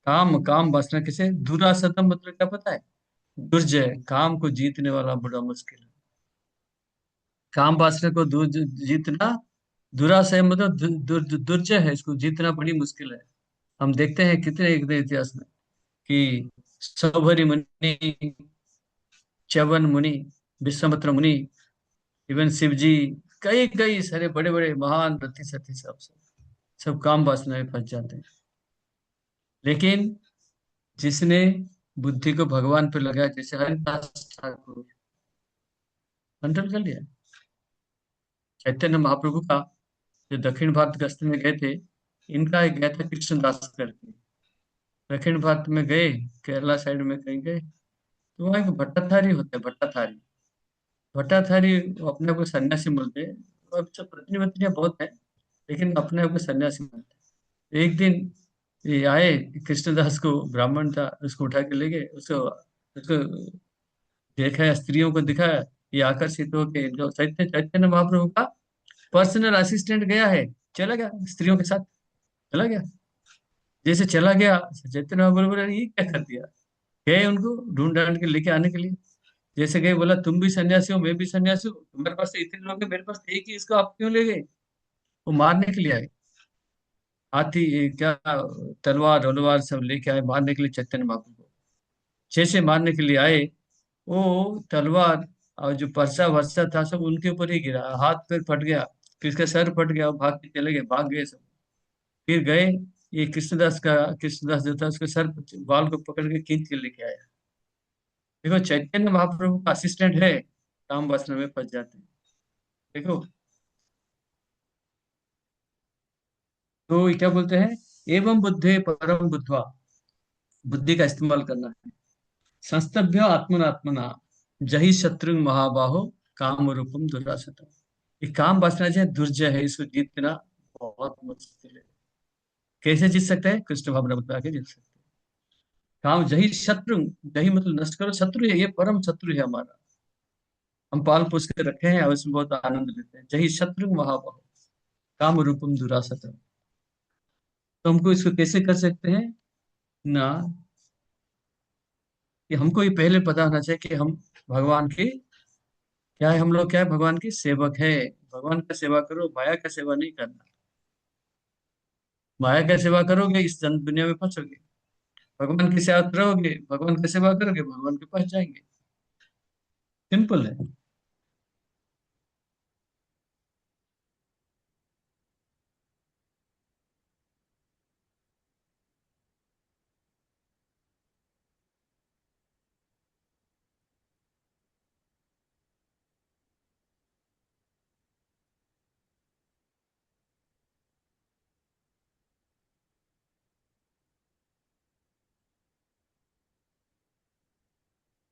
Speaker 1: काम काम वासना किसे? दुरासदम मतलब क्या पता है? दुर्जय। काम को जीतने वाला बड़ा मुश्किल है। काम वासना को जीतना दुराशय मतलब दुर्जय है। इसको जीतना बड़ी मुश्किल है। हम देखते हैं कितने एक इतिहास में कि सौभरी मुनि, च्यवन मुनि, विश्वामित्र मुनि, इवन शिव जी, कई कई सारे बड़े बड़े महान रथी सथी सब काम वासना में फंस जाते हैं। लेकिन जिसने बुद्धि को भगवान पे लगाया, जैसे हरिदास ठाकुर, कंट्रोल कर लिया। चैतन्य महाप्रभु का जो दक्षिण भारत गस्त में गए थे, इनका एक गया था कृष्णदास करके। दक्षिण भारत में गए, केरला साइड में कहीं गए, तो वहाँ एक भट्टाधारी होते हैं। भट्टाधारी भट्टाधारी वो अपने आप को सन्यासी बोलते हैं। अब सब पत्नी पत्नियां बहुत हैं, लेकिन अपने आप को सन्यासी मानते हैं। एक दिन ये आए, कृष्णदास को ब्राह्मण था, उसको उठा के ले गए। उसको उसको देखा, स्त्रियों को दिखाया। ये आकर्षित होके जो चैतन्य चैतन्य महाप्रभु का पर्सनल असिस्टेंट गया है, चला गया स्त्रियों के साथ, चला गया। जैसे चला गया, चैतन्य महाप्रभु बोले, ये क्या कर दिया? गए उनको ढूंढ ढांड के लेके आने के लिए। जैसे गए, बोला तुम भी सन्यासी हो, मैं भी सन्यासी हूँ, तुम्हारे पास तो इतने लोग हैं, मेरे पास एक ही, इसको आप क्यों ले गए? वो मारने के लिए आए। हाथी क्या, तलवार वलवार सब लेके आए मारने के लिए चैतन्य महाप्रभु को। जैसे मारने के लिए आए, वो तलवार और जो परसा वर्सा था सब उनके ऊपर ही गिरा, हाथ पैर फट गया, किसका सर फट गया, भाग के चले गए, भाग गए सब। फिर गए, ये कृष्णदास जो था उसके सर बाल को पकड़ के खींच के लेके आया। देखो चैतन्य महाप्रभु का असिस्टेंट है, काम वासना में फंस जाते हैं। देखो, तो ये क्या बोलते हैं? एवं बुद्धे परम बुद्धवा। बुद्धि का इस्तेमाल करना है। संस्तभ्य आत्मनात्मना जहि शत्रु महाबाहो काम रूपम दुरासतम। ये काम वासना जो है दुर्जय है, इसको जीतना बहुत मुश्किल है। कैसे जीत सकते हैं? कृष्ण भावना बता के जीत सकते हैं। काम जही शत्रु, जही मतलब नष्ट करो, शत्रु है, ये परम शत्रु है हमारा। हम पाल पोस के रखे हैं और इसमें बहुत आनंद लेते हैं। जही शत्रु महाबाहो काम रूपम दुरासतम। तो हमको इसको कैसे कर सकते हैं ना, कि हमको ये पहले पता होना चाहिए कि हम भगवान के क्या है, हम लोग क्या है, भगवान के सेवक है। भगवान का सेवा करो, माया का सेवा नहीं करना। माया का सेवा करोगे इस जन दुनिया में फंसोगे, भगवान के साथ रहोगे, भगवान की सेवा करोगे, भगवान के पास जाएंगे। सिंपल है।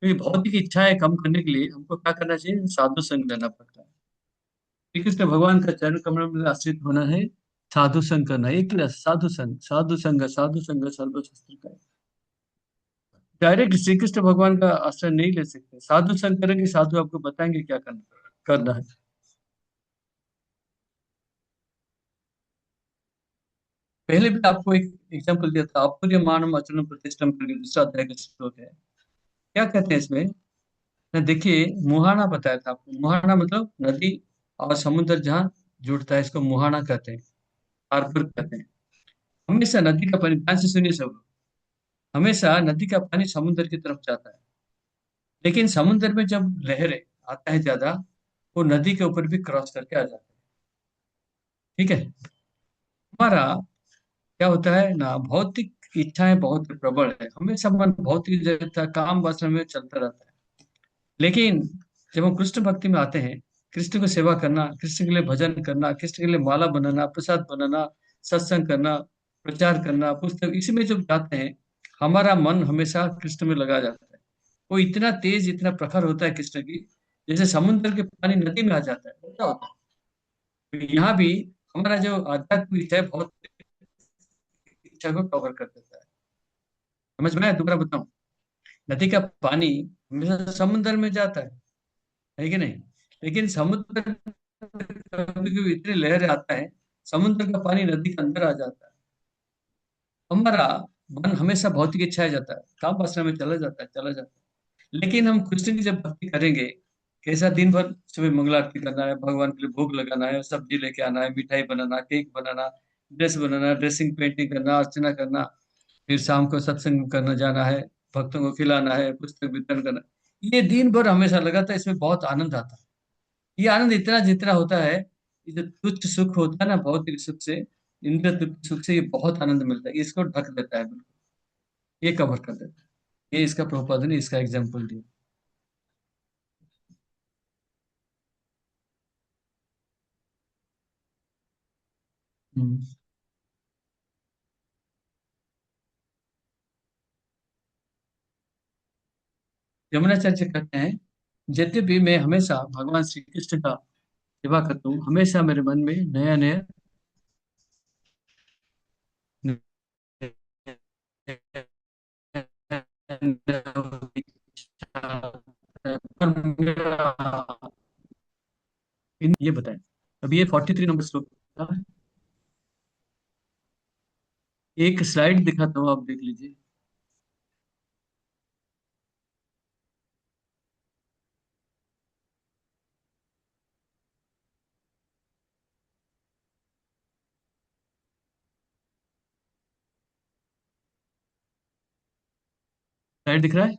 Speaker 1: तो ये भौतिक इच्छाएं कम करने के लिए हमको क्या करना चाहिए, साधु संग लेना पड़ता है। श्री कृष्ण भगवान का चरण कमल में आश्रित होना है, साधु संग करना है। एक साधु संग, साधु संग, साधु संग सर्वशास्त्र का। डायरेक्ट श्री कृष्ण भगवान का आश्रय नहीं ले सकते, साधु संग करेंगे, साधु आपको बताएंगे क्या करना करना है। पहले भी आपको एक एग्जाम्पल दिया था, अपूर्य मानव आचरण प्रतिष्ठम करके दूसरा अध्याय का श्लोक है। क्या कहते हैं इसमें ना, देखिए, मुहाना बताया था आपको। मुहाना मतलब नदी और समुद्र जहाँ जुड़ता है, इसको मुहाना कहते हैं, हार्बर कहते हैं। हमेशा नदी का पानी, ध्यान से सुनिए सब लोग, हमेशा नदी का पानी समुद्र की तरफ जाता है। लेकिन समुद्र में जब लहरें आता है ज्यादा, वो नदी के ऊपर भी क्रॉस करके आ जाता है। ठीक है। हमारा क्या होता है ना, भौतिक इच्छाएं बहुत प्रबल है, हमेशा मन भौतिक जगत, काम वासना में चलता रहता है। लेकिन जब हम कृष्ण भक्ति में आते हैं, कृष्ण को सेवा करना, कृष्ण के लिए भजन करना, कृष्ण के लिए माला बनाना, प्रसाद बनाना, सत्संग करना, प्रचार करना, पुस्तक, इसी में जब जाते हैं, हमारा मन हमेशा कृष्ण में लगा जाता है। वो इतना तेज, इतना प्रखर होता है कृष्ण की, जैसे समुद्र के पानी नदी में आ जाता है, क्या होता है। तो यहाँ भी हमारा जो आध्यात्मिक इच्छा है, बहुत इच्छा को कवर कर देता है। समझ में आया? दोबारा बताऊं, नदी का पानी हमेशा समुद्र में जाता है कि नहीं? लेकिन समुद्र कभी कभी इतनी लहर आता है, समुद्र का पानी नदी के अंदर आ जाता है। हमारा मन हमेशा भौतिक इच्छा जाता है, काम वासना में चला जाता है, चला जाता है। लेकिन हम कृष्ण की जब भक्ति करेंगे, कैसा दिन भर सुबह मंगल आरती करना है, भगवान के लिए भोग लगाना है, सब्जी लेके आना है, मिठाई बनाना, केक बनाना, ड्रेस बनाना, ड्रेसिंग पेंटिंग करना, अर्चना करना, फिर शाम को सत्संग करना जाना है, भक्तों को खिलाना है, पुस्तक वितरण करना, ये दिन भर हमेशा लगा था। इसमें बहुत आनंद आता है। ये आनंद इतना जितना होता है, ये जो तुच्छ सुख होता है ना, भौतिक सुख से, इंद्रिय तृप्ति सुख से, ये बहुत आनंद मिलता है, इसको ढक देता है बिल्कुल, ये कवर कर देता है। ये इसका प्रभुपाद ने इसका एग्जाम्पल दिया। हम्म। यमुनाचार्य कहते हैं, यद्यपि मैं हमेशा भगवान श्री कृष्ण का सेवा करता हूँ, हमेशा मेरे मन में नया नया ये बताएं। अब ये 43 नंबर श्लोक का एक स्लाइड दिखाता हूँ, आप देख लीजिए। स्लाइड दिख रहा है?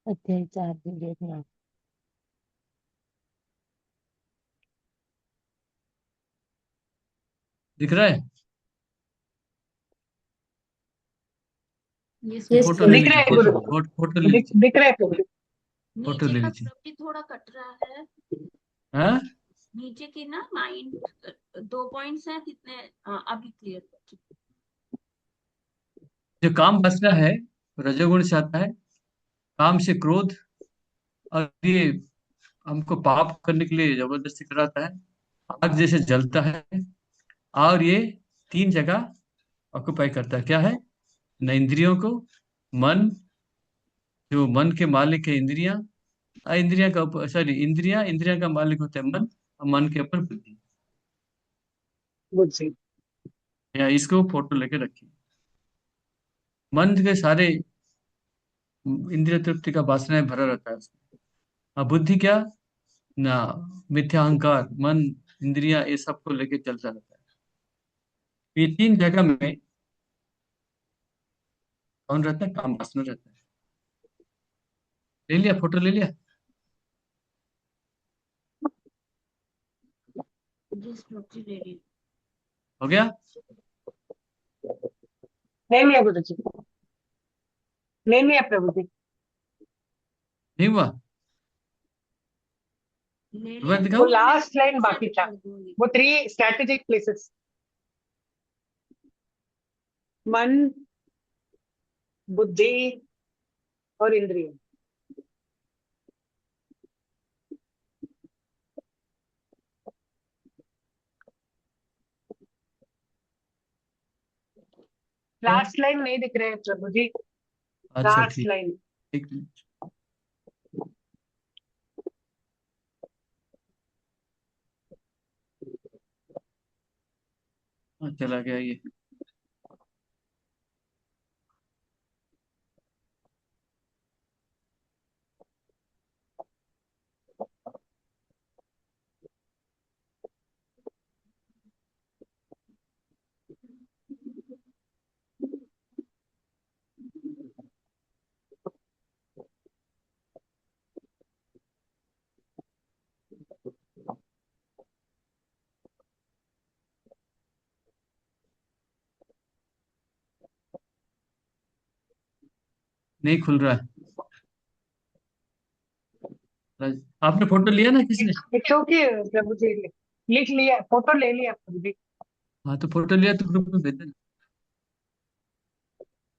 Speaker 6: अध्याय 4 भी देखना।
Speaker 1: दिख रहा है?
Speaker 6: यस
Speaker 1: फोटो ले
Speaker 11: दिख रहा
Speaker 1: लीजिए,
Speaker 11: है
Speaker 1: फोटो
Speaker 11: गुरु।
Speaker 1: फोटो ले लीजिए,
Speaker 11: दिख रहा है गुरु।
Speaker 1: फोटो ले
Speaker 3: नीचे का
Speaker 1: लीजिए।
Speaker 3: प्रवृत्ति थोड़ा कट रहा है।
Speaker 1: हाँ,
Speaker 3: नीचे की ना माइंड 2 पॉइंट्स हैं कितने, अभी क्लियर।
Speaker 1: जो काम वासना है, रजोगुण से आता है, काम से क्रोध, और ये हमको पाप करने के लिए जबरदस्ती कराता है, आग जैसे जलता है। और ये तीन जगह ऑक्युपाई करता है, क्या है न, इंद्रियों को, मन, जो मन के मालिक है इंद्रियां, इंद्रिया का, सॉरी, इंद्रिया, इंद्रिया का मालिक होता है मन, और मन के ऊपर बुद्धि।
Speaker 11: बुद्धि।
Speaker 1: या इसको फोटो लेके रखिए। मन के सारे इंद्रिय तृप्ति का वासना भरा रहता है उसमें। और बुद्धि क्या ना, मिथ्या अहंकार, मन, इंद्रियां, ये सबको लेके चलता रहता है। ये तीन जगह में कौन रहता है? काम वासना रहता है। ले लिया फोटो, ले लिया? हो गया?
Speaker 11: ले लिया गुरु जी, ले लिया प्रभु जी।
Speaker 1: नहीं हुआ? दोबारा
Speaker 11: वो
Speaker 1: दिखाओ।
Speaker 11: लास्ट लाइन बाकी था, वो 3 स्ट्रेटेजिक प्लेसेस, मन, बुद्धि और इंद्रिय। लास्ट लाइन नहीं दिख रहे हैं प्रभु जी,
Speaker 1: अच्छा
Speaker 11: लास्ट
Speaker 1: ठीक,
Speaker 11: लाइन।
Speaker 1: एक मिनट। हाँ, चला गया ये। नहीं खुल रहा है। आपने फोटो लिया ना किसने?
Speaker 11: क्योंकि प्रभु जी लिख लिया, फोटो ले लिया प्रभु जी।
Speaker 1: हाँ तो फोटो लिया तो ग्रुप में भेज देना।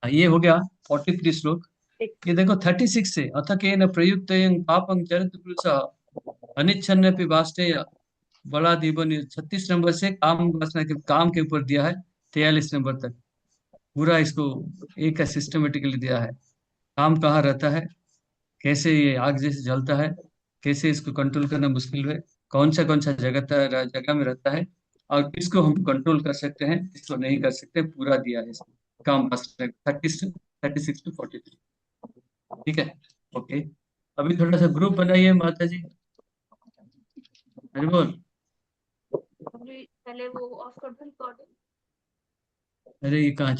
Speaker 1: हाँ, ये हो गया 43 श्लोक। ये देखो 36 से, अथ केन प्रयुक्त पापं चरित पुरुष अनिच्छन्न वाष्टेय बड़ा दीवन। 36 नंबर से काम वासना के काम के ऊपर दिया है, 43 नंबर तक पूरा इसको एक सिस्टमेटिकली दिया है। काम कहाँ रहता है, कैसे ये आग जैसे जलता है, कैसे इसको कंट्रोल करना मुश्किल है, कौन सा जगह में रहता है, और किसको हम कंट्रोल कर सकते हैं, किसको नहीं कर सकते, पूरा दिया है इसको। काम बस 36 टू 43। ठीक है, ओके। अभी थोड़ा सा ग्रुप बनाइए माता जी। हरि बोल।
Speaker 3: पहले वो ऑफ कर दो रिकॉर्डिंग।
Speaker 1: अरे ये कहाँ